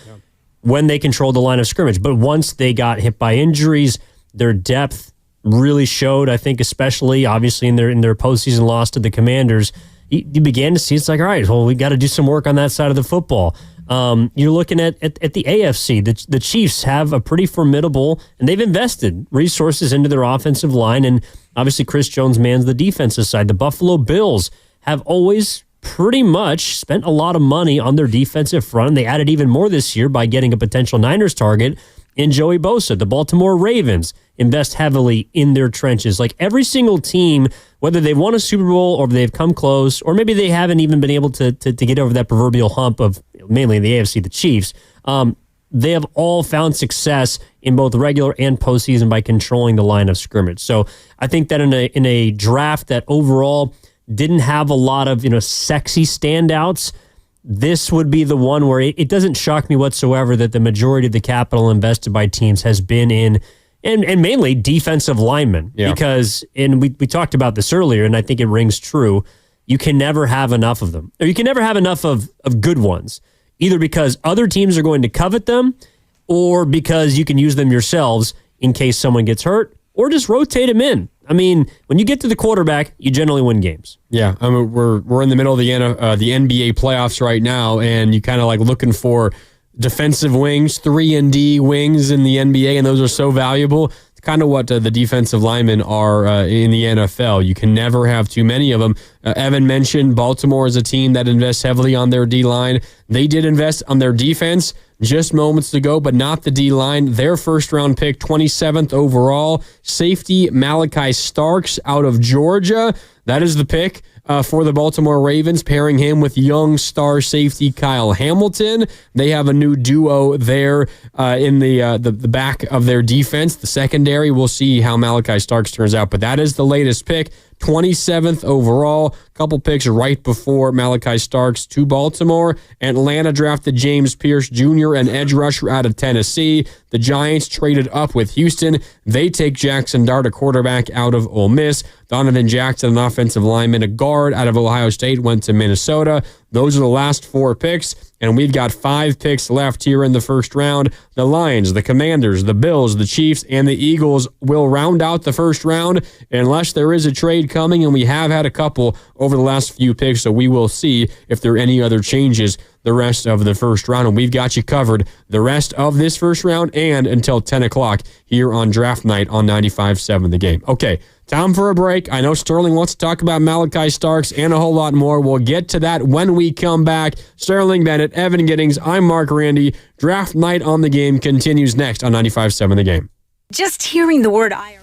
when they controlled the line of scrimmage. But once they got hit by injuries, their depth really showed, I think, especially obviously in their postseason loss to the Commanders. You began to see it's like, all right, well, we got to do some work on that side of the football. You're looking at the AFC. The Chiefs have a pretty formidable, and they've invested resources into their offensive line, and obviously Chris Jones mans the defensive side. The Buffalo Bills have always pretty much spent a lot of money on their defensive front, and they added even more this year by getting a potential Niners target in Joey Bosa. The Baltimore Ravens invest heavily in their trenches. Like every single team, whether they've won a Super Bowl or they've come close, or maybe they haven't even been able to get over that proverbial hump of mainly the AFC, the Chiefs, they have all found success in both regular and postseason by controlling the line of scrimmage. So I think that in a draft that overall didn't have a lot of sexy standouts, this would be the one where it doesn't shock me whatsoever that the majority of the capital invested by teams has been in and mainly defensive linemen. Yeah. Because, and we talked about this earlier, and I think it rings true, you can never have enough of them. Or you can never have enough of good ones, either because other teams are going to covet them or because you can use them yourselves in case someone gets hurt, or just rotate them in. I mean, when you get to the quarterback, you generally win games. Yeah, I mean, we're in the middle of the NBA playoffs right now, and you kind of like looking for defensive wings, 3-and-D wings in the NBA, and those are so valuable. It's kind of what the defensive linemen are in the NFL. You can never have too many of them. Evan mentioned Baltimore is a team that invests heavily on their D-line. They did invest on their defense just moments ago, but not the D-line. Their first-round pick, 27th overall, safety Malachi Starks out of Georgia. That is the pick for the Baltimore Ravens, pairing him with young star safety Kyle Hamilton. They have a new duo there in the back of their defense. The secondary, we'll see how Malachi Starks turns out, but that is the latest pick. 27th overall, couple picks right before Malachi Starks to Baltimore. Atlanta drafted James Pierce Jr., an edge rusher out of Tennessee. The Giants traded up with Houston. They take Jackson Dart, a quarterback out of Ole Miss. Donovan Jackson, an offensive lineman, a guard out of Ohio State, went to Minnesota. Those are the last four picks, and we've got 5 picks left here in the first round. The Lions, the Commanders, the Bills, the Chiefs, and the Eagles will round out the first round unless there is a trade coming, and we have had a couple over the last few picks, so we will see if there are any other changes the rest of the first round, and we've got you covered the rest of this first round and until 10 o'clock here on Draft Night on 95.7 The Game. Okay, time for a break. I know Sterling wants to talk about Malachi Starks and a whole lot more. We'll get to that when we come back. Sterling Bennett, Evan Giddings, I'm Mark Randy. Draft Night on The Game continues next on 95.7 The Game. Just hearing the word IRA.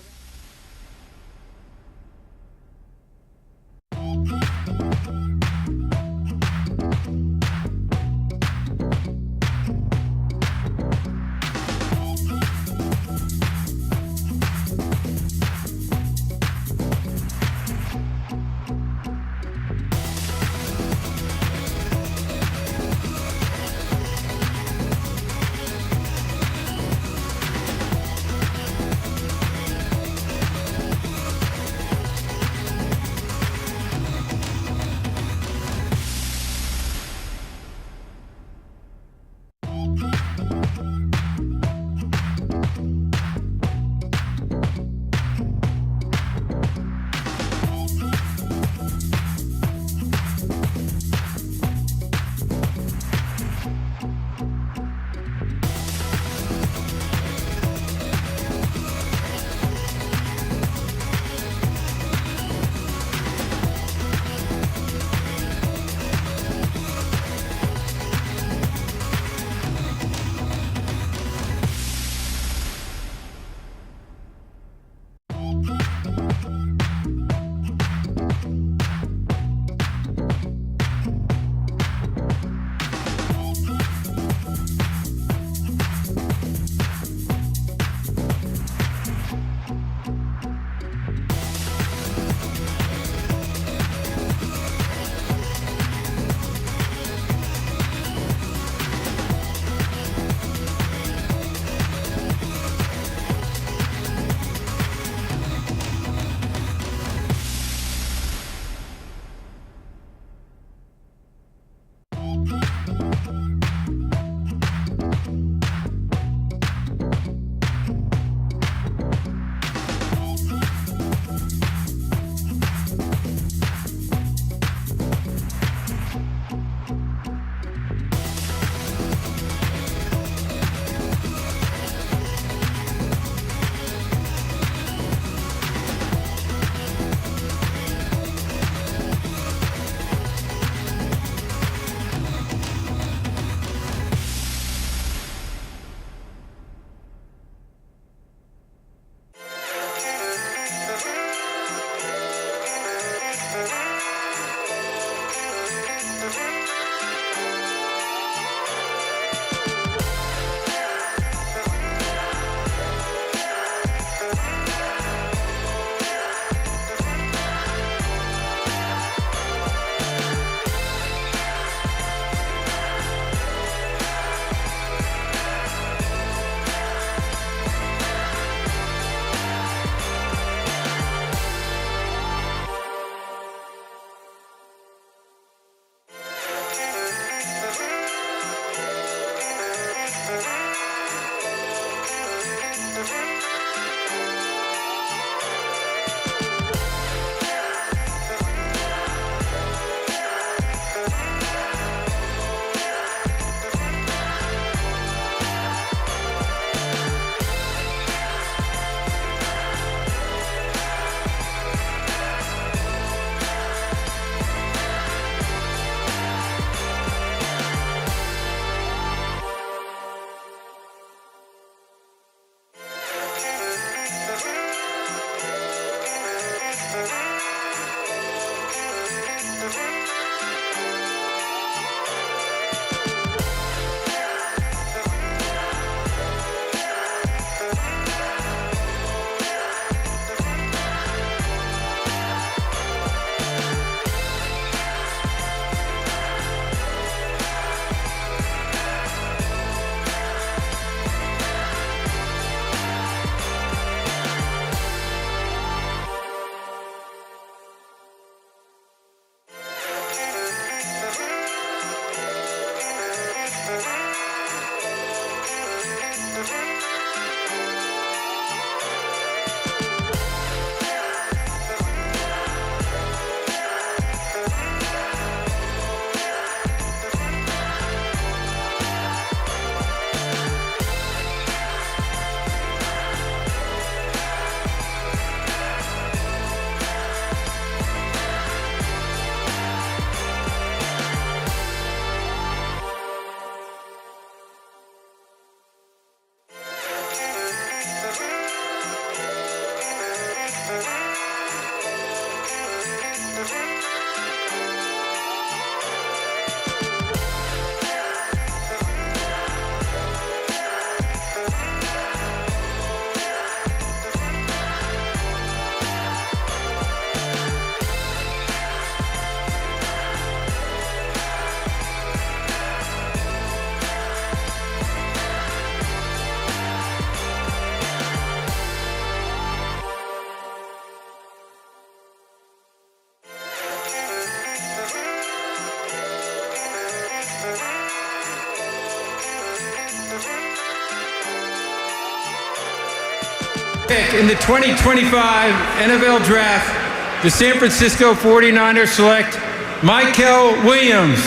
Pick in the 2025 NFL Draft, the San Francisco 49ers select Mykel Williams,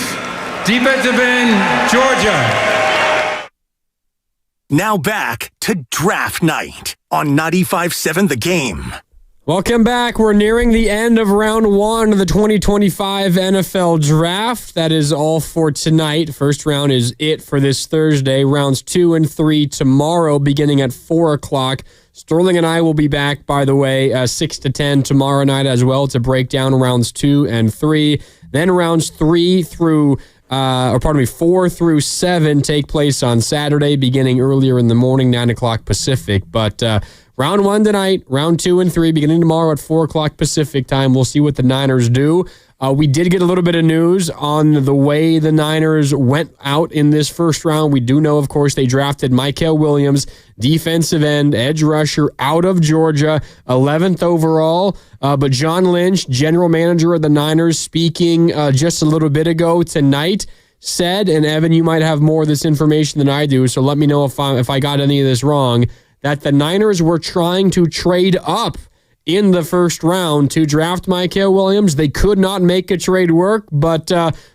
defensive end, Georgia. Now back to Draft Night on 95.7 The Game. Welcome back. We're nearing the end of round 1 of the 2025 NFL Draft. That is all for tonight. First round is it for this Thursday. Rounds 2 and 3 tomorrow, beginning at 4 o'clock. Sterling and I will be back, by the way, 6 to 10 tomorrow night as well to break down rounds 2 and 3. Then rounds 4 through 7 take place on Saturday, beginning earlier in the morning, 9 o'clock Pacific. But round 1 tonight, round 2 and 3, beginning tomorrow at 4 o'clock Pacific time. We'll see what the Niners do. We did get a little bit of news on the way the Niners went out in this first round. We do know, of course, they drafted Mykel Williams, defensive end, edge rusher out of Georgia, 11th overall. But John Lynch, general manager of the Niners, speaking just a little bit ago tonight, said, and Evan, you might have more of this information than I do, so let me know if I got any of this wrong, that the Niners were trying to trade up in the first round to draft Mykel Williams. They could not make a trade work, but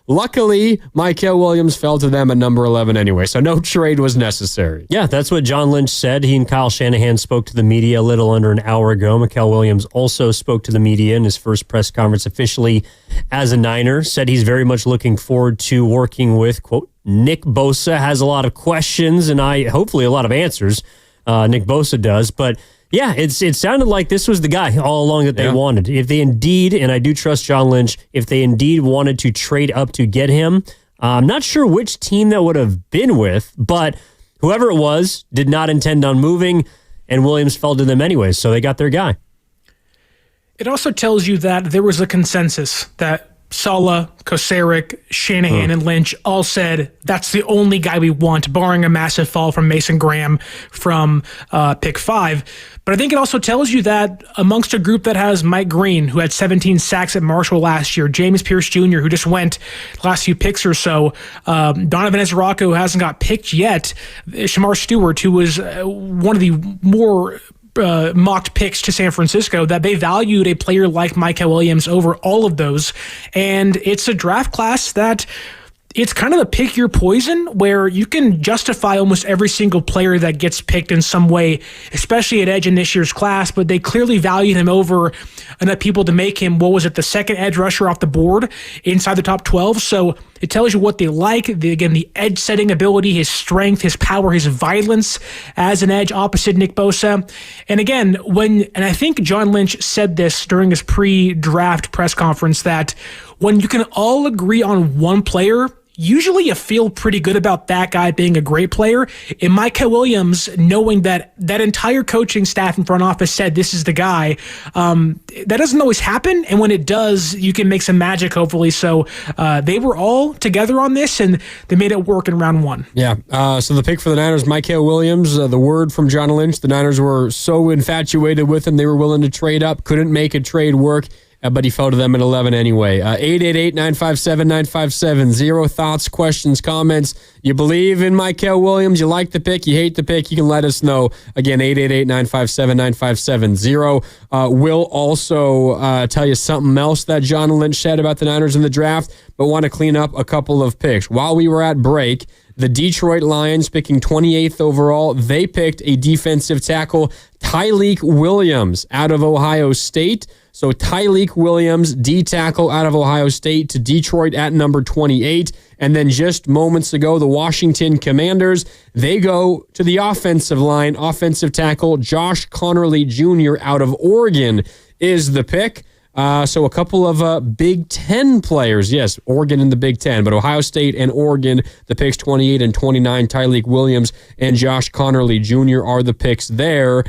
luckily, Mykel Williams fell to them at number 11 anyway, so no trade was necessary. Yeah, that's what John Lynch said. He and Kyle Shanahan spoke to the media a little under an hour ago. Mykel Williams also spoke to the media in his first press conference officially as a Niner, said he's very much looking forward to working with, quote, Nick Bosa. Has a lot of questions and hopefully a lot of answers. Nick Bosa does, but yeah, it sounded like this was the guy all along that they wanted. If they indeed, and I do trust John Lynch, if they indeed wanted to trade up to get him, I'm not sure which team that would have been with, but whoever it was did not intend on moving, and Williams fell to them anyways, so they got their guy. It also tells you that there was a consensus that Saleh, Kocurek, Shanahan, and Lynch all said that's the only guy we want, barring a massive fall from Mason Graham from pick 5. But I think it also tells you that amongst a group that has Mike Green, who had 17 sacks at Marshall last year, James Pierce Jr., who just went the last few picks or so, Donovan Ezraka, who hasn't got picked yet, Shamar Stewart, who was one of the more mocked picks to San Francisco, that they valued a player like Mykel Williams over all of those. And it's a draft class that it's kind of a pick your poison, where you can justify almost every single player that gets picked in some way, especially at edge in this year's class, but they clearly valued him over enough people to make him, the second edge rusher off the board inside the top 12. So it tells you what they like. Again, the edge setting ability, his strength, his power, his violence as an edge opposite Nick Bosa. And again, and I think John Lynch said this during his pre-draft press conference, that when you can all agree on one player, usually you feel pretty good about that guy being a great player. In Mykel Williams, knowing that that entire coaching staff and front office said this is the guy, that doesn't always happen. And when it does, you can make some magic, hopefully. So they were all together on this, and they made it work in round 1. Yeah. So the pick for the Niners, Mykel Williams, the word from John Lynch, the Niners were so infatuated with him, they were willing to trade up, couldn't make a trade work. But he fell to them at 11 anyway. 888-957-9570. Thoughts, questions, comments. You believe in Mykel Williams? You like the pick? You hate the pick? You can let us know. Again, 888-957-9570. We'll also tell you something else that John Lynch said about the Niners in the draft, but want to clean up a couple of picks. While we were at break, the Detroit Lions, picking 28th overall, they picked a defensive tackle, Tyleik Williams, out of Ohio State. So Tyleik Williams, D-tackle out of Ohio State, to Detroit at number 28. And then just moments ago, the Washington Commanders, they go to the offensive line. Offensive tackle Josh Connerly Jr. out of Oregon is the pick. So a couple of Big Ten players. Yes, Oregon in the Big Ten, but Ohio State and Oregon, the picks 28 and 29. Tyleik Williams and Josh Connerly Jr. are the picks there.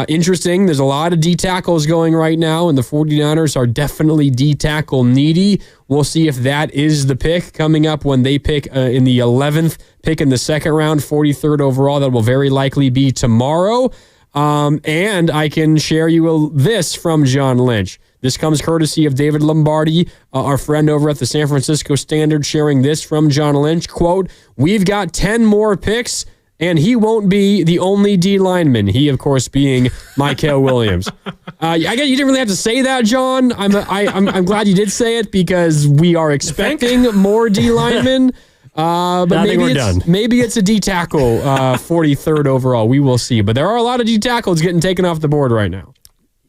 Interesting. There's a lot of D-tackles going right now, and the 49ers are definitely D-tackle needy. We'll see if that is the pick coming up when they pick in the 11th pick in the second round, 43rd overall. That will very likely be tomorrow. And I can share you this from John Lynch. This comes courtesy of David Lombardi, our friend over at the San Francisco Standard, sharing this from John Lynch. Quote, "We've got 10 more picks and he won't be the only D lineman. He, of course, being Mykel Williams. I guess you didn't really have to say that, John. I'm glad you did say it because we are expecting more D linemen. But maybe it's a D tackle, 43rd overall. We will see. But there are a lot of D tackles getting taken off the board right now.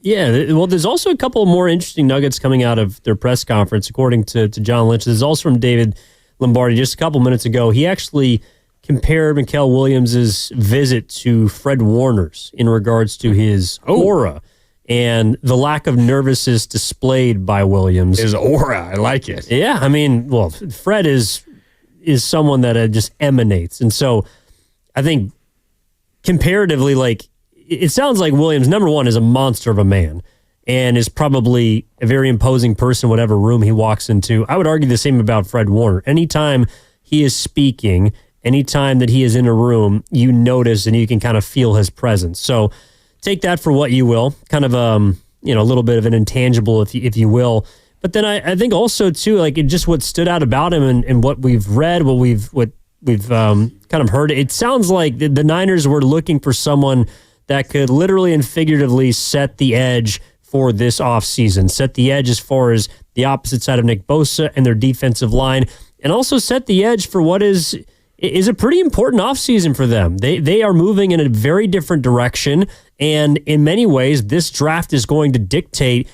Yeah, well, there's also a couple more interesting nuggets coming out of their press conference, according to John Lynch. This is also from David Lombardi just a couple minutes ago. He actually compared Mykel Williams' visit to Fred Warner's in regards to his aura and the lack of nervousness displayed by Williams. His aura, I like it. Yeah, I mean, well, Fred is someone that just emanates. And so I think comparatively, like, it sounds like Williams, number one, is a monster of a man and is probably a very imposing person, whatever room he walks into. I would argue the same about Fred Warner. Anytime he is speaking, anytime that he is in a room, you notice and you can kind of feel his presence. So take that for what you will, kind of a little bit of an intangible, if you will. But then I think also too, like, it just what stood out about him and what we've read, what we've kind of heard. It sounds like the Niners were looking for someone that could literally and figuratively set the edge for this offseason, set the edge as far as the opposite side of Nick Bosa and their defensive line, and also set the edge for what is a pretty important offseason for them. They are moving in a very different direction, and in many ways, this draft is going to dictate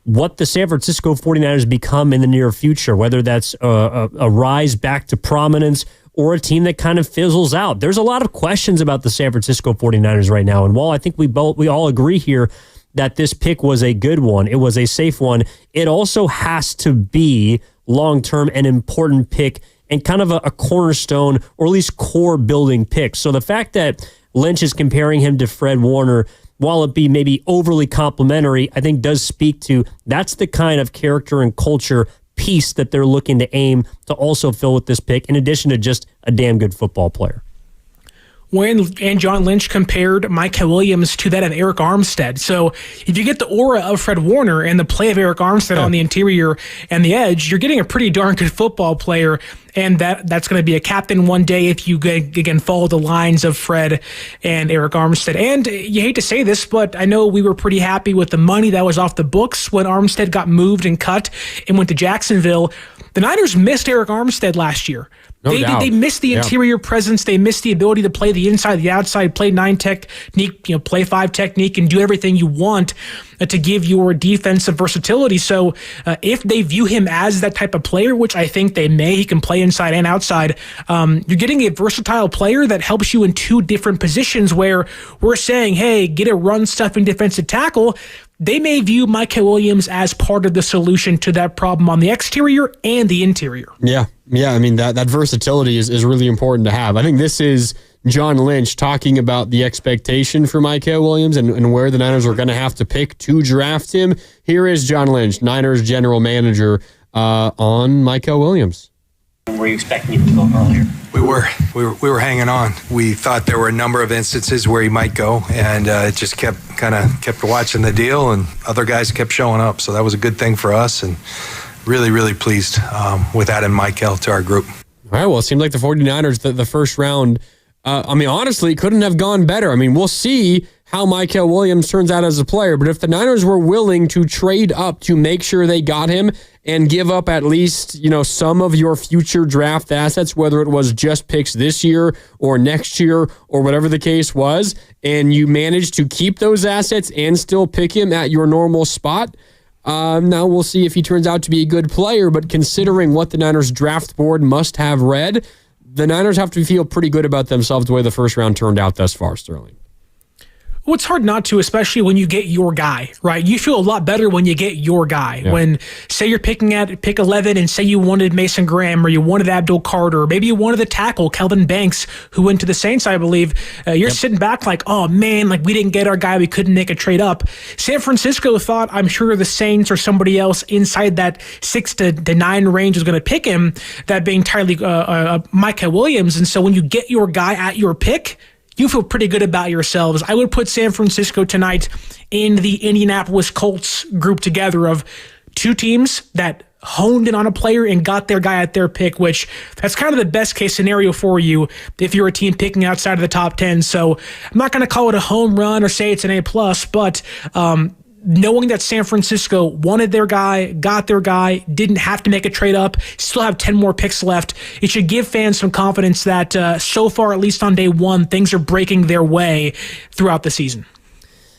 what the San Francisco 49ers become in the near future, whether that's a rise back to prominence or a team that kind of fizzles out. There's a lot of questions about the San Francisco 49ers right now, and while I think we all agree here that this pick was a good one, it was a safe one, it also has to be long-term an important pick and kind of a cornerstone or at least core building pick. So the fact that Lynch is comparing him to Fred Warner, while it be maybe overly complimentary, I think does speak to that's the kind of character and culture piece that they're looking to aim to also fill with this pick, in addition to just a damn good football player. And John Lynch compared Mykel Williams to that of Eric Armstead. So if you get the aura of Fred Warner and the play of Eric Armstead on the interior and the edge, you're getting a pretty darn good football player, and that's going to be a captain one day if you, again, follow the lines of Fred and Eric Armstead. And you hate to say this, but I know we were pretty happy with the money that was off the books when Armstead got moved and cut and went to Jacksonville. The Niners missed Eric Armstead last year. They missed the interior presence. They missed the ability to play the inside, the outside, play 9 technique, play 5 technique, and do everything you want to give your defensive versatility. So if they view him as that type of player, which I think they may, he can play inside and outside, you're getting a versatile player that helps you in 2 different positions where we're saying, hey, get a run-stuffing defensive tackle. They may view Mykel Williams as part of the solution to that problem on the exterior and the interior. Yeah. I mean, that versatility is really important to have. I think this is John Lynch talking about the expectation for Mykel Williams and where the Niners are going to have to pick to draft him. Here is John Lynch, Niners general manager, on Mykel Williams. Were you expecting him to go earlier? We were hanging on. We thought there were a number of instances where he might go, and it just kept watching the deal, and other guys kept showing up. So that was a good thing for us, and really, really pleased with adding Mykel to our group. All right, well, it seemed like the 49ers, the first round, honestly, couldn't have gone better. I mean, we'll see how Mykel Williams turns out as a player, but if the Niners were willing to trade up to make sure they got him and give up at least, some of your future draft assets, whether it was just picks this year or next year or whatever the case was, and you managed to keep those assets and still pick him at your normal spot, now we'll see if he turns out to be a good player, but considering what the Niners draft board must have read, the Niners have to feel pretty good about themselves the way the first round turned out thus far, Sterling. Well, it's hard not to, especially when you get your guy, right? You feel a lot better when you get your guy. Yeah. When, say you're picking at pick 11 and say you wanted Mason Graham or you wanted Abdul Carter, or maybe you wanted the tackle, Kelvin Banks, who went to the Saints, I believe. You're sitting back like, oh man, we didn't get our guy. We couldn't make a trade up. San Francisco thought, I'm sure the Saints or somebody else inside that 6 to 9 range was going to pick him, that being Mykel Williams. And so when you get your guy at your pick, you feel pretty good about yourselves. I would put San Francisco tonight in the Indianapolis Colts group together of 2 teams that honed in on a player and got their guy at their pick, which that's kind of the best case scenario for you if you're a team picking outside of the top 10. So I'm not going to call it a home run or say it's an A+, but knowing that San Francisco wanted their guy, got their guy, didn't have to make a trade up, still have 10 more picks left, it should give fans some confidence that so far, at least on day one, things are breaking their way throughout the season.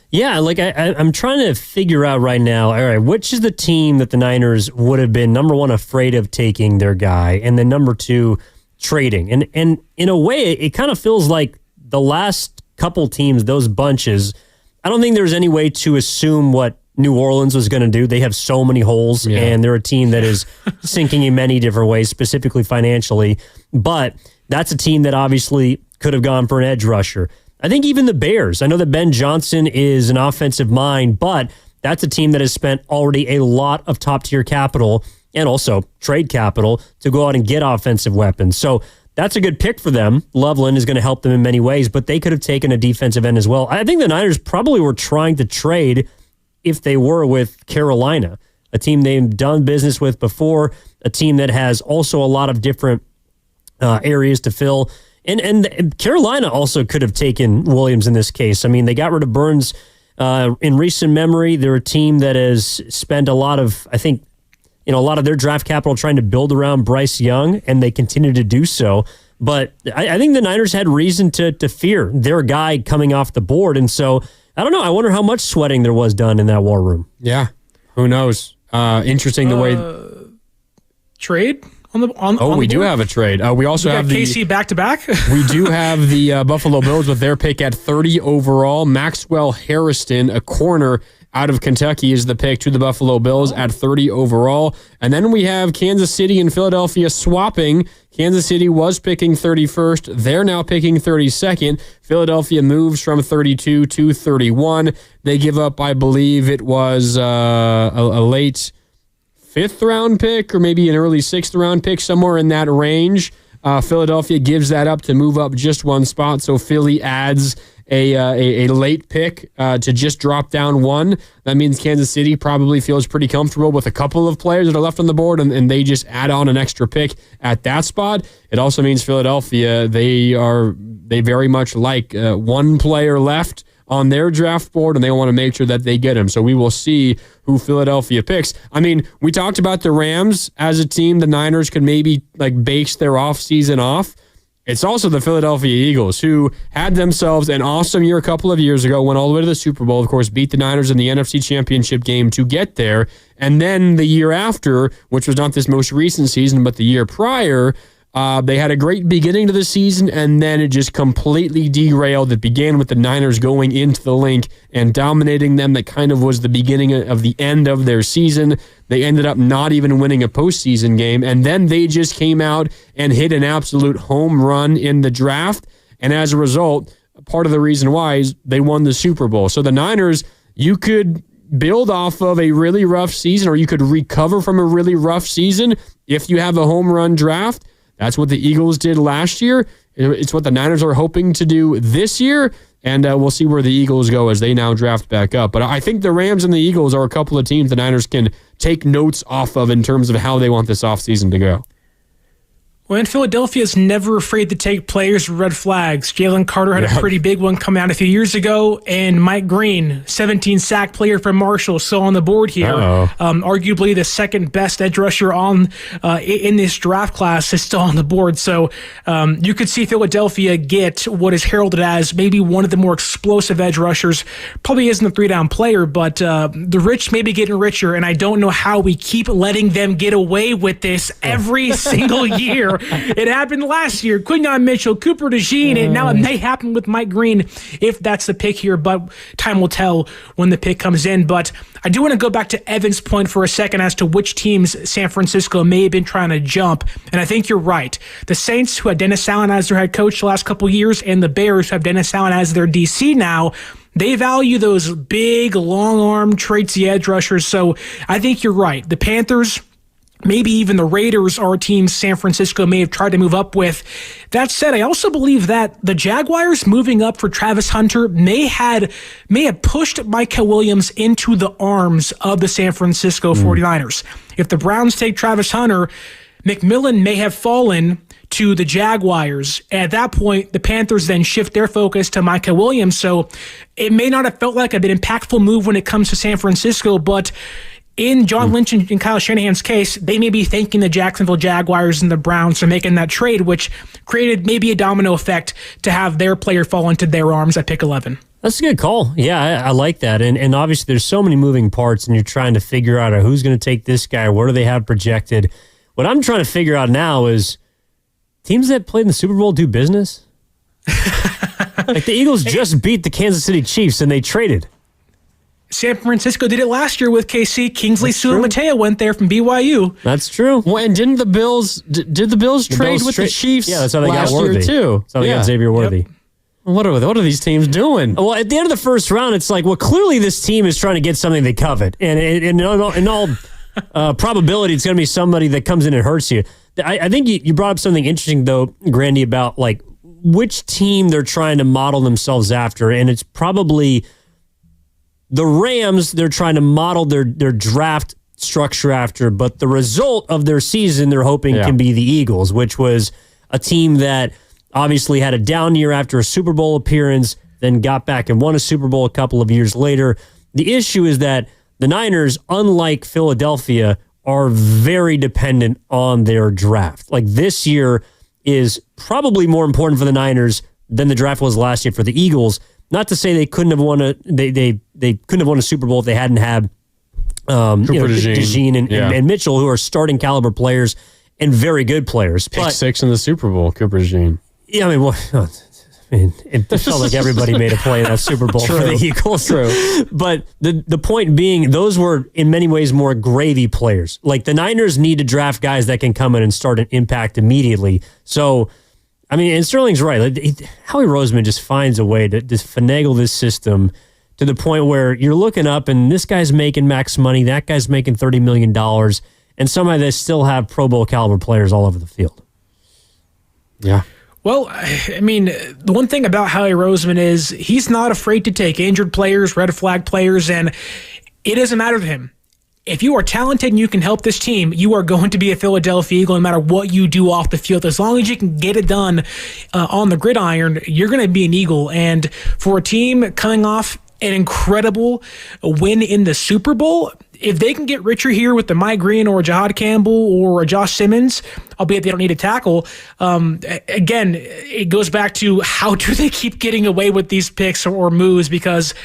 Yeah, like I'm trying to figure out right now, all right, which is the team that the Niners would have been, number one, afraid of taking their guy, and then number two, trading. And in a way, it kind of feels like the last couple teams, those bunches, I don't think there's any way to assume what New Orleans was going to do. They have so many holes, and they're a team that is sinking in many different ways, specifically financially. But that's a team that obviously could have gone for an edge rusher. I think even the Bears, I know that Ben Johnson is an offensive mind, but that's a team that has spent already a lot of top-tier capital and also trade capital to go out and get offensive weapons. So that's a good pick for them. Loveland is going to help them in many ways, but they could have taken a defensive end as well. I think the Niners probably were trying to trade if they were with Carolina, a team they've done business with before, a team that has also a lot of different areas to fill. And Carolina also could have taken Williams in this case. I mean, they got rid of Burns in recent memory. They're a team that has spent a lot of, I think, a lot of their draft capital trying to build around Bryce Young, and they continue to do so. But I think the Niners had reason to fear their guy coming off the board. And so, I don't know. I wonder how much sweating there was done in that war room. Yeah. Who knows? Interesting the way... Trade? We do have a trade. We also have the KC back-to-back. We do have the Buffalo Bills with their pick at 30 overall. Maxwell Harrison, a corner out of Kentucky, is the pick to the Buffalo Bills at 30 overall. And then we have Kansas City and Philadelphia swapping. Kansas City was picking 31st. They're now picking 32nd. Philadelphia moves from 32 to 31. They give up, I believe it was a late 5th round pick or maybe an early 6th round pick, somewhere in that range. Philadelphia gives that up to move up just one spot. So Philly adds a late pick to just drop down one. That means Kansas City probably feels pretty comfortable with a couple of players that are left on the board, and they just add on an extra pick at that spot. It also means Philadelphia, they very much like one player left on their draft board, and they want to make sure that they get him. So we will see who Philadelphia picks. I mean, we talked about the Rams as a team the Niners could maybe base their offseason off. It's also the Philadelphia Eagles, who had themselves an awesome year a couple of years ago, went all the way to the Super Bowl, of course, beat the Niners in the NFC Championship game to get there. And then the year after, which was not this most recent season, but the year prior, they had a great beginning to the season, and then it just completely derailed. It began with the Niners going into the Lynch and dominating them. That kind of was the beginning of the end of their season. They ended up not even winning a postseason game, and then they just came out and hit an absolute home run in the draft. And as a result, part of the reason why is they won the Super Bowl. So the Niners, you could build off of a really rough season, or you could recover from a really rough season if you have a home run draft. That's what the Eagles did last year. It's what the Niners are hoping to do this year, and we'll see where the Eagles go as they now draft back up. But I think the Rams and the Eagles are a couple of teams the Niners can take notes off of in terms of how they want this offseason to go. Well, and Philadelphia is never afraid to take players with red flags. Jalen Carter had a pretty big one come out a few years ago, and Mike Green, 17-sack player from Marshall, still on the board here. Arguably the second best edge rusher on in this draft class is still on the board. So you could see Philadelphia get what is heralded as maybe one of the more explosive edge rushers. Probably isn't a 3-down player, but the rich may be getting richer, and I don't know how we keep letting them get away with this every single year. It happened last year. Quinyon Mitchell, Cooper DeJean, and now it may happen with Mike Green if that's the pick here, but time will tell when the pick comes in. But I do want to go back to Evan's point for a second as to which teams San Francisco may have been trying to jump, and I think you're right. The Saints, who had Dennis Allen as their head coach the last couple of years, and the Bears, who have Dennis Allen as their DC now, they value those big, long-arm, traitsy edge rushers, so I think you're right. The Panthers maybe even the Raiders are a team San Francisco may have tried to move up with. That said, I also believe that the Jaguars moving up for Travis Hunter may have pushed Michael Williams into the arms of the San Francisco 49ers. If the Browns take Travis Hunter, McMillan may have fallen to the Jaguars. At that point, the Panthers then shift their focus to Micah Williams. So it may not have felt like an impactful move when it comes to San Francisco, but in John Lynch and Kyle Shanahan's case, they may be thanking the Jacksonville Jaguars and the Browns for making that trade, which created maybe a domino effect to have their player fall into their arms at pick 11. That's a good call. Yeah, I like that. And obviously there's so many moving parts, and you're trying to figure out who's going to take this guy, what do they have projected. What I'm trying to figure out now is teams that played in the Super Bowl do business. Like the Eagles just beat the Kansas City Chiefs and they traded. San Francisco did it last year with KC. Kingsley Sua-Mateo went there from BYU. That's true. Well, and didn't the Bills trade with the Chiefs? Yeah, that's how they last got Worthy. year too. That's how they got Xavier Worthy. Yep. What are these teams doing? Well, at the end of the first round, it's like, well, clearly this team is trying to get something they covet, and in all probability, it's going to be somebody that comes in and hurts you. I think you brought up something interesting though, Grandy, about like which team they're trying to model themselves after, and it's probably the Rams. They're trying to model their draft structure after, but the result of their season they're hoping can be the Eagles, which was a team that obviously had a down year after a Super Bowl appearance, then got back and won a Super Bowl a couple of years later. The issue is that the Niners, unlike Philadelphia, are very dependent on their draft. Like this year is probably more important for the Niners than the draft was last year for the Eagles. Not to say they couldn't have won they couldn't have won a Super Bowl if they hadn't had DeJean and Mitchell, who are starting caliber players and very good players. Pick 6 in the Super Bowl, Cooper DeJean. Yeah, it felt like everybody made a play in that Super Bowl for the Eagles. True. But the point being, those were in many ways more gravy players. Like the Niners need to draft guys that can come in and start an impact immediately. So, and Sterling's right. Howie Roseman just finds a way to just finagle this system to the point where you're looking up and this guy's making max money, that guy's making $30 million, and somehow they still have Pro Bowl caliber players all over the field. Yeah. Well, the one thing about Howie Roseman is he's not afraid to take injured players, red flag players, and it doesn't matter to him. If you are talented and you can help this team, you are going to be a Philadelphia Eagle no matter what you do off the field. As long as you can get it done on the gridiron, you're going to be an Eagle. And for a team coming off an incredible win in the Super Bowl, if they can get richer here with the Mike Green or Jahad Campbell or Josh Simmons, albeit they don't need a tackle, again, it goes back to how do they keep getting away with these picks or moves, because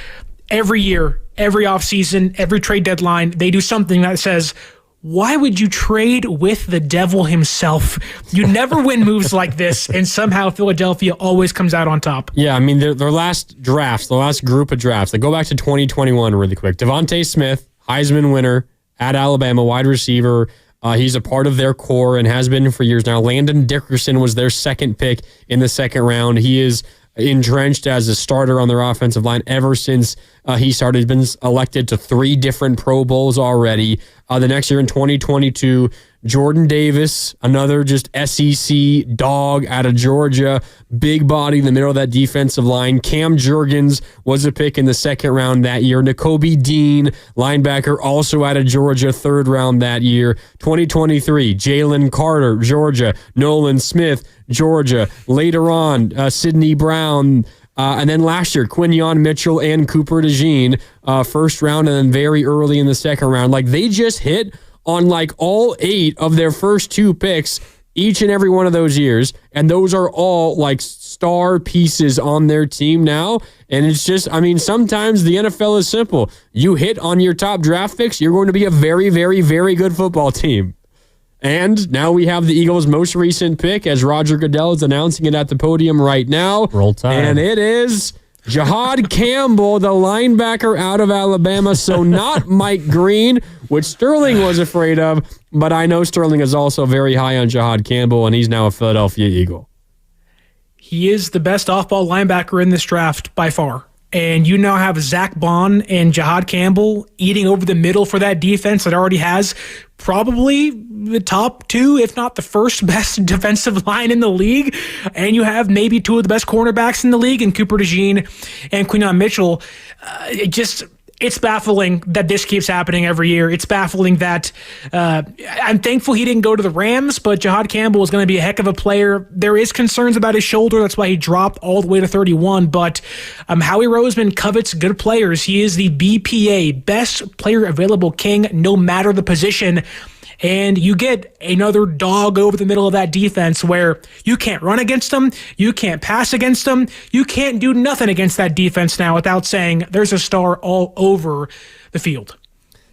every year, every offseason, every trade deadline, they do something that says, why would you trade with the devil himself? You never win moves like this, and somehow Philadelphia always comes out on top. Yeah, their last drafts, the last group of drafts, they go back to 2021 really quick. Devontae Smith, Heisman winner at Alabama, wide receiver. He's a part of their core and has been for years now. Landon Dickerson was their second pick in the second round. He is entrenched as a starter on their offensive line ever since he started. He's been elected to 3 different Pro Bowls already. The next year in 2022, Jordan Davis, another just SEC dog out of Georgia, big body in the middle of that defensive line. Cam Jurgens was a pick in the second round that year. Nakobe Dean, linebacker, also out of Georgia, third round that year. 2023, Jalen Carter, Georgia. Nolan Smith, Georgia. Later on, Sidney Brown. And then last year, Quinyon Mitchell and Cooper DeJean, first round, and then very early in the second round. Like, they just hit on all 8 of their first 2 picks each and every one of those years. And those are all star pieces on their team now. And it's just, sometimes the NFL is simple. You hit on your top draft picks, you're going to be a very, very, very good football team. And now we have the Eagles' most recent pick, as Roger Goodell is announcing it at the podium right now. Roll Tide. And it is Jahad Campbell, the linebacker out of Alabama. So not Mike Green, which Sterling was afraid of. But I know Sterling is also very high on Jahad Campbell, and he's now a Philadelphia Eagle. He is the best off-ball linebacker in this draft by far. And you now have Zach Bond and Jahad Campbell eating over the middle for that defense that already has probably the top 2, if not the first best defensive line in the league. And you have maybe 2 of the best cornerbacks in the league in Cooper DeJean and Quinyon Mitchell. It's baffling that this keeps happening every year. It's baffling that I'm thankful he didn't go to the Rams, but Jahad Campbell is going to be a heck of a player. There is concerns about his shoulder. That's why he dropped all the way to 31. But Howie Roseman covets good players. He is the BPA, best player available king, no matter the position. And you get another dog over the middle of that defense where you can't run against them, you can't pass against them, you can't do nothing against that defense now without saying there's a star all over the field.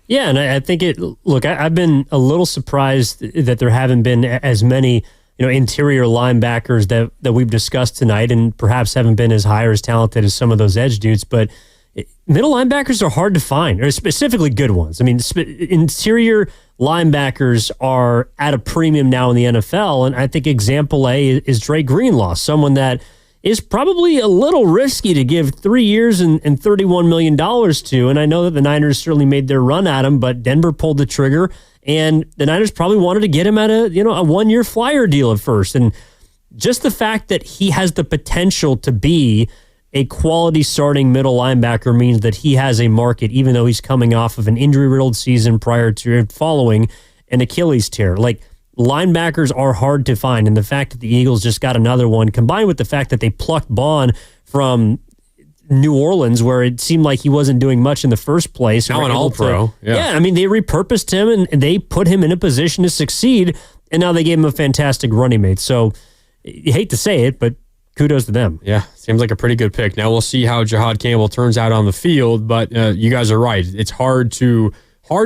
Yeah, and I think I've been a little surprised that there haven't been as many interior linebackers that we've discussed tonight, and perhaps haven't been as high or as talented as some of those edge dudes, but middle linebackers are hard to find, or specifically good ones. I mean, interior linebackers are at a premium now in the NFL, and I think example A is Dre Greenlaw, someone that is probably a little risky to give 3 years and $31 million to, and I know that the Niners certainly made their run at him, but Denver pulled the trigger, and the Niners probably wanted to get him at a 1-year flyer deal at first, and just the fact that he has the potential to be a quality starting middle linebacker means that he has a market, even though he's coming off of an injury-riddled season prior to following an Achilles tear. Like, linebackers are hard to find, and the fact that the Eagles just got another one, combined with the fact that they plucked Bond from New Orleans, where it seemed like he wasn't doing much in the first place. Now an all-pro. Yeah, I mean, they repurposed him, and they put him in a position to succeed, and now they gave him a fantastic running mate. So, you hate to say it, but kudos to them. Yeah, seems like a pretty good pick. Now we'll see how Jahad Campbell turns out on the field, but you guys are right. It's hard to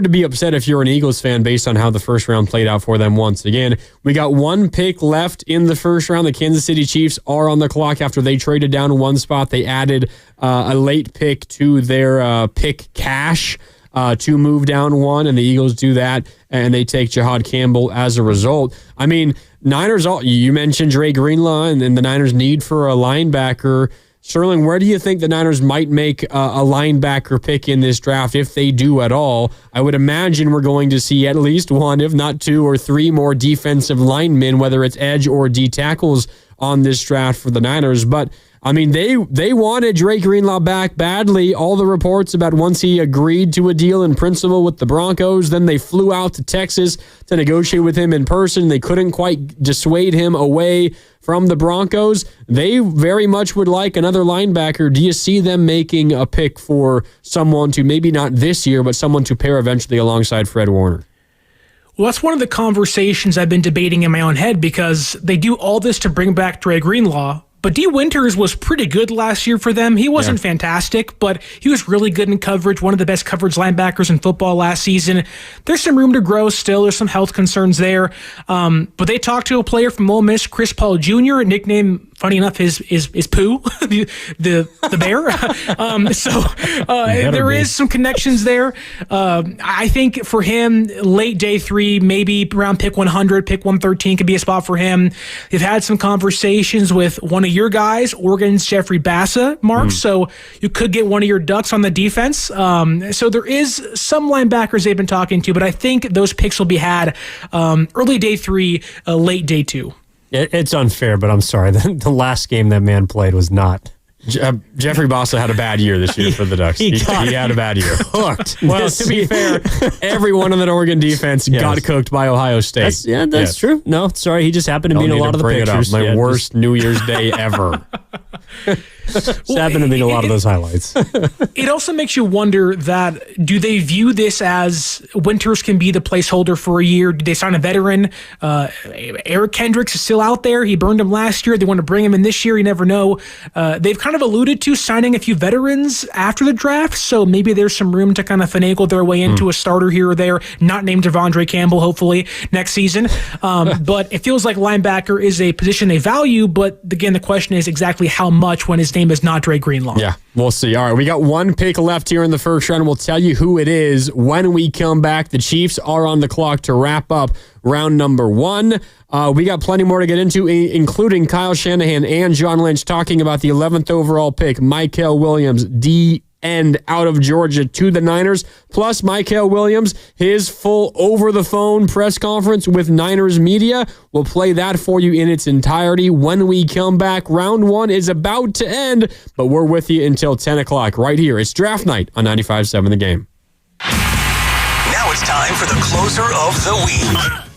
be upset if you're an Eagles fan based on how the first round played out for them once again. We got 1 pick left in the first round. The Kansas City Chiefs are on the clock after they traded down 1 spot. They added a late pick to their pick cache to move down 1, and the Eagles do that, and they take Jahad Campbell as a result. I mean, Niners, you mentioned Dre Greenlaw and the Niners' need for a linebacker. Sterling, where do you think the Niners might make a linebacker pick in this draft, if they do at all? I would imagine we're going to see at least 1, if not 2 or 3 more defensive linemen, whether it's edge or D tackles on this draft for the Niners. But I mean, they wanted Dre Greenlaw back badly. All the reports about once he agreed to a deal in principle with the Broncos, then they flew out to Texas to negotiate with him in person. They couldn't quite dissuade him away from the Broncos. They very much would like another linebacker. Do you see them making a pick for someone to, maybe not this year, but someone to pair eventually alongside Fred Warner? Well, that's one of the conversations I've been debating in my own head, because they do all this to bring back Dre Greenlaw, but D. Winters was pretty good last year for them. He wasn't fantastic, but he was really good in coverage, one of the best coverage linebackers in football last season. There's some room to grow still. There's some health concerns there. But they talked to a player from Ole Miss, Chris Paul Jr., nickname, funny enough, is Pooh, the bear. So there is some connections there. I think for him, late day 3, maybe around pick 100, pick 113 could be a spot for him. They've had some conversations with one of your guys, Oregon's Jeffrey Bassa, Mark. So you could get one of your Ducks on the defense. So there is some linebackers they've been talking to, but I think those picks will be had early day 3, late day 2. It's unfair, but I'm sorry. The last game that man played was not. Jeffrey Bassa had a bad year this year for the Ducks. He had a bad year. Hooked. Well, to be fair, everyone on that Oregon defense got cooked by Ohio State. That's true. No, sorry. He just happened to be in a lot of the pictures. My worst New Year's Day ever. Just happened to be in a lot of those highlights. It also makes you wonder that, do they view this as Winters can be the placeholder for a year? Do they sign a veteran? Eric Kendricks is still out there. He burned him last year. They want to bring him in this year. You never know. They've kind of alluded to signing a few veterans after the draft, so maybe there's some room to kind of finagle their way into a starter here or there, not named Devondre Campbell, hopefully, next season. But it feels like linebacker is a position they value, but again, the question is exactly how much when his name is not Dre Greenlaw. Yeah, we'll see. All right, we got 1 pick left here in the first round. We'll tell you who it is when we come back. The Chiefs are on the clock to wrap up round number 1. We got plenty more to get into, including Kyle Shanahan and John Lynch talking about the 11th overall pick, Mykel Williams, end out of Georgia to the Niners. Plus, Mykel Williams, his full over-the-phone press conference with Niners media. We'll play that for you in its entirety when we come back. Round one is about to end, but we're with you until 10 o'clock right here. It's Draft Night on 95.7 The Game. Now it's time for the closer of the week.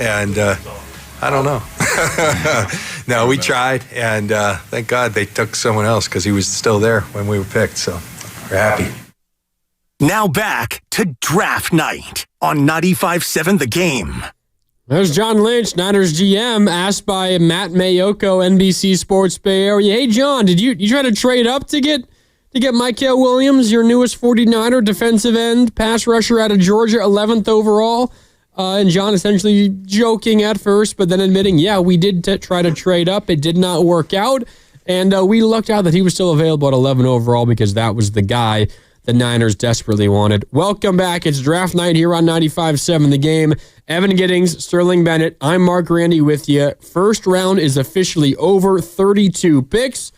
and I don't know. No, we tried, and thank God they took someone else because he was still there when we were picked, so we're happy. Now back to Draft Night on 95.7 The Game. There's John Lynch, Niners GM, asked by Matt Mayoko, NBC Sports Bay Area. Hey, John, did you try to trade up to get Mykel Williams, your newest 49er defensive end, pass rusher out of Georgia, 11th overall? And John essentially joking at first, but then admitting, yeah, we did try to trade up. It did not work out. And we lucked out that he was still available at 11 overall because that was the guy the Niners desperately wanted. Welcome back. It's Draft Night here on 95.7 The Game. Evan Giddings, Sterling Bennett. I'm Mark Randy with you. First round is officially over. 32 picks.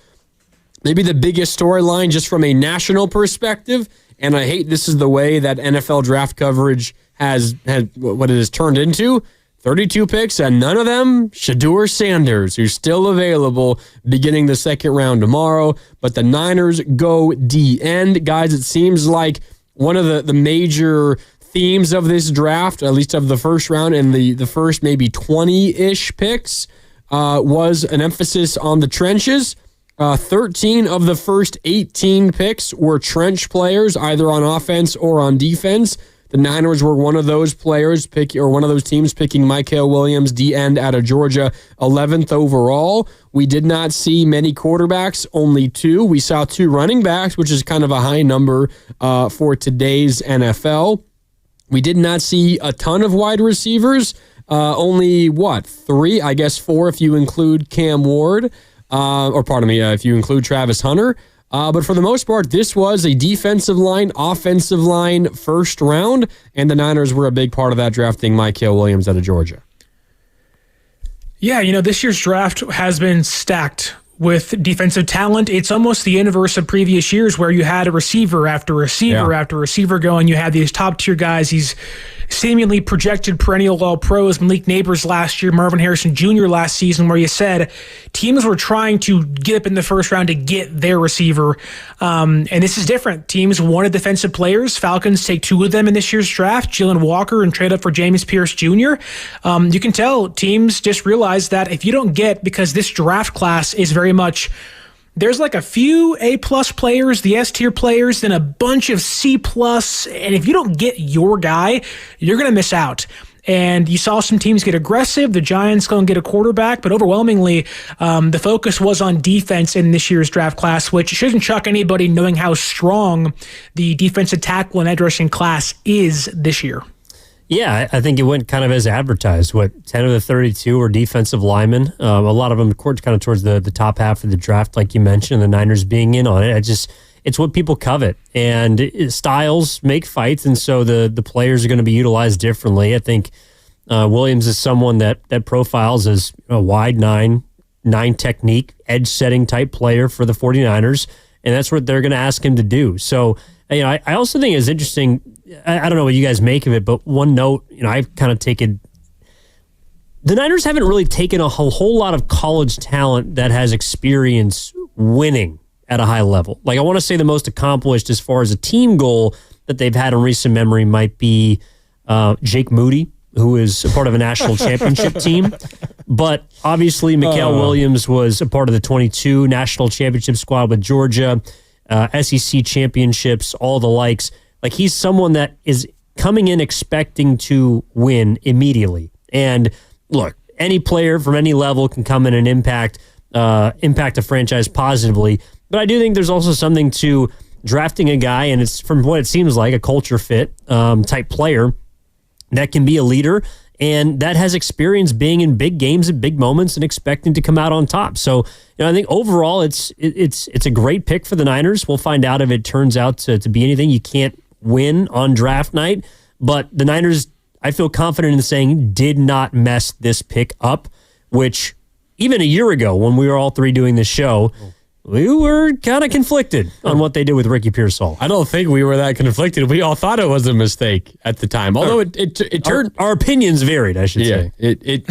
Maybe the biggest storyline just from a national perspective. And I hate this is the way that NFL draft coverage has what it has turned into. 32 picks, and none of them Shedeur Sanders, who's still available beginning the second round tomorrow. But the Niners go D-end. Guys, it seems like one of the major themes of this draft, at least of the first round and the first maybe 20-ish picks, was an emphasis on the trenches. 13 of the first 18 picks were trench players, either on offense or on defense. The Niners were one of those players one of those teams picking Mykel Williams, D-end out of Georgia, 11th overall. We did not see many quarterbacks, only 2. We saw 2 running backs, which is kind of a high number for today's NFL. We did not see a ton of wide receivers. Only, 3? I guess 4 if you include Cam Ward. If you include Travis Hunter. But for the most part, this was a defensive line, offensive line first round, and the Niners were a big part of that, drafting Mykel Williams out of Georgia. Yeah, this year's draft has been stacked with defensive talent. It's almost the inverse of previous years where you had a receiver after receiver after receiver going. You had these top-tier guys, these seemingly projected perennial All-Pros, Malik Neighbors last year, Marvin Harrison Jr. last season, where you said teams were trying to get up in the first round to get their receiver. And this is different. Teams wanted defensive players. Falcons take 2 of them in this year's draft, Jalen Walker, and trade up for James Pierce Jr. You can tell teams just realize that if you don't get, because this draft class is very much, there's like a few A-plus players, the S-tier players, then a bunch of C-plus, and if you don't get your guy, you're going to miss out. And you saw some teams get aggressive. The Giants go and get a quarterback, but overwhelmingly, the focus was on defense in this year's draft class, which shouldn't shock anybody knowing how strong the defensive tackle and edge rushing class is this year. Yeah, I think it went kind of as advertised. 10 of the 32 were defensive linemen. A lot of them kind of towards the top half of the draft, like you mentioned, the Niners being in on it. It's what people covet. And styles make fights, and so the players are going to be utilized differently. I think Williams is someone that profiles as a wide 9 technique, edge-setting type player for the 49ers, and that's what they're going to ask him to do. So, I also think it's interesting. I don't know what you guys make of it, but one note, I've kind of taken the Niners haven't really taken a whole lot of college talent that has experience winning at a high level. Like, I want to say the most accomplished as far as a team goal that they've had in recent memory might be Jake Moody, who is a part of a national championship team. But obviously, Mykel Williams was a part of the 22 national championship squad with Georgia, SEC championships, all the likes. Like, he's someone that is coming in expecting to win immediately. And look, any player from any level can come in and impact a franchise positively. But I do think there's also something to drafting a guy, and it's, from what it seems like, a culture fit type player that can be a leader and that has experience being in big games at big moments and expecting to come out on top. So, I think overall it's a great pick for the Niners. We'll find out if it turns out to be anything. You can't win on draft night, but the Niners, I feel confident in saying, did not mess this pick up, which even a year ago when we were all three doing this show, we were kind of conflicted on what they did with Ricky Pearsall. I don't think we were that conflicted. We all thought it was a mistake at the time. Although it turned, our opinions varied, I should say. It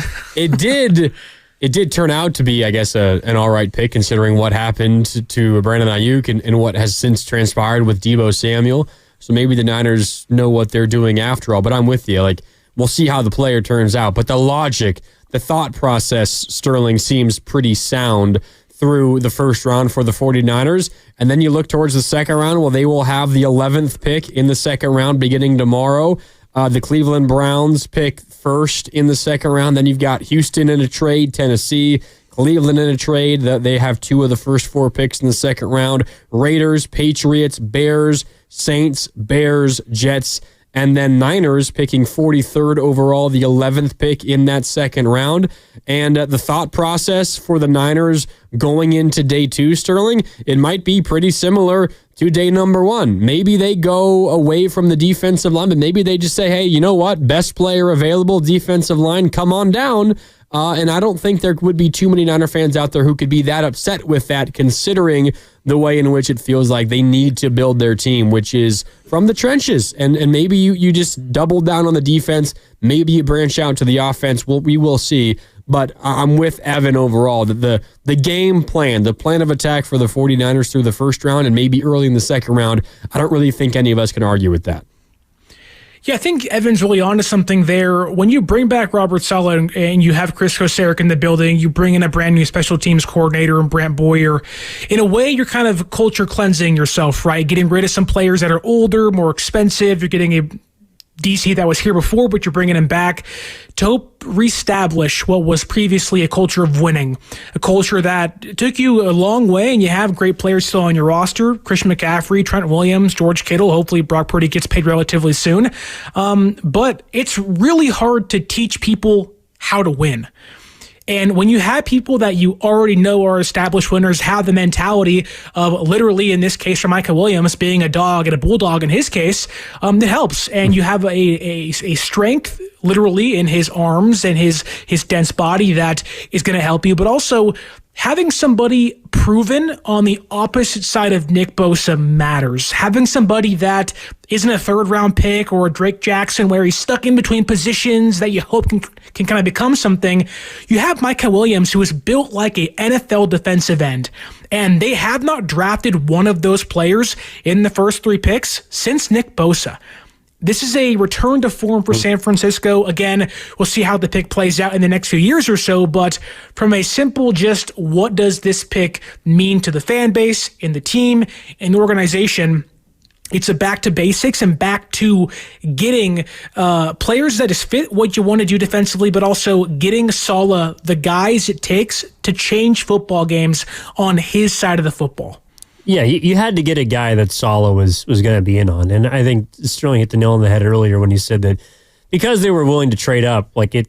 did turn out to be, I guess, an all right pick considering what happened to Brandon Ayuk and what has since transpired with Deebo Samuel. So maybe the Niners know what they're doing after all. But I'm with you. Like, we'll see how the player turns out. But the logic, the thought process, Sterling, seems pretty sound through the first round for the 49ers. And then you look towards the second round. Well, they will have the 11th pick in the second round beginning tomorrow. The Cleveland Browns pick first in the second round. Then you've got Houston in a trade, Tennessee, Cleveland in a trade. They have 2 of the first 4 picks in the second round. Raiders, Patriots, Bears, Saints, Bears, Jets, and then Niners picking 43rd overall, the 11th pick in that second round. And the thought process for the Niners going into day 2, Sterling, it might be pretty similar to day number 1. Maybe they go away from the defensive line, but maybe they just say, hey, you know what? Best player available, defensive line, come on down. And I don't think there would be too many Niner fans out there who could be that upset with that, considering the way in which it feels like they need to build their team, which is from the trenches. And maybe you just double down on the defense. Maybe you branch out to the offense. We will see. But I'm with Evan overall. The game plan, the plan of attack for the 49ers through the first round and maybe early in the second round, I don't really think any of us can argue with that. Yeah, I think Evan's really onto something there. When you bring back Robert Saleh and you have Chris Kosarek in the building, you bring in a brand new special teams coordinator and Brant Boyer. In a way, you're kind of culture cleansing yourself, right? Getting rid of some players that are older, more expensive. You're getting a DC that was here before, but you're bringing him back to help reestablish what was previously a culture of winning, a culture that took you a long way, and you have great players still on your roster. Christian McCaffrey, Trent Williams, George Kittle. Hopefully Brock Purdy gets paid relatively soon. But it's really hard to teach people how to win. And when you have people that you already know are established winners, have the mentality of literally, in this case for Micah Williams, being a dog and a bulldog in his case, it helps. And you have a strength literally in his arms and his dense body that is going to help you. But also having somebody proven on the opposite side of Nick Bosa matters. Having somebody that isn't a third-round pick or a Drake Jackson where he's stuck in between positions that you hope can kind of become something. You have Micah Williams, who is built like a NFL defensive end, and they have not drafted one of those players in the first 3 picks since Nick Bosa. This is a return to form for San Francisco. Again, we'll see how the pick plays out in the next few years or so, but from a simple just what does this pick mean to the fan base, in the team, in the organization, it's a back to basics and back to getting players that just fit what you want to do defensively, but also getting Saleh the guys it takes to change football games on his side of the football. Yeah, you had to get a guy that Saleh was going to be in on. And I think Sterling hit the nail on the head earlier when he said that because they were willing to trade up, like it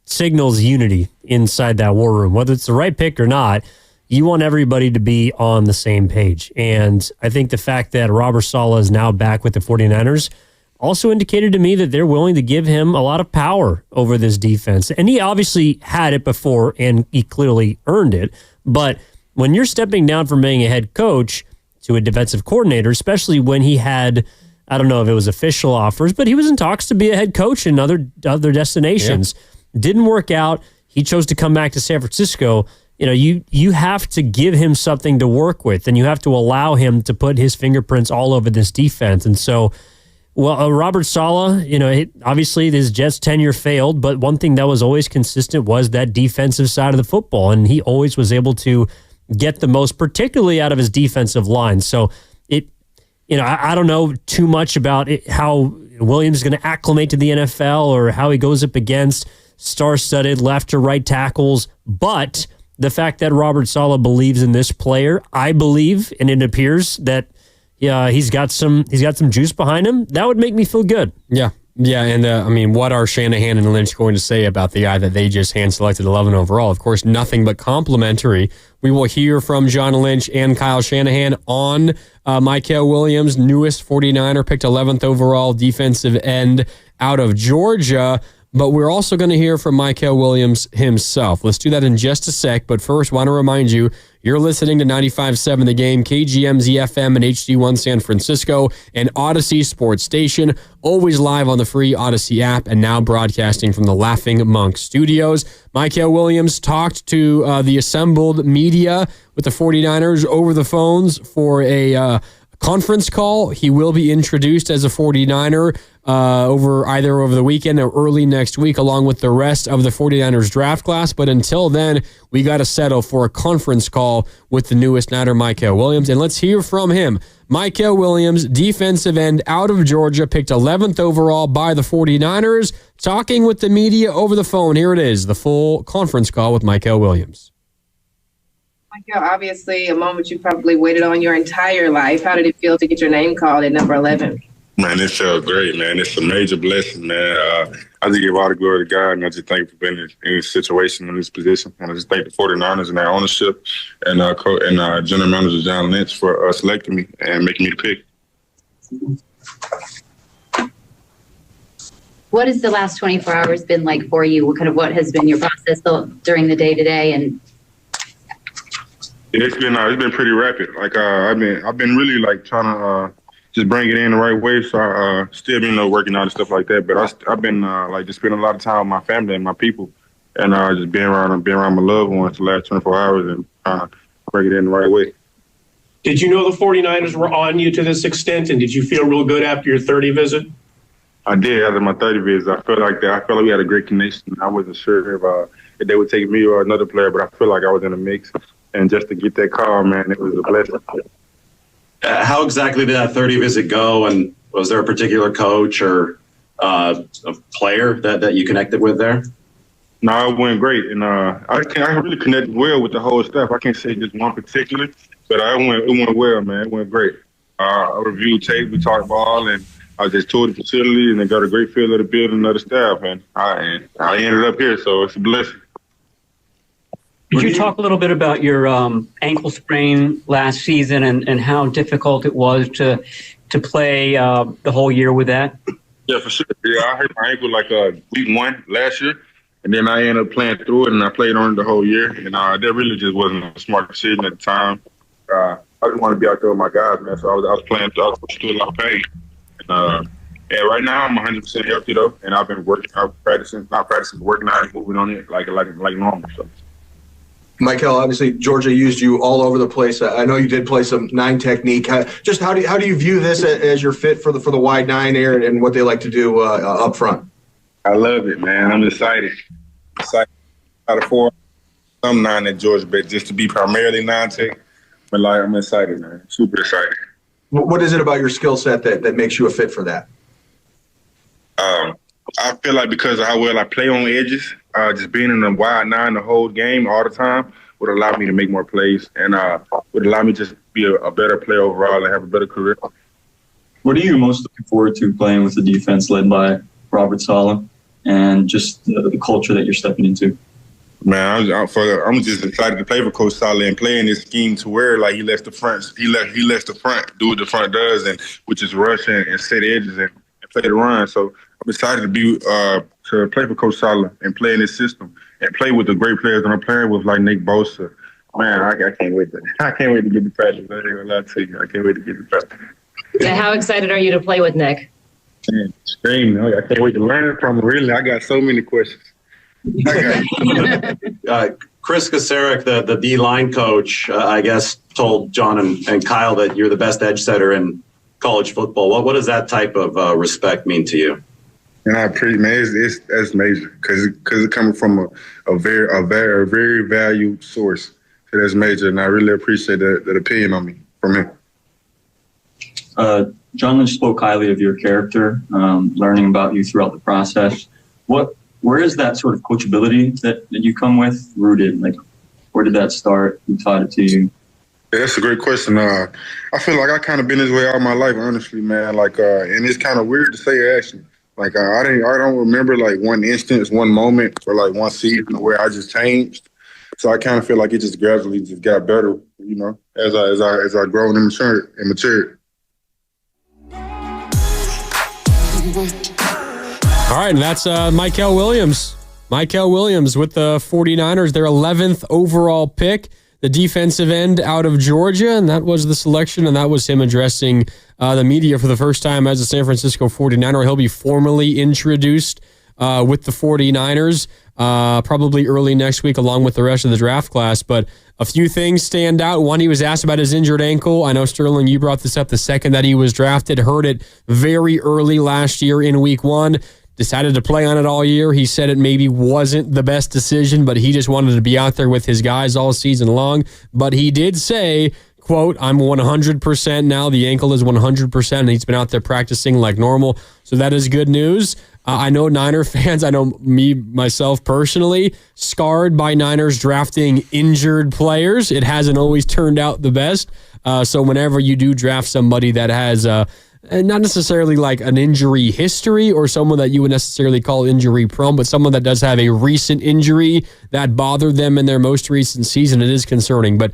signals unity inside that war room. Whether it's the right pick or not, you want everybody to be on the same page. And I think the fact that Robert Saleh is now back with the 49ers also indicated to me that they're willing to give him a lot of power over this defense. And he obviously had it before, and he clearly earned it. But when you're stepping down from being a head coach to a defensive coordinator, especially when he had, I don't know if it was official offers, but he was in talks to be a head coach in other destinations. Yeah. Didn't work out. He chose to come back to San Francisco. You know, you have to give him something to work with, and you have to allow him to put his fingerprints all over this defense. And so, Robert Saleh, obviously his Jets tenure failed, but one thing that was always consistent was that defensive side of the football, and he always was able to get the most, particularly out of his defensive line. So I don't know too much about how Williams is going to acclimate to the NFL or how he goes up against star-studded left to right tackles, but the fact that Robert Saleh believes in this player, I believe, and it appears that he's got some juice behind him, that would make me feel good. Yeah. Yeah, and what are Shanahan and Lynch going to say about the guy that they just hand-selected 11 overall? Of course, nothing but complimentary. We will hear from John Lynch and Kyle Shanahan on Micah Williams, newest 49er, picked 11th overall defensive end out of Georgia. But we're also going to hear from Micah Williams himself. Let's do that in just a sec. But first, want to remind you, you're listening to 95.7 The Game, KGMZ FM and HD1 San Francisco, and Odyssey Sports Station, always live on the free Odyssey app and now broadcasting from the Laughing Monk Studios. Micah Williams talked to the assembled media with the 49ers over the phones for a conference call. He will be introduced as a 49er over the weekend or early next week, along with the rest of the 49ers draft class. But until then, we got to settle for a conference call with the newest Niner, Mykel Williams. And let's hear from him. Mykel Williams, defensive end out of Georgia, picked 11th overall by the 49ers, talking with the media over the phone. Here it is, the full conference call with Mykel Williams. Mykel, obviously a moment you probably waited on your entire life. How did it feel to get your name called at number 11? Man, it felt great, man. It's a major blessing, man. I just give all the glory to God, and I just thank you for being in this situation, in this position. And I just thank the 49ers and their ownership and General Manager John Lynch for selecting me and making me the pick. What has the last 24 hours been like for you? What has been your process during the day-to-day? And it's been pretty rapid. I've been really trying to just bring it in the right way. So I still been working out and stuff like that. But I've been just spending a lot of time with my family and my people, and just being around my loved ones the last 24 hours and trying to bring it in the right way. Did you know the 49ers were on you to this extent, and did you feel real good after your 30 visit? I did. After my 30 visit, I felt like we had a great connection. I wasn't sure if they would take me or another player, but I feel like I was in the mix. And just to get that call, man, it was a blessing. How exactly did that 30 visit go? And was there a particular coach or a player that you connected with there? No, it went great. And I really connected well with the whole staff. I can't say just one particular, but it went well, man. It went great. I reviewed tape, we talked ball, and I just toured the facility and I got a great feel of the building and of the staff. And I ended up here, so it's a blessing. Could you talk a little bit about your ankle sprain last season and how difficult it was to play the whole year with that? Yeah, for sure. Yeah, I hurt my ankle week 1 last year, and then I ended up playing through it, and I played on it the whole year. And that really just wasn't a smart decision at the time. I didn't want to be out there with my guys, man, so I was playing through a lot of pain. And right now I'm 100% healthy though, and I've been working out, working out, moving on it like normal. So. Mykel, obviously Georgia used you all over the place. I know you did play some 9 technique. How do you view this as your fit for the wide 9 here and what they like to do up front? I love it, man. I'm excited. Out of 4, some 9 at Georgia, but just to be primarily 9 tech, but I'm excited, man. Super excited. What is it about your skill set that makes you a fit for that? I feel like because of how well I play on edges, just being in the wide 9 the whole game all the time would allow me to make more plays and would allow me to just be a better player overall and have a better career. What are you most looking forward to playing with the defense led by Robert Saleh and just the culture that you're stepping into? Man, I'm just excited to play for Coach Saleh and play in this scheme to where he lets the front do what the front does, and which is rush and set edges and play the run. So I'm excited to play for Coach Saleh and play in this system and play with the great players that I'm playing with, like Nick Bosa. Man, I can't wait to get to practice. I ain't gonna lie to you. I can't wait to get to practice. And how excited are you to play with Nick? Man, scream! I can't wait to learn from him. Really, I got so many questions. Chris Kasarik, the D-line coach, I guess, told John and Kyle that you're the best edge setter in college football. What does that type of respect mean to you? And I appreciate, man, that's major because it's coming from a very valued source. So that's major, and I really appreciate that opinion on me from him. John Lynch spoke highly of your character, learning about you throughout the process. Where is that sort of coachability that you come with rooted? Where did that start? Who taught it to you? Yeah, that's a great question. I feel like I kind of been this way all my life, honestly, man. And it's kind of weird to say actually. I don't remember one instance, one moment, or one season where I just changed. So I kind of feel like it just gradually just got better, as I grown and matured. All right, and that's Mykel Williams. Mykel Williams with the 49ers, their 11th overall pick, the defensive end out of Georgia, and that was the selection, and that was him addressing the media for the first time as a San Francisco 49er. He'll be formally introduced with the 49ers, probably early next week along with the rest of the draft class. But a few things stand out. One, he was asked about his injured ankle. I know, Sterling, you brought this up the second that he was drafted. Heard it very early last year in week 1. Decided to play on it all year. He said it maybe wasn't the best decision, but he just wanted to be out there with his guys all season long. But he did say, quote, I'm 100% now. The ankle is 100%, and he's been out there practicing like normal. So that is good news. I know Niner fans, I know myself personally, scarred by Niners drafting injured players. It hasn't always turned out the best. So whenever you do draft somebody that has not necessarily like an injury history or someone that you would necessarily call injury prone, but someone that does have a recent injury that bothered them in their most recent season, it is concerning. But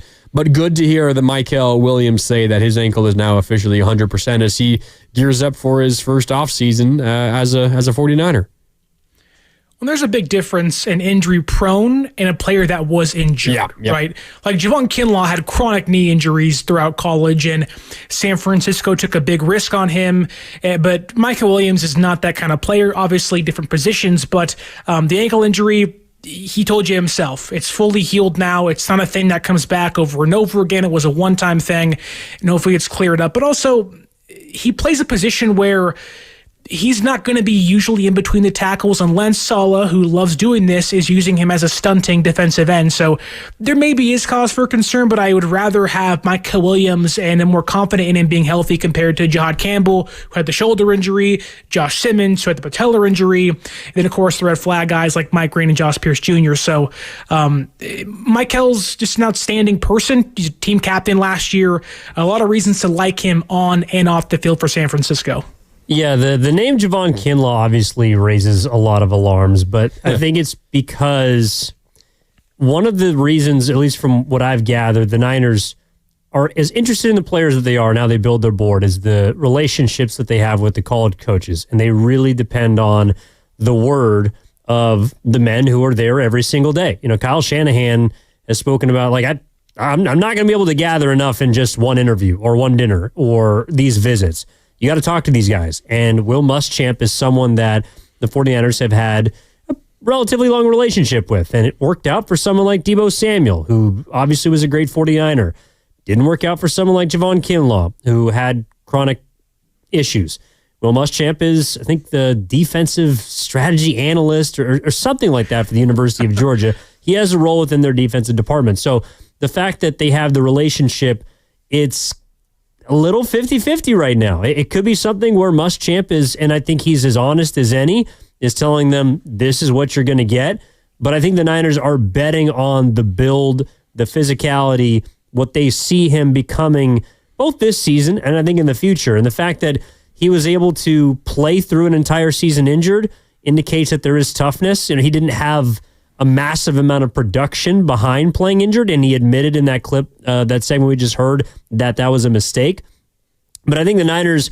good to hear that Michael Williams say that his ankle is now officially 100% as he gears up for his first offseason as a 49er. Well, there's a big difference in injury prone and a player that was injured, right? Like Javon Kinlaw had chronic knee injuries throughout college, and San Francisco took a big risk on him. But Michael Williams is not that kind of player. Obviously, different positions, but the ankle injury, he told you himself, it's fully healed now. It's not a thing that comes back over and over again. It was a one-time thing, and hopefully it's cleared up. But also, he plays a position where he's not going to be usually in between the tackles, and Lance Sala, who loves doing this, is using him as a stunting defensive end. So there maybe is cause for concern, but I would rather have Michael Williams, and I'm more confident in him being healthy compared to Jahad Campbell, who had the shoulder injury, Josh Simmons, who had the patellar injury, and then, of course, the red flag guys like Mike Green and Josh Pierce Jr. So Michael's just an outstanding person. He's a team captain last year. A lot of reasons to like him on and off the field for San Francisco. Yeah, the name Javon Kinlaw obviously raises a lot of alarms, but I think it's because one of the reasons, at least from what I've gathered, the Niners are as interested in the players that they are now they build their board is the relationships that they have with the college coaches, and they really depend on the word of the men who are there every single day. You know, Kyle Shanahan has spoken about, like, I'm not going to be able to gather enough in just one interview or one dinner or these visits. You got to talk to these guys. And Will Muschamp is someone that the 49ers have had a relatively long relationship with. And it worked out for someone like Deebo Samuel, who obviously was a great 49er. Didn't work out for someone like Javon Kinlaw, who had chronic issues. Will Muschamp is, I think, the defensive strategy analyst or something like that for the University of Georgia. He has a role within their defensive department. So the fact that they have the relationship, it's a little 50-50 right now. It could be something where Muschamp is, and I think he's as honest as any, is telling them this is what you're going to get. But I think the Niners are betting on the build, the physicality, what they see him becoming both this season and I think in the future. And the fact that he was able to play through an entire season injured indicates that there is toughness. You know, he didn't have a massive amount of production behind playing injured, and he admitted in that clip, that segment we just heard, that was a mistake. But I think the Niners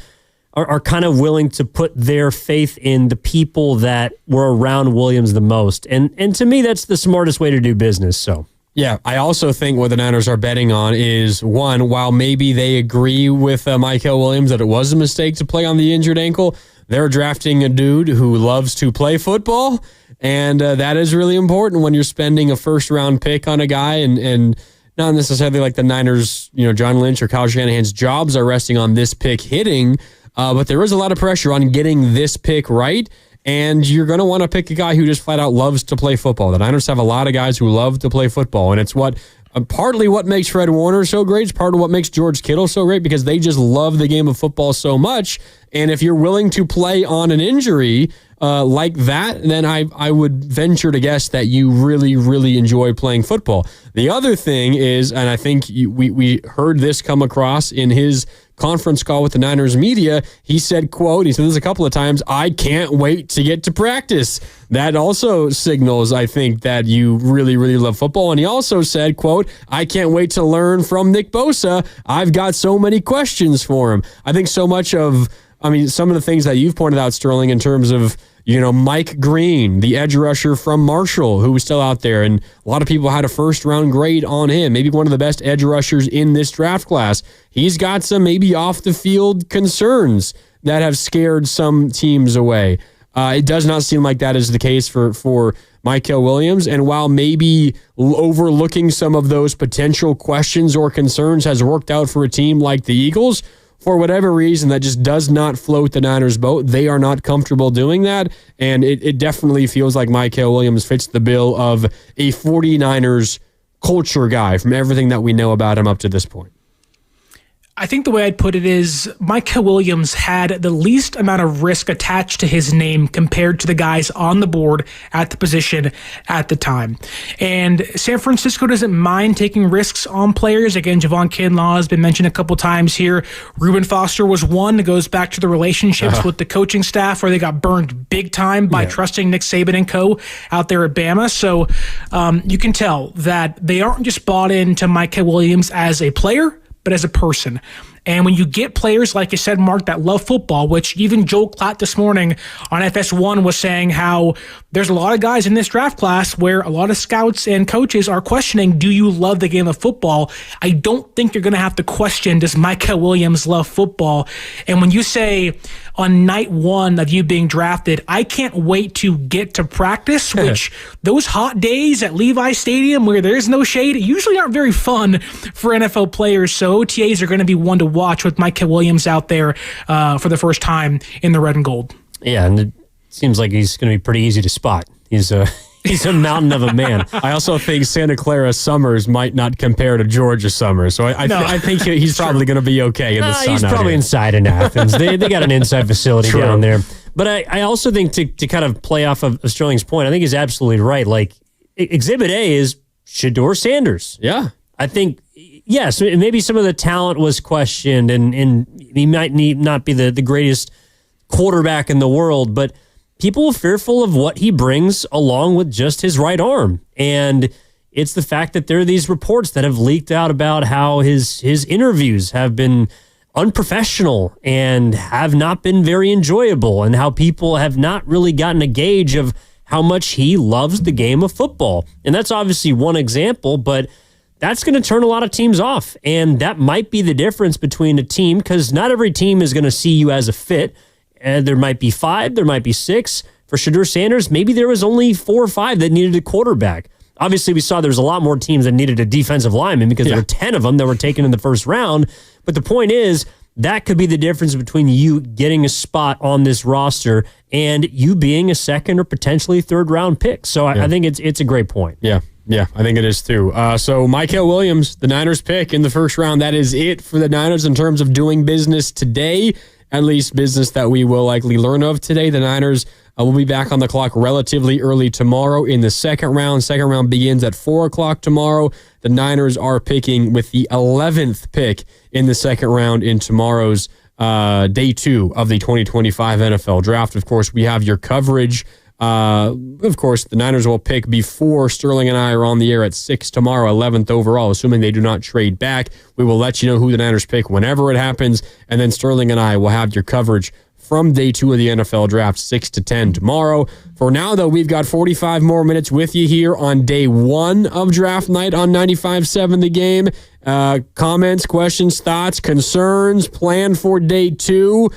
are kind of willing to put their faith in the people that were around Williams the most. And to me, that's the smartest way to do business. So yeah, I also think what the Niners are betting on is, one, while maybe they agree with Michael Williams that it was a mistake to play on the injured ankle, they're drafting a dude who loves to play football. And that is really important when you're spending a first-round pick on a guy and not necessarily like the Niners, you know, John Lynch or Kyle Shanahan's jobs are resting on this pick hitting, but there is a lot of pressure on getting this pick right, and you're going to want to pick a guy who just flat out loves to play football. The Niners have a lot of guys who love to play football, and it's what partly what makes Fred Warner so great. It's part of what makes George Kittle so great because they just love the game of football so much, and if you're willing to play on an injury like that, then I would venture to guess that you really, really enjoy playing football. The other thing is, and I think we heard this come across in his conference call with the Niners media, he said, quote, he said this a couple of times, I can't wait to get to practice. That also signals, I think, that you really, really love football. And he also said, quote, I can't wait to learn from Nick Bosa. I've got so many questions for him. I think so much of, some of the things that you've pointed out, Sterling, in terms of, you know, Mike Green, the edge rusher from Marshall, who was still out there, and a lot of people had a first-round grade on him, maybe one of the best edge rushers in this draft class. He's got some maybe off-the-field concerns that have scared some teams away. It does not seem like that is the case for Michael Williams. And while maybe overlooking some of those potential questions or concerns has worked out for a team like the Eagles, for whatever reason, that just does not float the Niners' boat. They are not comfortable doing that, and it definitely feels like Michael Williams fits the bill of a 49ers culture guy from everything that we know about him up to this point. I think the way I'd put it is Michael Williams had the least amount of risk attached to his name compared to the guys on the board at the position at the time. And San Francisco doesn't mind taking risks on players. Again, Javon Kinlaw has been mentioned a couple times here. Reuben Foster was one that goes back to the relationships with the coaching staff where they got burned big time by trusting Nick Saban and co. out there at Bama. So you can tell that they aren't just bought into Michael Williams as a player, but as a person. And when you get players, like you said, Mark, that love football, which even Joel Klatt this morning on FS1 was saying how there's a lot of guys in this draft class where a lot of scouts and coaches are questioning, do you love the game of football? I don't think you're going to have to question, does Michael Williams love football? And when you say on night one of you being drafted, I can't wait to get to practice, which those hot days at Levi Stadium where there's no shade usually aren't very fun for NFL players. So OTAs are going to be one to watch with Michael Williams out there for the first time in the red and gold. Yeah, and it seems like he's going to be pretty easy to spot. He's a mountain of a man. I also think Santa Clara summers might not compare to Georgia summers, so I think he's probably going to be okay in the sun. He's probably inside in Athens. They got an inside facility down there. But I also think to kind of play off of Sterling's point, I think he's absolutely right. Like, Exhibit A is Shedeur Sanders. Yeah. I think, yes, maybe some of the talent was questioned, and he might not be the greatest quarterback in the world, but people are fearful of what he brings along with just his right arm. And it's the fact that there are these reports that have leaked out about how his interviews have been unprofessional and have not been very enjoyable, and how people have not really gotten a gauge of how much he loves the game of football. And that's obviously one example, but that's going to turn a lot of teams off. And that might be the difference between a team, because not every team is going to see you as a fit. And there might be 5, there might be 6. For Shedeur Sanders, maybe there was only 4 or 5 that needed a quarterback. Obviously, we saw there was a lot more teams that needed a defensive lineman because there were 10 of them that were taken in the first round. But the point is, that could be the difference between you getting a spot on this roster and you being a second or potentially third round pick. So I think it's a great point. Yeah, I think it is too. So Michael Williams, the Niners pick in the first round. That is it for the Niners in terms of doing business today. At least business that we will likely learn of today. The Niners will be back on the clock relatively early tomorrow in the second round. Second round begins at 4 o'clock tomorrow. The Niners are picking with the 11th pick in the second round in tomorrow's day 2 of the 2025 NFL Draft. Of course, we have your coverage. Of course, the Niners will pick before Sterling and I are on the air at 6 tomorrow, 11th overall, assuming they do not trade back. We will let you know who the Niners pick whenever it happens, and then Sterling and I will have your coverage from day 2 of the NFL Draft, 6 to 10 tomorrow. For now, though, we've got 45 more minutes with you here on day 1 of draft night on 95.7 The Game. Comments, questions, thoughts, concerns, plan for day 2.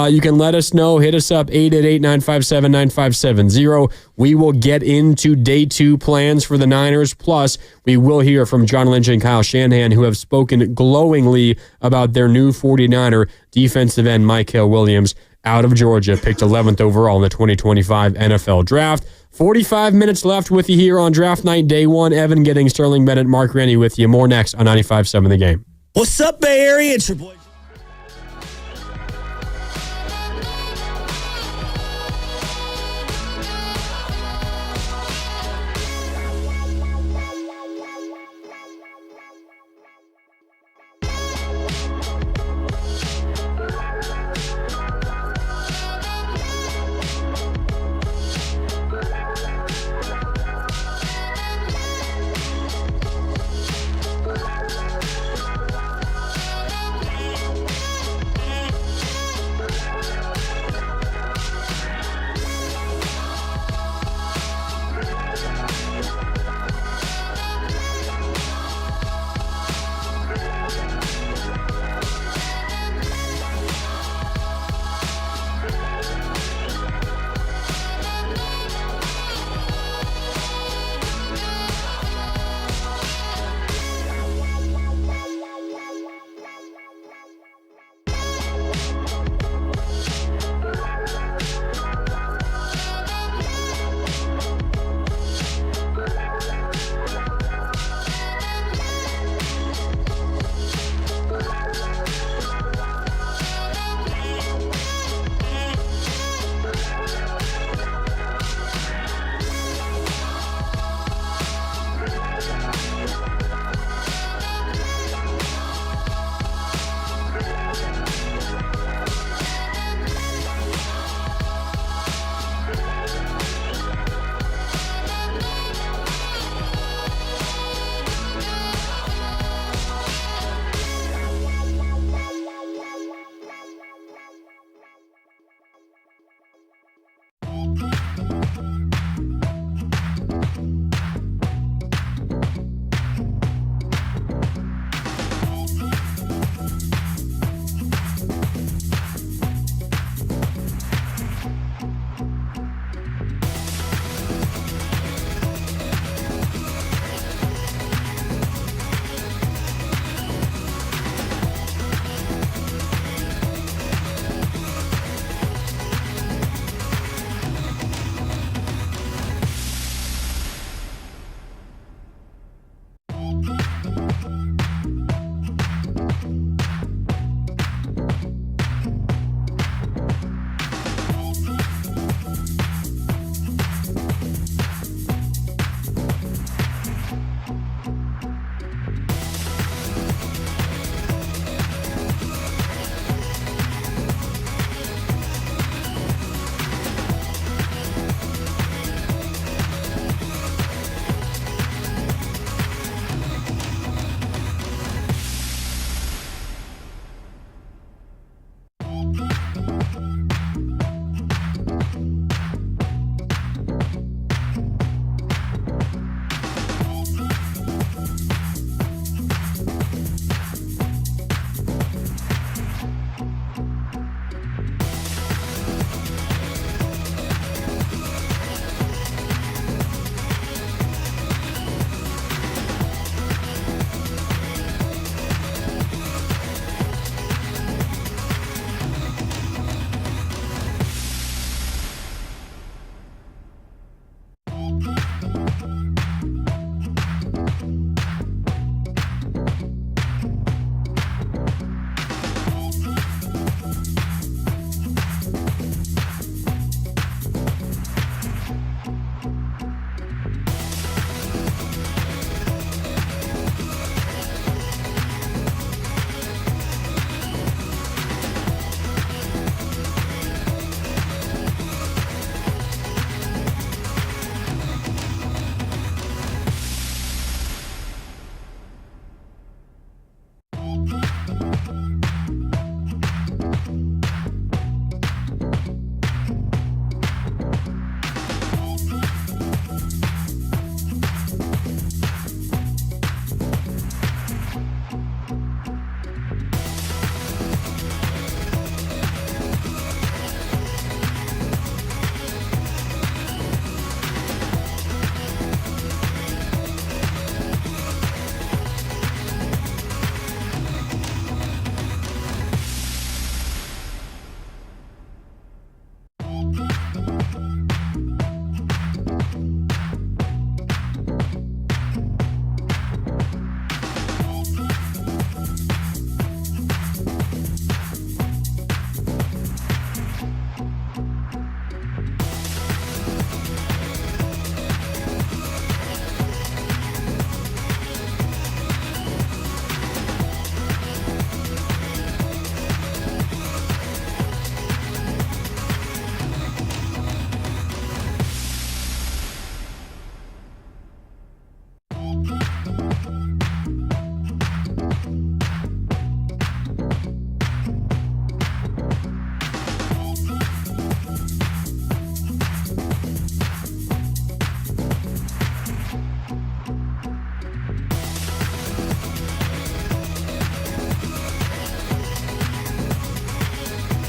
You can let us know. Hit us up, 888-957-9570. We will get into day 2 plans for the Niners. Plus, we will hear from John Lynch and Kyle Shanahan, who have spoken glowingly about their new 49er defensive end, Michael Williams, out of Georgia, picked 11th overall in the 2025 NFL Draft. 45 minutes left with you here on draft night, day 1. Evan Giddings, Sterling Bennett, Mark Rennie with you. More next on 95.7 The Game. What's up, Bay Area? It's your boy.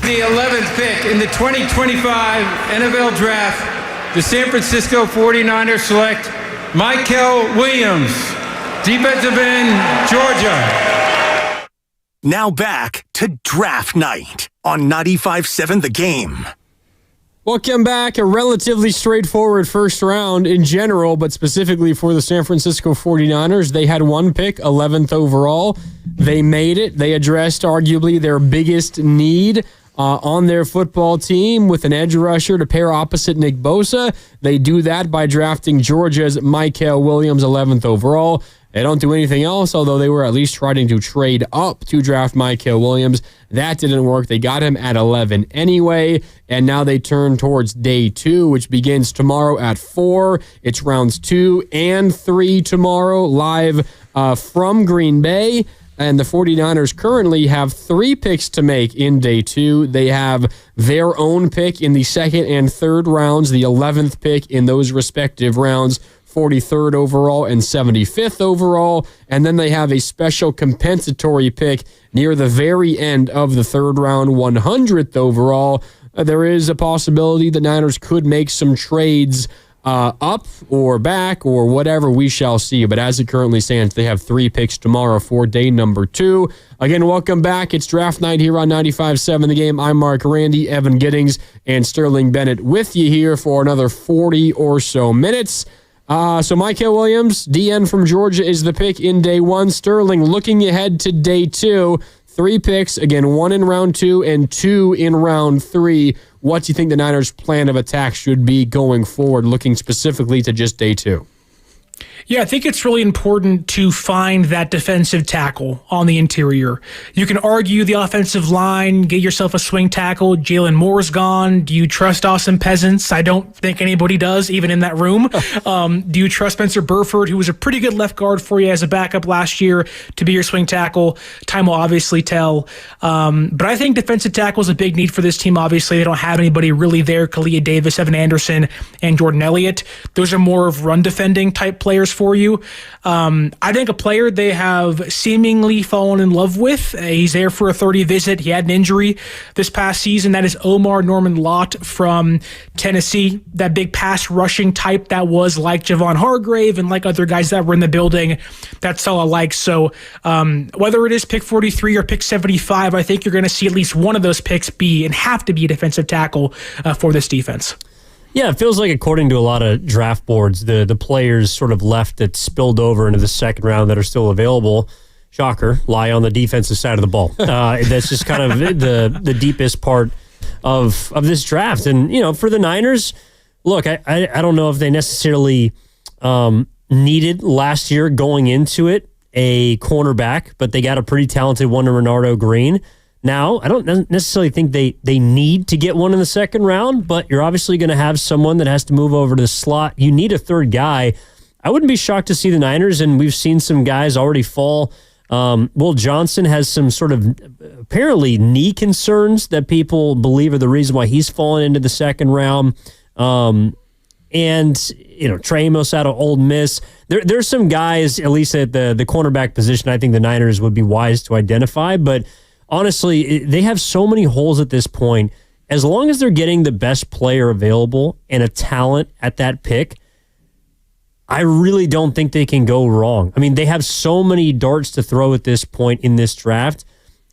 The 11th pick in the 2025 NFL Draft, the San Francisco 49ers select Michael Williams, defensive end, Georgia. Now back to Draft Night on 95.7 The Game. Welcome back. A relatively straightforward first round in general, but specifically for the San Francisco 49ers. They had one pick, 11th overall. They made it. They addressed arguably their biggest need on their football team with an edge rusher to pair opposite Nick Bosa. They do that by drafting Georgia's Michael Williams, 11th overall. They don't do anything else, although they were at least trying to trade up to draft Michael Williams. That didn't work. They got him at 11 anyway, and now they turn towards day 2, which begins tomorrow at 4. It's rounds 2 and 3 tomorrow, live from Green Bay. And the 49ers currently have 3 picks to make in day 2. They have their own pick in the 2nd and 3rd rounds, the 11th pick in those respective rounds, 43rd overall and 75th overall. And then they have a special compensatory pick near the very end of the 3rd round, 100th overall. There is a possibility the Niners could make some trades up or back or whatever, we shall see. But as it currently stands, they have 3 picks tomorrow for day number 2. Again, welcome back. It's Draft Night here on 95.7 The Game. I'm Mark Randy, Evan Giddings, and Sterling Bennett with you here for another 40 or so minutes. So Michael Williams, DN from Georgia, is the pick in day 1. Sterling, looking ahead to day 2, 3 picks, again, 1 in round 2 and 2 in round 3. What do you think the Niners' plan of attack should be going forward, looking specifically to just day 2? Yeah, I think it's really important to find that defensive tackle on the interior. You can argue the offensive line, get yourself a swing tackle. Jalen Moore's gone. Do you trust Austin Peasants? I don't think anybody does, even in that room. Do you trust Spencer Burford, who was a pretty good left guard for you as a backup last year, to be your swing tackle? Time will obviously tell. But I think defensive tackle is a big need for this team. Obviously, they don't have anybody really there. Kalia Davis, Evan Anderson, and Jordan Elliott. Those are more of run defending type players for you. I think a player they have seemingly fallen in love with, he's there for a 30 visit. He had an injury this past season. That is Omar Norman Lott from Tennessee, that big pass rushing type that was like Javon Hargrave and like other guys that were in the building. That's all I like. So whether it is pick 43 or pick 75, I think you're going to see at least one of those picks be and have to be a defensive tackle for this defense. Yeah, it feels like, according to a lot of draft boards, the players sort of left that spilled over into the 2nd round that are still available, shocker, lie on the defensive side of the ball. That's just kind of the deepest part of this draft. And, you know, for the Niners, look, I don't know if they necessarily needed last year going into it a cornerback, but they got a pretty talented one in Renardo Green. Now, I don't necessarily think they need to get one in the 2nd round, but you're obviously going to have someone that has to move over to the slot. You need a 3rd guy. I wouldn't be shocked to see the Niners, and we've seen some guys already fall. Will Johnson has some sort of apparently knee concerns that people believe are the reason why he's fallen into the 2nd round. And, you know, Trey Amos out of Ole Miss. There's some guys, at least at the cornerback position, I think the Niners would be wise to identify, but honestly, they have so many holes at this point. As long as they're getting the best player available and a talent at that pick, I really don't think they can go wrong. I mean, they have so many darts to throw at this point in this draft.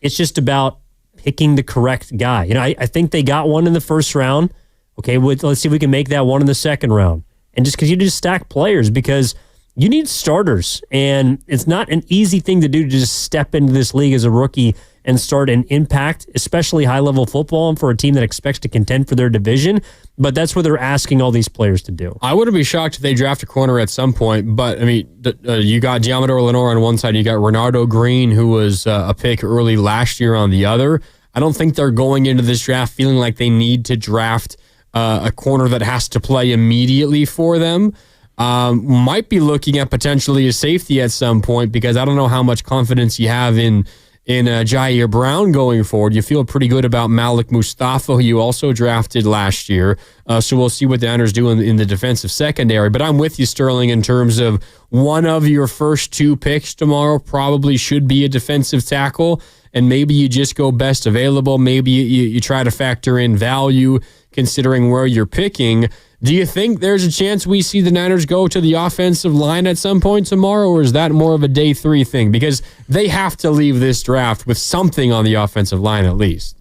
It's just about picking the correct guy. You know, I think they got one in the 1st round. Okay, let's see if we can make that one in the 2nd round. And just continue to stack players, because you need starters. And it's not an easy thing to do to just step into this league as a rookie and start an impact, especially high-level football, and for a team that expects to contend for their division. But that's what they're asking all these players to do. I wouldn't be shocked if they draft a corner at some point, but, I mean, you got Diamador Lenore on one side, you got Renardo Green, who was a pick early last year on the other. I don't think they're going into this draft feeling like they need to draft a corner that has to play immediately for them. Might be looking at potentially a safety at some point, because I don't know how much confidence you have in in Jair Brown going forward. You feel pretty good about Malik Mustafa, who you also drafted last year. So we'll see what the Niners do in the defensive secondary. But I'm with you, Sterling, in terms of one of your first 2 picks tomorrow probably should be a defensive tackle, and maybe you just go best available. Maybe you try to factor in value considering where you're picking. Do you think there's a chance we see the Niners go to the offensive line at some point tomorrow, or is that more of a day 3 thing? Because they have to leave this draft with something on the offensive line at least.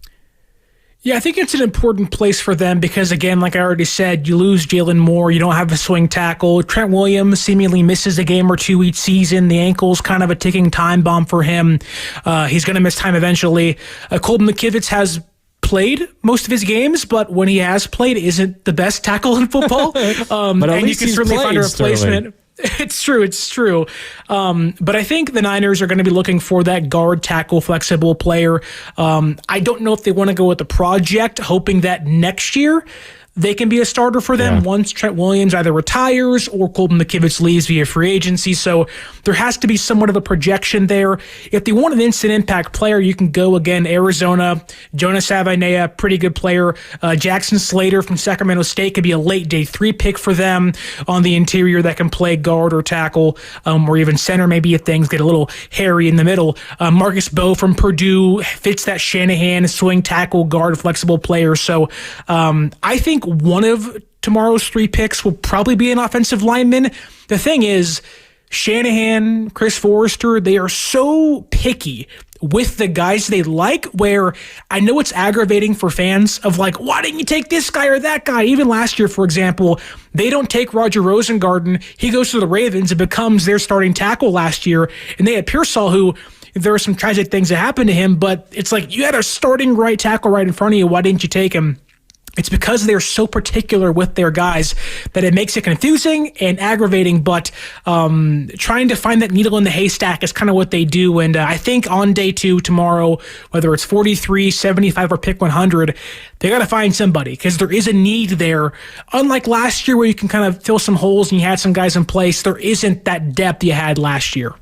Yeah, I think it's an important place for them because, again, like I already said, you lose Jalen Moore, you don't have a swing tackle. Trent Williams seemingly misses a game or 2 each season. The ankle's kind of a ticking time bomb for him. He's going to miss time eventually. Colton McKivitz has played most of his games, but when he has played, isn't the best tackle in football. But at and least you can certainly find a replacement. Sterling. It's true. But I think the Niners are going to be looking for that guard tackle flexible player. I don't know if they want to go with the project, hoping that next year they can be a starter for them once Trent Williams either retires or Colton McKivitz leaves via free agency. So there has to be somewhat of a projection there. If they want an instant impact player, you can go again, Arizona, Jonas Savanea, pretty good player. Jackson Slater from Sacramento State could be a late day 3 pick for them on the interior that can play guard or tackle, or even center maybe if things get a little hairy in the middle. Marcus Bowe from Purdue fits that Shanahan swing tackle guard flexible player. So I think one of tomorrow's 3 picks will probably be an offensive lineman. The thing is, Shanahan, Chris Forrester, they are so picky with the guys they like, where I know it's aggravating for fans of like, why didn't you take this guy or that guy? Even last year, for example, they don't take Roger Rosengarten. He goes to the Ravens and becomes their starting tackle last year. And they had Pearsall, who there were some tragic things that happened to him, but it's like, you had a starting right tackle right in front of you. Why didn't you take him? It's because they're so particular with their guys that it makes it confusing and aggravating, but trying to find that needle in the haystack is kind of what they do. And I think on day 2 tomorrow, whether it's 43, 75, or pick 100, they got to find somebody because there is a need there. Unlike last year where you can kind of fill some holes and you had some guys in place, there isn't that depth you had last year.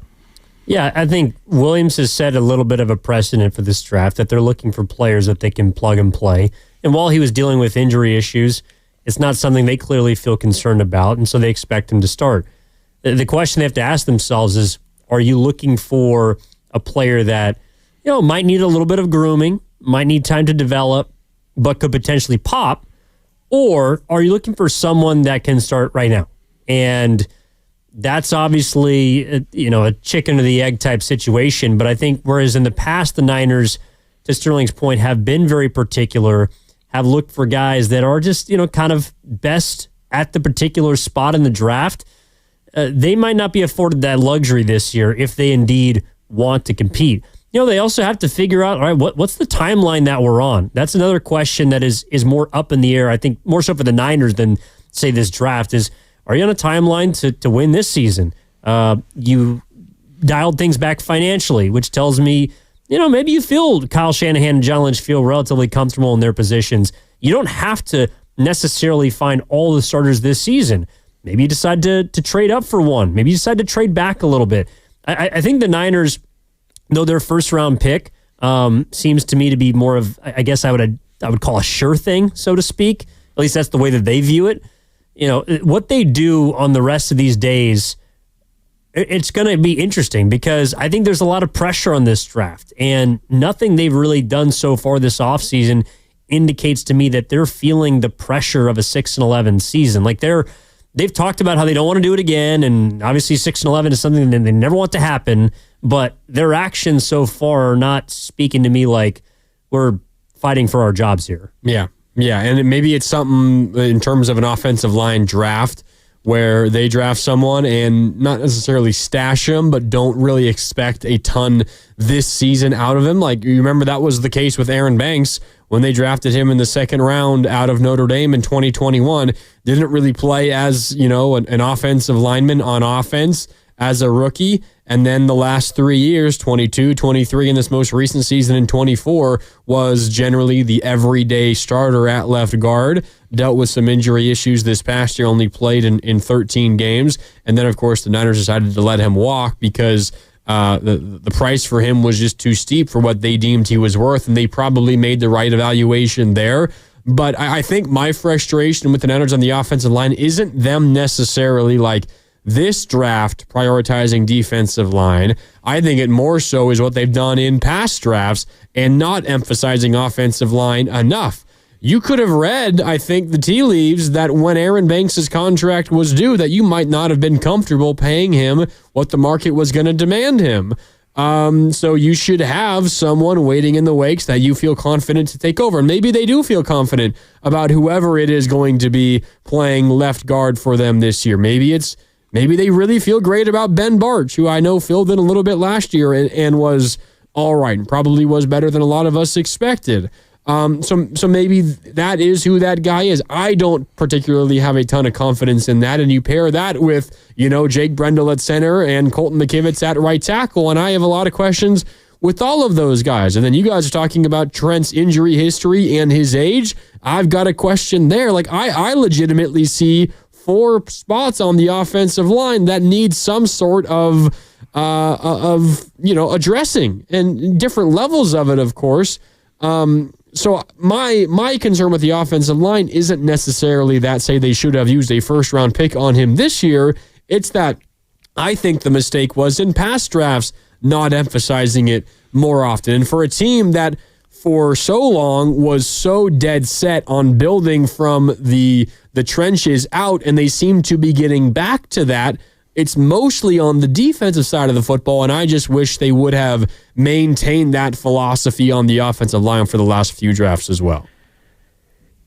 Yeah, I think Williams has set a little bit of a precedent for this draft that they're looking for players that they can plug and play. And while he was dealing with injury issues, it's not something they clearly feel concerned about, and so they expect him to start. The question they have to ask themselves is, are you looking for a player that, might need a little bit of grooming, might need time to develop, but could potentially pop? Or are you looking for someone that can start right now? And that's obviously, a chicken or the egg type situation. But I think whereas in the past, the Niners, to Sterling's point, have been very particular, have looked for guys that are just, kind of best at the particular spot in the draft. They might not be afforded that luxury this year if they indeed want to compete. They also have to figure out, all right, what's the timeline that we're on? That's another question that is more up in the air, I think, more so for the Niners than, say, this draft is, are you on a timeline to win this season? You dialed things back financially, which tells me, maybe you feel Kyle Shanahan and John Lynch feel relatively comfortable in their positions. You don't have to necessarily find all the starters this season. Maybe you decide to trade up for one. Maybe you decide to trade back a little bit. I think the Niners, though their first-round pick seems to me to be more of, I guess I would call a sure thing, so to speak. At least that's the way that they view it. What they do on the rest of these days, it's going to be interesting because I think there's a lot of pressure on this draft, and nothing they've really done so far this offseason indicates to me that they're feeling the pressure of a 6-11 season. Like they've talked about how they don't want to do it again, and obviously 6-11 is something that they never want to happen, but their actions so far are not speaking to me like we're fighting for our jobs here. Yeah, and maybe it's something in terms of an offensive line draft where they draft someone and not necessarily stash him, but don't really expect a ton this season out of him. Like, you remember that was the case with Aaron Banks when they drafted him in the 2nd round out of Notre Dame in 2021. Didn't really play as, an offensive lineman on offense as a rookie. And then the last 3 years, 22, 23, and this most recent season in 24, was generally the everyday starter at left guard. Dealt with some injury issues this past year, only played in 13 games. And then, of course, the Niners decided to let him walk because The price for him was just too steep for what they deemed he was worth, and they probably made the right evaluation there. But I think my frustration with the Niners on the offensive line isn't them necessarily like this draft prioritizing defensive line. I think it more so is what they've done in past drafts and not emphasizing offensive line enough. You could have read, I think, the tea leaves that when Aaron Banks' contract was due, that you might not have been comfortable paying him what the market was going to demand him. So you should have someone waiting in the wakes that you feel confident to take over. And maybe they do feel confident about whoever it is going to be playing left guard for them this year. Maybe they really feel great about Ben Barch, who I know filled in a little bit last year and was all right and probably was better than a lot of us expected. So maybe that is who that guy is. I don't particularly have a ton of confidence in that. And you pair that with, Jake Brendel at center and Colton McKivitz at right tackle. And I have a lot of questions with all of those guys. And then you guys are talking about Trent's injury history and his age. I've got a question there. Like I legitimately see 4 spots on the offensive line that need some sort of addressing, and different levels of it, of course. So my concern with the offensive line isn't necessarily that, say, they should have used a first-round pick on him this year. It's that I think the mistake was in past drafts not emphasizing it more often. And for a team that for so long was so dead set on building from the trenches out, and they seem to be getting back to that, it's mostly on the defensive side of the football, and I just wish they would have maintained that philosophy on the offensive line for the last few drafts as well.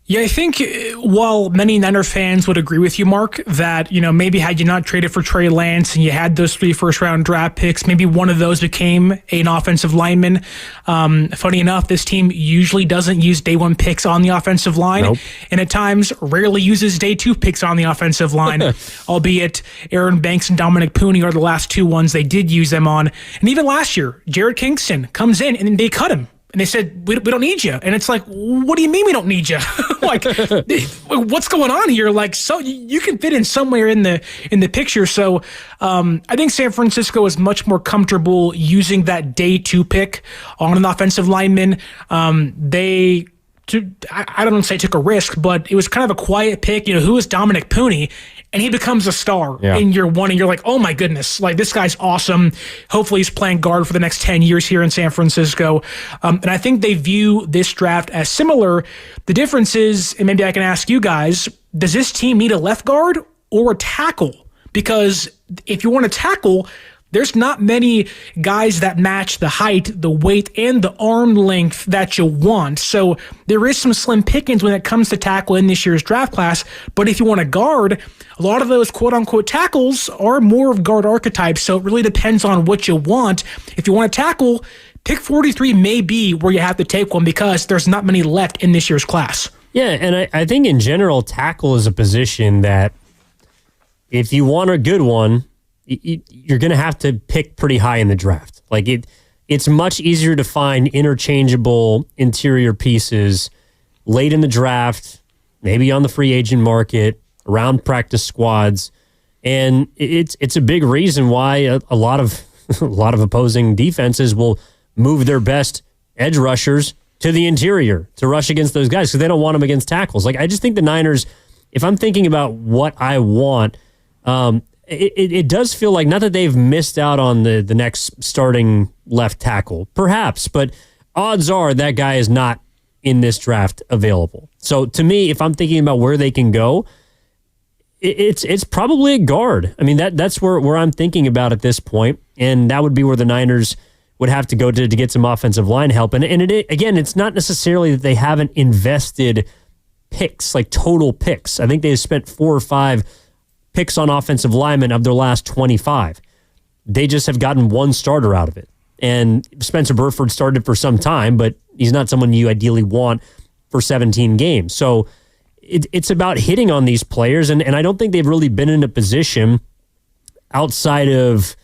Yeah, I think while many Niner fans would agree with you, Mark, that, maybe had you not traded for Trey Lance and you had those 3 first-round draft picks, maybe one of those became an offensive lineman. Funny enough, this team usually doesn't use day 1 picks on the offensive line, nope. And at times rarely uses day 2 picks on the offensive line, albeit Aaron Banks and Dominic Pooney are the last 2 ones they did use them on. And even last year, Jared Kingston comes in and they cut him. And they said, we don't need you. And it's like, what do you mean we don't need you? Like, what's going on here? Like, so you can fit in somewhere in the picture. So I think San Francisco is much more comfortable using that day 2 pick on an offensive lineman. I don't want to say took a risk, but it was kind of a quiet pick. Who is Dominic Pooney? And he becomes a star in year 1, and you're like, oh my goodness, like this guy's awesome. Hopefully he's playing guard for the next 10 years here in San Francisco. And I think they view this draft as similar. The difference is, and maybe I can ask you guys, does this team need a left guard or a tackle? Because if you want to tackle, there's not many guys that match the height, the weight, and the arm length that you want. So there is some slim pickings when it comes to tackle in this year's draft class. But if you want to guard, a lot of those quote-unquote tackles are more of guard archetypes. So it really depends on what you want. If you want to tackle, pick 43 may be where you have to take one because there's not many left in this year's class. Yeah, and I think in general, tackle is a position that if you want a good one, you're going to have to pick pretty high in the draft. Like it's much easier to find interchangeable interior pieces late in the draft, maybe on the free agent market, around practice squads, and it's a big reason why a lot of opposing defenses will move their best edge rushers to the interior to rush against those guys because they don't want them against tackles. Like I just think the Niners, if I'm thinking about what I want, it does feel like, not that they've missed out on the next starting left tackle, perhaps, but odds are that guy is not in this draft available. So to me, if I'm thinking about where they can go, it's probably a guard. I mean, that's where I'm thinking about at this point, and that would be where the Niners would have to go to get some offensive line help. And again, it's not necessarily that they haven't invested picks, like total picks. I think they've spent 4 or 5 picks on offensive linemen of their last 25. They just have gotten one starter out of it. And Spencer Burford started for some time, but he's not someone you ideally want for 17 games. So it's about hitting on these players, and I don't think they've really been in a position outside of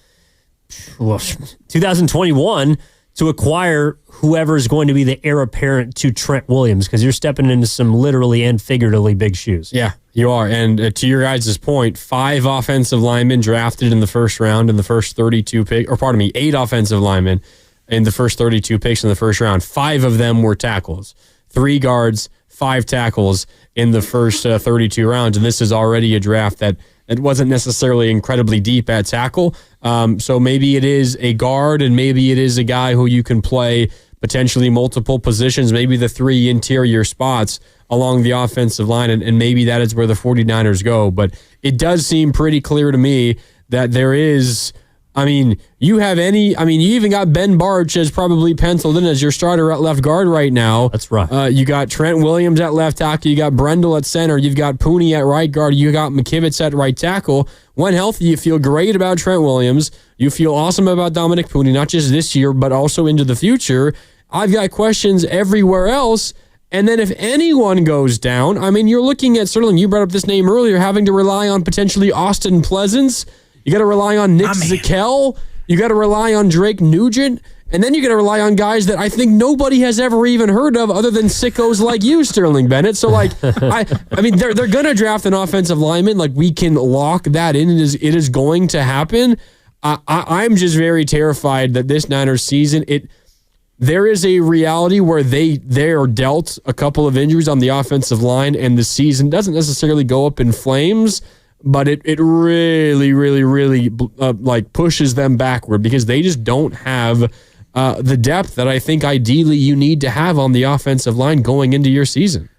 2021 to acquire whoever is going to be the heir apparent to Trent Williams, because you're stepping into some literally and figuratively big shoes. Yeah, You are. And to your guys' point, 5 offensive linemen drafted in the first round in the first 32 picks, or pardon me, 8 offensive linemen in the first 32 picks in the first round. 5 of them were tackles. 3 guards, 5 tackles in the first 32 rounds. And this is already a draft that wasn't necessarily incredibly deep at tackle. So maybe it is a guard and maybe it is a guy who you can play potentially multiple positions, maybe the 3 interior spots along the offensive line, and maybe that is where the 49ers go. But it does seem pretty clear to me that there is, you even got Ben Barch as probably penciled in as your starter at left guard right now. That's right. You got Trent Williams at left tackle. You got Brendel at center. You've got Pooney at right guard. You got McKivitz at right tackle. When healthy, you feel great about Trent Williams. You feel awesome about Dominic Pooney, not just this year, but also into the future. I've got questions everywhere else. And then if anyone goes down, you're looking at Sterling. You brought up this name earlier, having to rely on potentially Austin Pleasance. You got to rely on Nick Zakelj. You got to rely on Drake Nugent. And then you got to rely on guys that I think nobody has ever even heard of other than sickos like you, Sterling Bennett. So, they're going to draft an offensive lineman. We can lock that in. It is going to happen. I'm just very terrified that this Niners season, there is a reality where they are dealt a couple of injuries on the offensive line, and the season doesn't necessarily go up in flames, but it really, really, really pushes them backward because they just don't have the depth that I think ideally you need to have on the offensive line going into your season.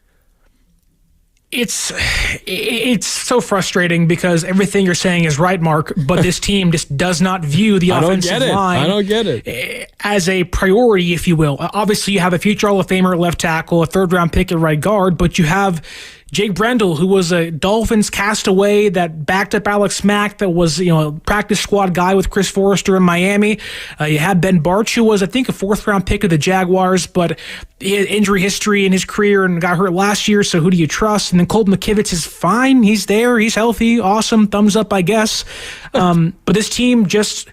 It's so frustrating because everything you're saying is right, Mark, but this team just does not view the offensive line. I don't get it. As a priority, if you will. Obviously, you have a future Hall of Famer at left tackle, a third-round pick at right guard, but you have Jake Brendel, who was a Dolphins castaway that backed up Alex Mack, that was a practice squad guy with Chris Forrester in Miami. You had Ben Barch, who was, I think, a 4th-round pick of the Jaguars, but he had injury history in his career and got hurt last year, so who do you trust? And then Colton McKivitz is fine. He's there. He's healthy. Awesome. Thumbs up, I guess. But this team just,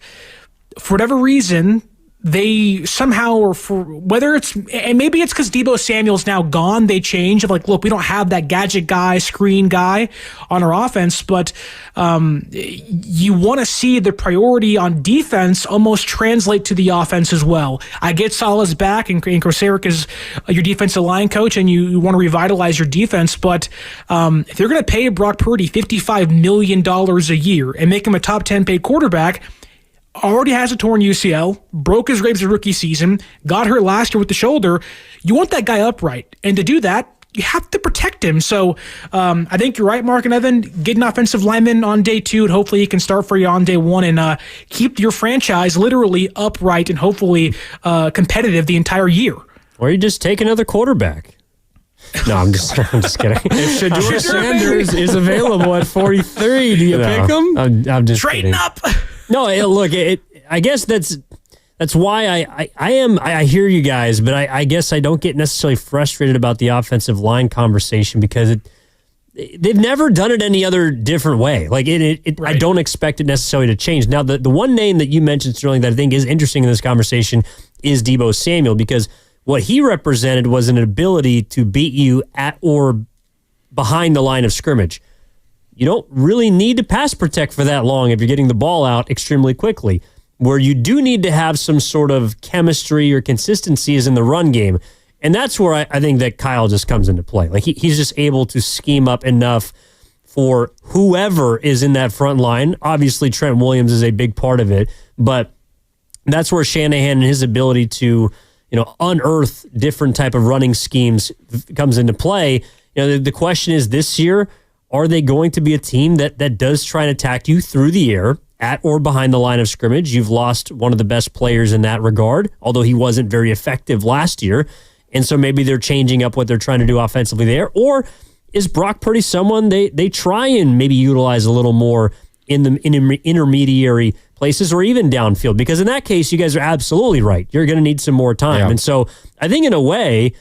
for whatever reason, they somehow, or for whether it's, and maybe it's because Deebo Samuel's now gone, they change of look, we don't have that gadget guy, screen guy on our offense, but you want to see the priority on defense almost translate to the offense as well. I get Salah's back, and Chris Eric is your defensive line coach, and you want to revitalize your defense, but if they're going to pay Brock Purdy $55 million a year and make him a top 10 paid quarterback, already has a torn UCL, broke his ribs the rookie season, got hurt last year with the shoulder. You want that guy upright. And to do that, you have to protect him. So I think you're right, Mark and Evan. Get an offensive lineman on day 2, and hopefully he can start for you on day 1 and keep your franchise literally upright and hopefully competitive the entire year. Or you just take another quarterback. No, I'm just kidding. If Shedeur Sanders is available at 43, do you pick him? I'm just Straighten kidding. up. No, look, I guess that's why I hear you guys, but I guess I don't get necessarily frustrated about the offensive line conversation because they've never done it any other different way. Right. I don't expect it necessarily to change. Now, the one name that you mentioned, Sterling, that I think is interesting in this conversation is Deebo Samuel, because what he represented was an ability to beat you at or behind the line of scrimmage. You don't really need to pass protect for that long if you're getting the ball out extremely quickly. Where you do need to have some sort of chemistry or consistency is in the run game. And that's where I think that Kyle just comes into play. He's just able to scheme up enough for whoever is in that front line. Obviously, Trent Williams is a big part of it, but that's where Shanahan and his ability to unearth different type of running schemes comes into play. The question is this year, are they going to be a team that does try and attack you through the air at or behind the line of scrimmage? You've lost one of the best players in that regard, although he wasn't very effective last year. And so maybe they're changing up what they're trying to do offensively there. Or is Brock Purdy someone they try and maybe utilize a little more in the intermediary places or even downfield? Because in that case, you guys are absolutely right. You're going to need some more time. Yeah. And so I think in a way,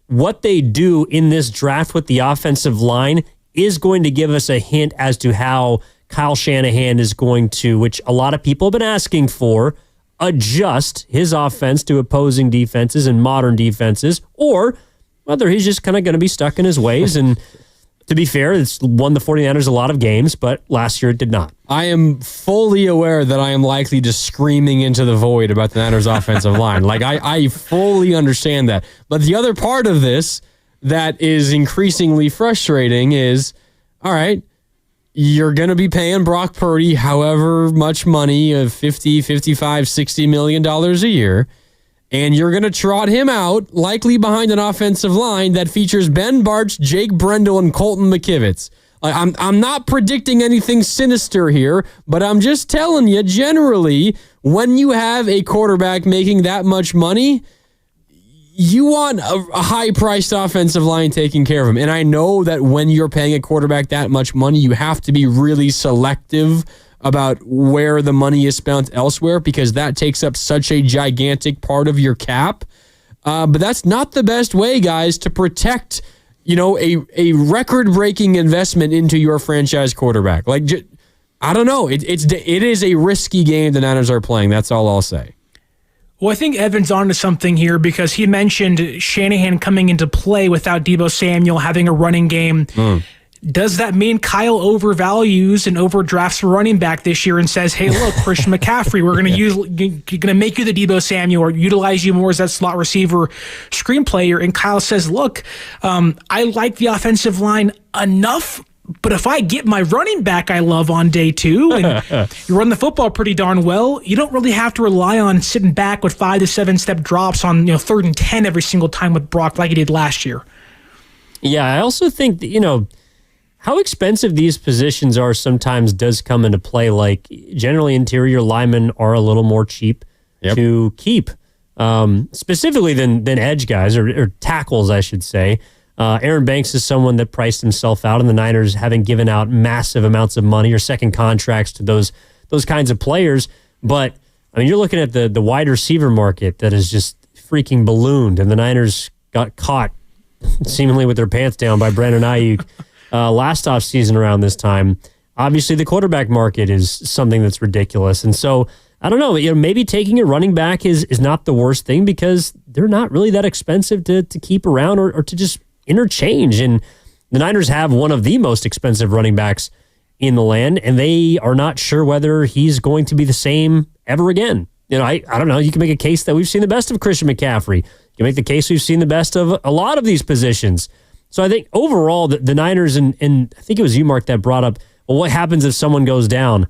what they do in this draft with the offensive line is going to give us a hint as to how Kyle Shanahan is going to, which a lot of people have been asking for, adjust his offense to opposing defenses and modern defenses, or whether he's just kind of going to be stuck in his ways and to be fair, it's won the 49ers a lot of games, but last year it did not. I am fully aware that I am likely just screaming into the void about the Niners offensive line. Like, I fully understand that. But the other part of this that is increasingly frustrating is, all right, you're going to be paying Brock Purdy however much money of $50, $55, $60 million a year, and you're going to trot him out, likely behind an offensive line that features Ben Bartch, Jake Brendel, and Colton McKivitz. I'm not predicting anything sinister here, but I'm just telling you, generally, when you have a quarterback making that much money, you want a high-priced offensive line taking care of him. And I know that when you're paying a quarterback that much money, you have to be really selective about where the money is spent elsewhere because that takes up such a gigantic part of your cap. But that's not the best way, guys, to protect, a record-breaking investment into your franchise quarterback. Like, I don't know. It is a risky game the Niners are playing. That's all I'll say. Well, I think Evan's onto something here because he mentioned Shanahan coming into play without Deebo Samuel having a running game. Does that mean Kyle overvalues and overdrafts a running back this year and says, hey, look, Christian McCaffrey, we're going to make you the Deebo Samuel or utilize you more as that slot receiver screen player? And Kyle says, look, I like the offensive line enough, but if I get my running back I love on day 2 and you run the football pretty darn well, you don't really have to rely on sitting back with 5 to 7 step drops on 3rd and 10 every single time with Brock like he did last year. Yeah, I also think that, how expensive these positions are sometimes does come into play. Like, generally, interior linemen are a little more cheap to keep, specifically than edge guys or tackles, I should say. Aaron Banks is someone that priced himself out, and the Niners having given out massive amounts of money or second contracts to those kinds of players. But, I mean, you're looking at the wide receiver market that is just freaking ballooned, and the Niners got caught seemingly with their pants down by Brandon Ayuk last offseason around this time. Obviously, the quarterback market is something that's ridiculous. And so, I don't know, maybe taking a running back is not the worst thing because they're not really that expensive to keep around or to just interchange. And the Niners have one of the most expensive running backs in the land, and they are not sure whether he's going to be the same ever again. I don't know. You can make a case that we've seen the best of Christian McCaffrey. You can make the case we've seen the best of a lot of these positions. So I think overall, the Niners, and I think it was you, Mark, that brought up, well, what happens if someone goes down?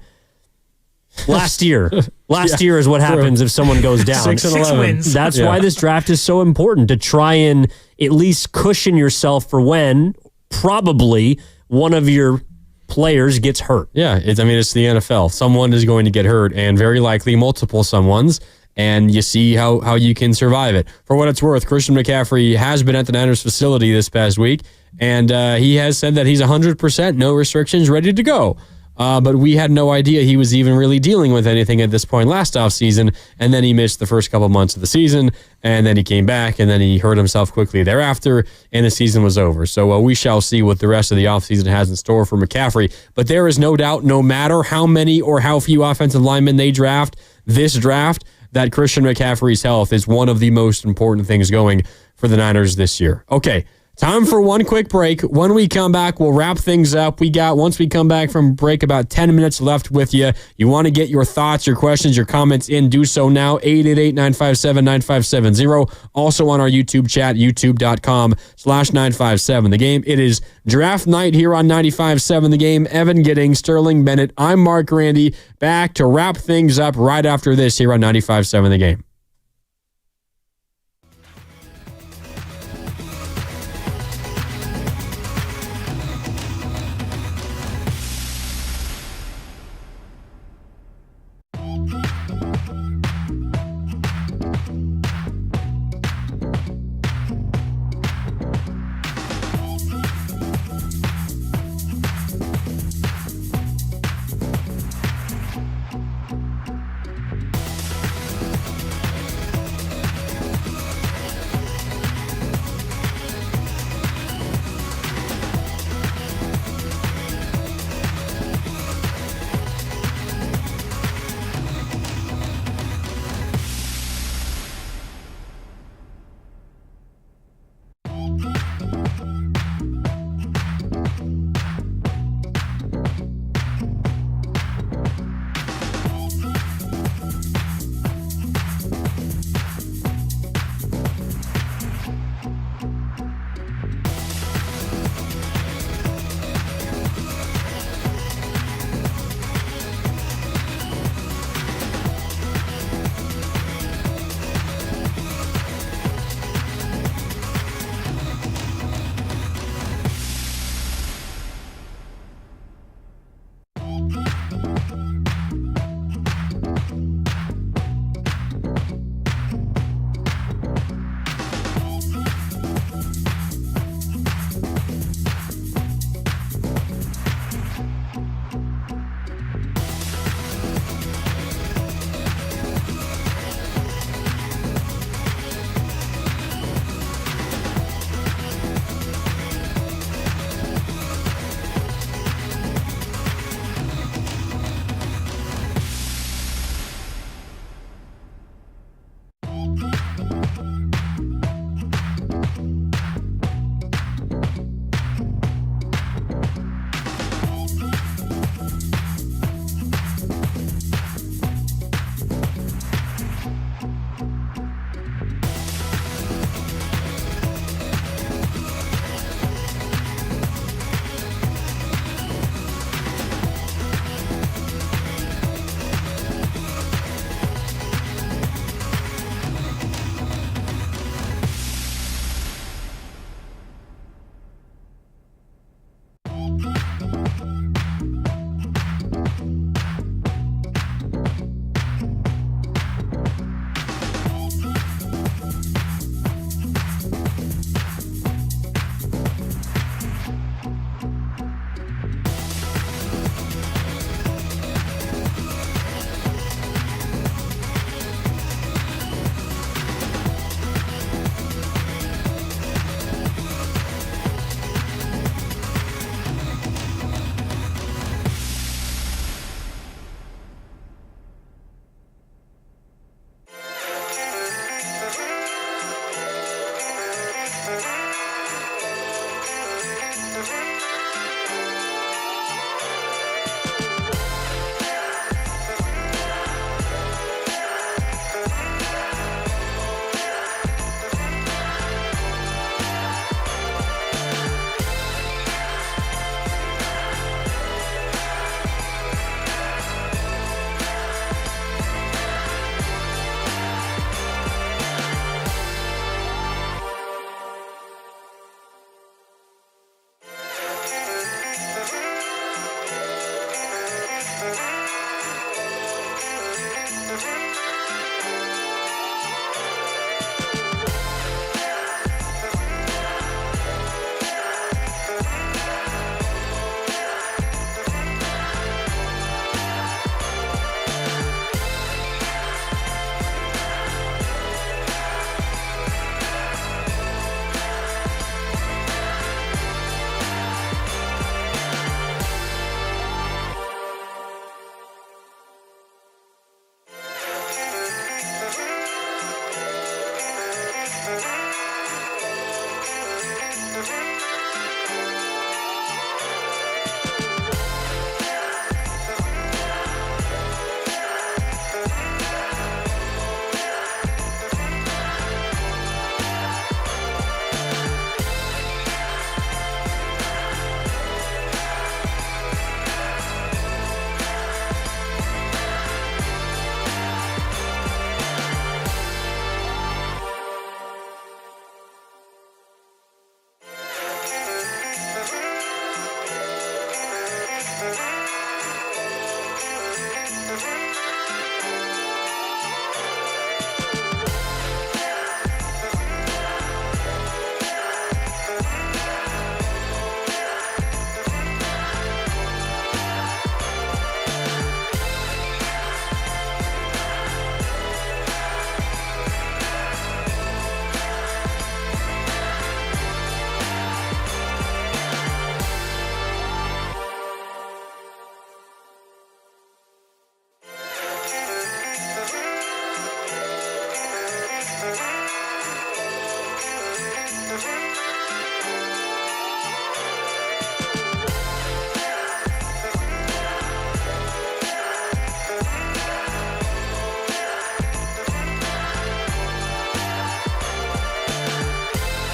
Last year is what happens if someone goes down. 6 wins. That's why this draft is so important, to try and at least cushion yourself for when probably one of your players gets hurt. Yeah, it's the NFL. Someone is going to get hurt, and very likely multiple someones, and you see how you can survive it. For what it's worth, Christian McCaffrey has been at the Niners facility this past week, and he has said that he's 100%, no restrictions, ready to go. But we had no idea he was even really dealing with anything at this point last offseason, and then he missed the first couple months of the season, and then he came back, and then he hurt himself quickly thereafter, and the season was over. So we shall see what the rest of the offseason has in store for McCaffrey. But there is no doubt, no matter how many or how few offensive linemen they draft, this draft, that Christian McCaffrey's health is one of the most important things going for the Niners this year. Okay, time for one quick break. When we come back, we'll wrap things up. Once we come back from break, about 10 minutes left with you. You want to get your thoughts, your questions, your comments in, do so now. 888-957-9570. Also on our YouTube chat, youtube.com/957 The Game. It is draft night here on 95.7 The Game. Evan Giddings, Sterling Bennett. I'm Mark Randy. Back to wrap things up right after this here on 95.7 The Game.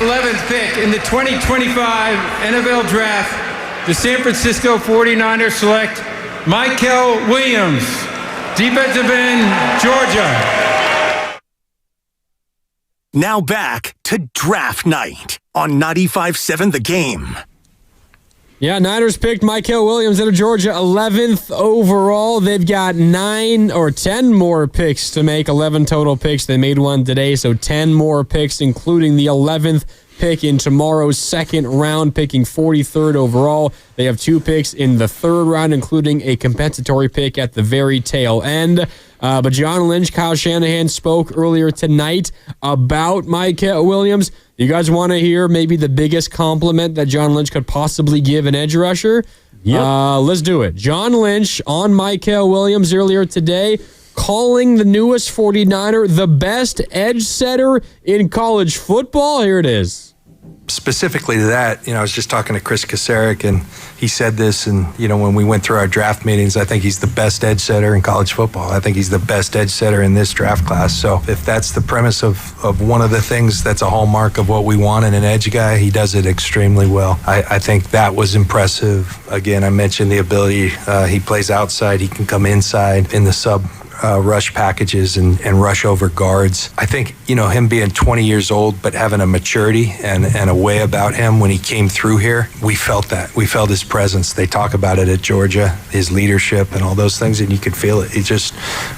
11th pick in the 2025 NFL Draft, the San Francisco 49ers select Michael Williams, defensive end, Georgia. Now back to draft night on 95.7 The Game. Yeah, Niners picked Michael Williams out of Georgia, 11th overall. They've got 9 or 10 more picks to make, 11 total picks. They made one today, so 10 more picks, including the 11th pick in tomorrow's second round, picking 43rd overall. They have 2 picks in the third round, including a compensatory pick at the very tail end. But John Lynch, Kyle Shanahan spoke earlier tonight about Michael Williams. You guys want to hear maybe the biggest compliment that John Lynch could possibly give an edge rusher? Yep. Let's do it. John Lynch on Michael Williams earlier today, calling the newest 49er the best edge setter in college football. Here it is. Specifically to that, I was just talking to Chris Kasarik, and he said this, and, when we went through our draft meetings, I think he's the best edge setter in college football. I think he's the best edge setter in this draft class. So if that's the premise of one of the things that's a hallmark of what we want in an edge guy, he does it extremely well. I think that was impressive. Again, I mentioned the ability, he plays outside, he can come inside in the sub rush packages and rush over guards. I think, him being 20 years old but having a maturity and a way about him when he came through here, we felt that. We felt his presence. They talk about it at Georgia, his leadership and all those things, and you could feel it. He's just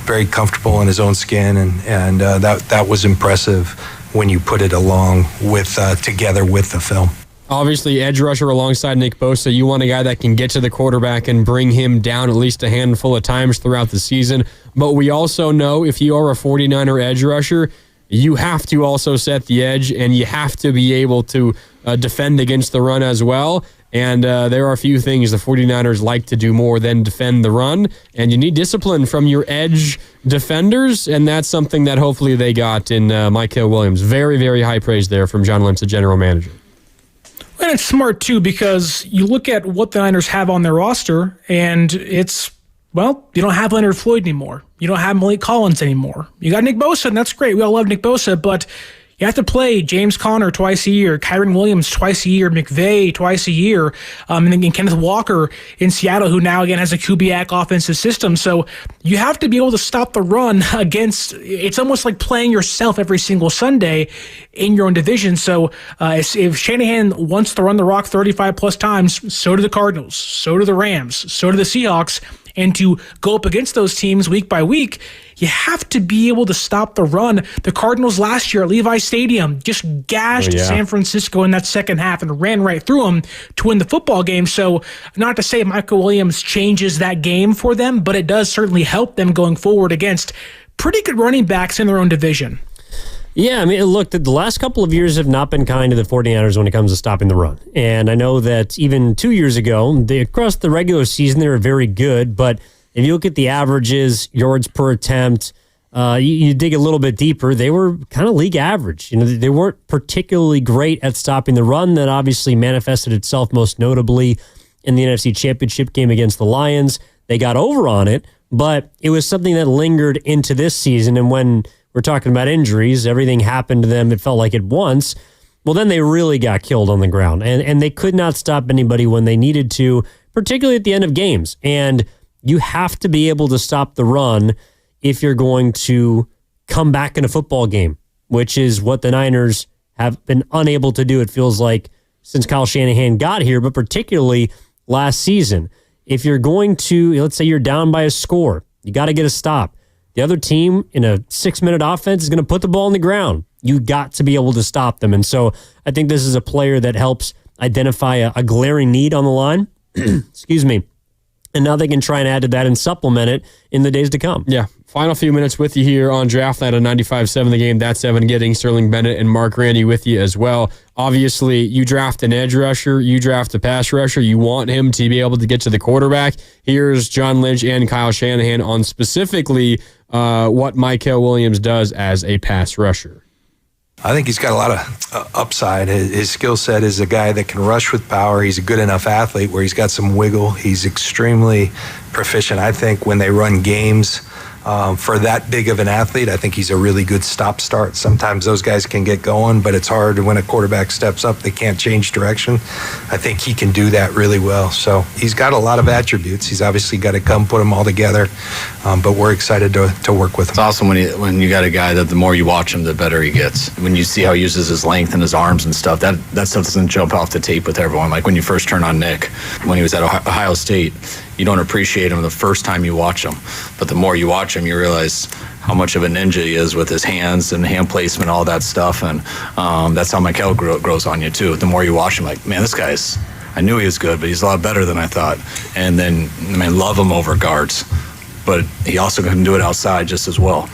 very comfortable in his own skin, and that was impressive when you put it along with together with the film. Obviously, edge rusher alongside Nick Bosa. You want a guy that can get to the quarterback and bring him down at least a handful of times throughout the season. But we also know if you are a 49er edge rusher, you have to also set the edge, and you have to be able to defend against the run as well. And there are a few things the 49ers like to do more than defend the run. And you need discipline from your edge defenders, and that's something that hopefully they got in Michael Williams. Very, very high praise there from John Lynch, the general manager. And it's smart, too, because you look at what the Niners have on their roster, and it's, you don't have Leonard Floyd anymore. You don't have Malik Collins anymore. You got Nick Bosa, and that's great. We all love Nick Bosa, but you have to play James Conner twice a year, Kyron Williams twice a year, McVay twice a year, and then Kenneth Walker in Seattle, who now again has a Kubiak offensive system. So you have to be able to stop the run against. It's almost like playing yourself every single Sunday in your own division. So if Shanahan wants to run the rock 35 plus times, so do the Cardinals, so do the Rams, so do the Seahawks. And to go up against those teams week by week, you have to be able to stop the run. The Cardinals last year at Levi Stadium just gashed San Francisco in that second half and ran right through them to win the football game. So not to say Michael Williams changes that game for them, but it does certainly help them going forward against pretty good running backs in their own division. Yeah, I mean, look, the last couple of years have not been kind to the 49ers when it comes to stopping the run. And I know that even 2 years ago, across the regular season, they were very good. But if you look at the averages, yards per attempt, you dig a little bit deeper, they were kind of league average. They weren't particularly great at stopping the run. That obviously manifested itself most notably in the NFC Championship game against the Lions. They got over on it, but it was something that lingered into this season. And when we're talking about injuries, everything happened to them, it felt like at once. Well, then they really got killed on the ground. And they could not stop anybody when they needed to, particularly at the end of games. And you have to be able to stop the run if you're going to come back in a football game, which is what the Niners have been unable to do, it feels like, since Kyle Shanahan got here, but particularly last season. If you're going to, let's say you're down by a score, you got to get a stop. The other team in a 6-minute offense is going to put the ball on the ground. You got to be able to stop them. And so I think this is a player that helps identify a glaring need on the line. Excuse me. And now they can try and add to that and supplement it in the days to come. Yeah. Final few minutes with you here on Draft Night on 95.7 The Game. That's Evan Getting, Sterling Bennett, and Mark Randy with you as well. Obviously, you draft an edge rusher, you draft a pass rusher, you want him to be able to get to the quarterback. Here's John Lynch and Kyle Shanahan on specifically what Michael Williams does as a pass rusher. I think he's got a lot of upside. His skill set is a guy that can rush with power. He's a good enough athlete where he's got some wiggle. He's extremely proficient. I think when they run games, For that big of an athlete, I think he's a really good stop-start. Sometimes those guys can get going, but it's hard when a quarterback steps up, they can't change direction. I think he can do that really well. So he's got a lot of attributes. He's obviously got to come put them all together, but we're excited to work with him. It's awesome when you got a guy that the more you watch him, the better he gets. When you see how he uses his length and his arms and stuff, that stuff doesn't jump off the tape with everyone. Like when you first turn on Nick, when he was at Ohio State, you don't appreciate him the first time you watch him. But the more you watch him, you realize how much of a ninja he is with his hands and hand placement, all that stuff. And that's how Michael grows on you, too. The more you watch him, like, man, this guy's, I knew he was good, but he's a lot better than I thought. And then, love him over guards. But he also can do it outside just as well.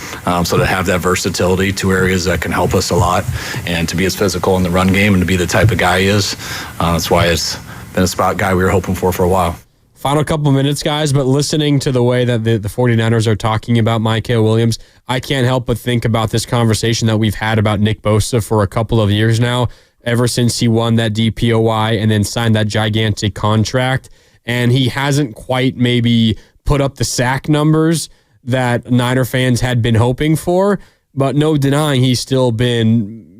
So to have that versatility, two areas that can help us a lot, and to be as physical in the run game and to be the type of guy he is, that's why it's been a spot guy we were hoping for a while. Final couple minutes, guys, but listening to the way that the 49ers are talking about Michael Williams, I can't help but think about this conversation that we've had about Nick Bosa for a couple of years now, ever since he won that DPOY and then signed that gigantic contract. And he hasn't quite maybe put up the sack numbers that Niner fans had been hoping for, but no denying he's still been,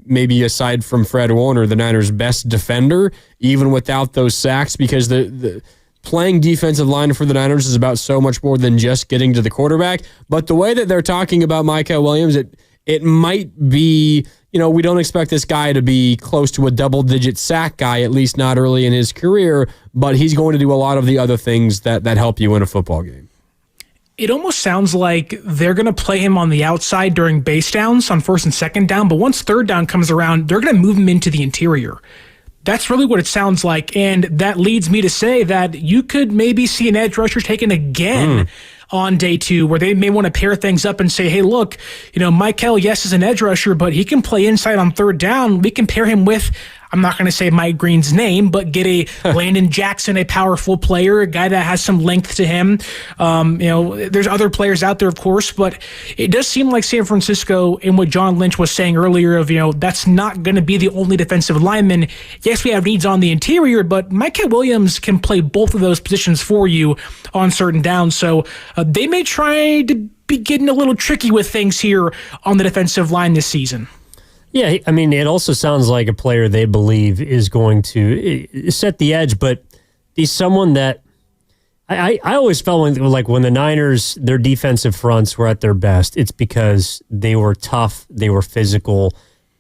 maybe aside from Fred Warner, the Niners' best defender, even without those sacks, because the playing defensive line for the Niners is about so much more than just getting to the quarterback. But the way that they're talking about Michael Williams, it might be, we don't expect this guy to be close to a double-digit sack guy, at least not early in his career, but he's going to do a lot of the other things that help you win a football game. It almost sounds like they're going to play him on the outside during base downs on first and second down, but once third down comes around, they're going to move him into the interior. That's really what it sounds like, and that leads me to say that you could maybe see an edge rusher taken again on day 2, where they may want to pair things up and say, hey, look, Michael, yes, is an edge rusher, but he can play inside on third down. We can pair him with, I'm not going to say Mike Green's name, but get a Landon Jackson, a powerful player, a guy that has some length to him. There's other players out there, of course, but it does seem like San Francisco, and what John Lynch was saying earlier of, that's not going to be the only defensive lineman. Yes, we have needs on the interior, but Michael Williams can play both of those positions for you on certain downs. So they may try to be getting a little tricky with things here on the defensive line this season. Yeah, it also sounds like a player they believe is going to set the edge, but he's someone that I always felt when the Niners, their defensive fronts were at their best, it's because they were tough, they were physical,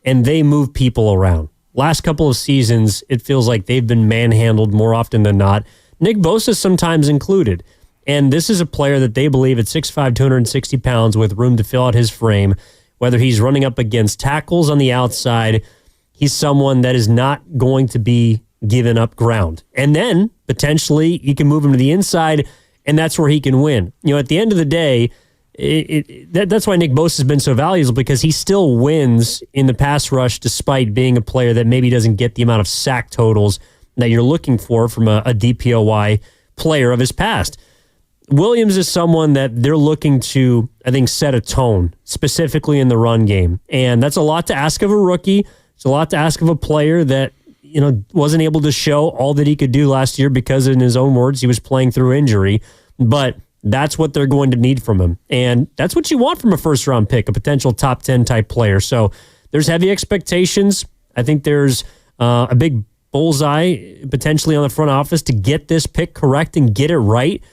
and they moved people around. Last couple of seasons, it feels like they've been manhandled more often than not, Nick Bosa sometimes included. And this is a player that they believe at 6'5", 260 pounds with room to fill out his frame, whether he's running up against tackles on the outside, he's someone that is not going to be giving up ground. And then, potentially, you can move him to the inside, and that's where he can win. At the end of the day, that's why Nick Bosa has been so valuable, because he still wins in the pass rush despite being a player that maybe doesn't get the amount of sack totals that you're looking for from a DPOY player of his past. Williams is someone that they're looking to, I think, set a tone, specifically in the run game. And that's a lot to ask of a rookie. It's a lot to ask of a player that, wasn't able to show all that he could do last year because, in his own words, he was playing through injury. But that's what they're going to need from him. And that's what you want from a first-round pick, a potential top 10 type player. So there's heavy expectations. I think there's a big bullseye potentially on the front office to get this pick correct and get it right.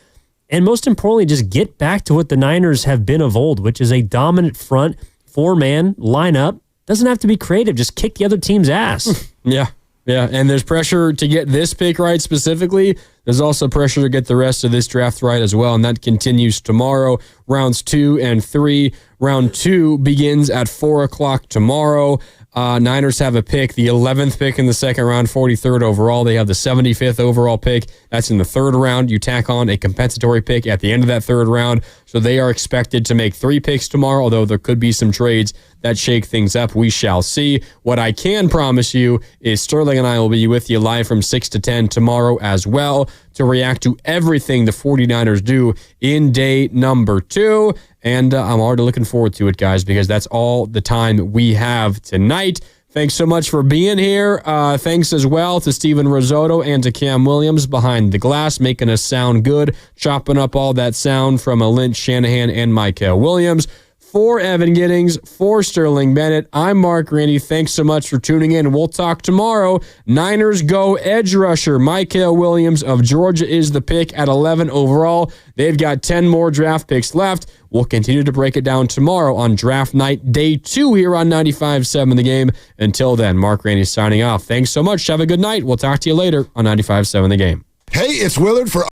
And most importantly, just get back to what the Niners have been of old, which is a dominant front, 4-man lineup. Doesn't have to be creative. Just kick the other team's ass. Yeah. And there's pressure to get this pick right specifically. There's also pressure to get the rest of this draft right as well, and that continues tomorrow. Rounds 2 and 3. Round 2 begins at 4 o'clock tomorrow. Niners have a pick, the 11th pick in the second round, 43rd overall. They have the 75th overall pick. That's in the third round. You tack on a compensatory pick at the end of that third round. So they are expected to make 3 picks tomorrow, although there could be some trades that shake things up. We shall see. What I can promise you is Sterling and I will be with you live from 6 to 10 tomorrow as well to react to everything the 49ers do in day number 2. And I'm already looking forward to it, guys, because that's all the time we have tonight. Thanks so much for being here. Thanks as well to Steven Risotto and to Cam Williams behind the glass, making us sound good, chopping up all that sound from Lynch, Shanahan, and Michael Williams. For Evan Giddings, for Sterling Bennett, I'm Mark Randy. Thanks so much for tuning in. We'll talk tomorrow. Niners go edge rusher. Michael Williams of Georgia is the pick at 11 overall. They've got 10 more draft picks left. We'll continue to break it down tomorrow on draft night, day 2 here on 95.7 The Game. Until then, Mark Randy signing off. Thanks so much. Have a good night. We'll talk to you later on 95.7 The Game. Hey, it's Willard for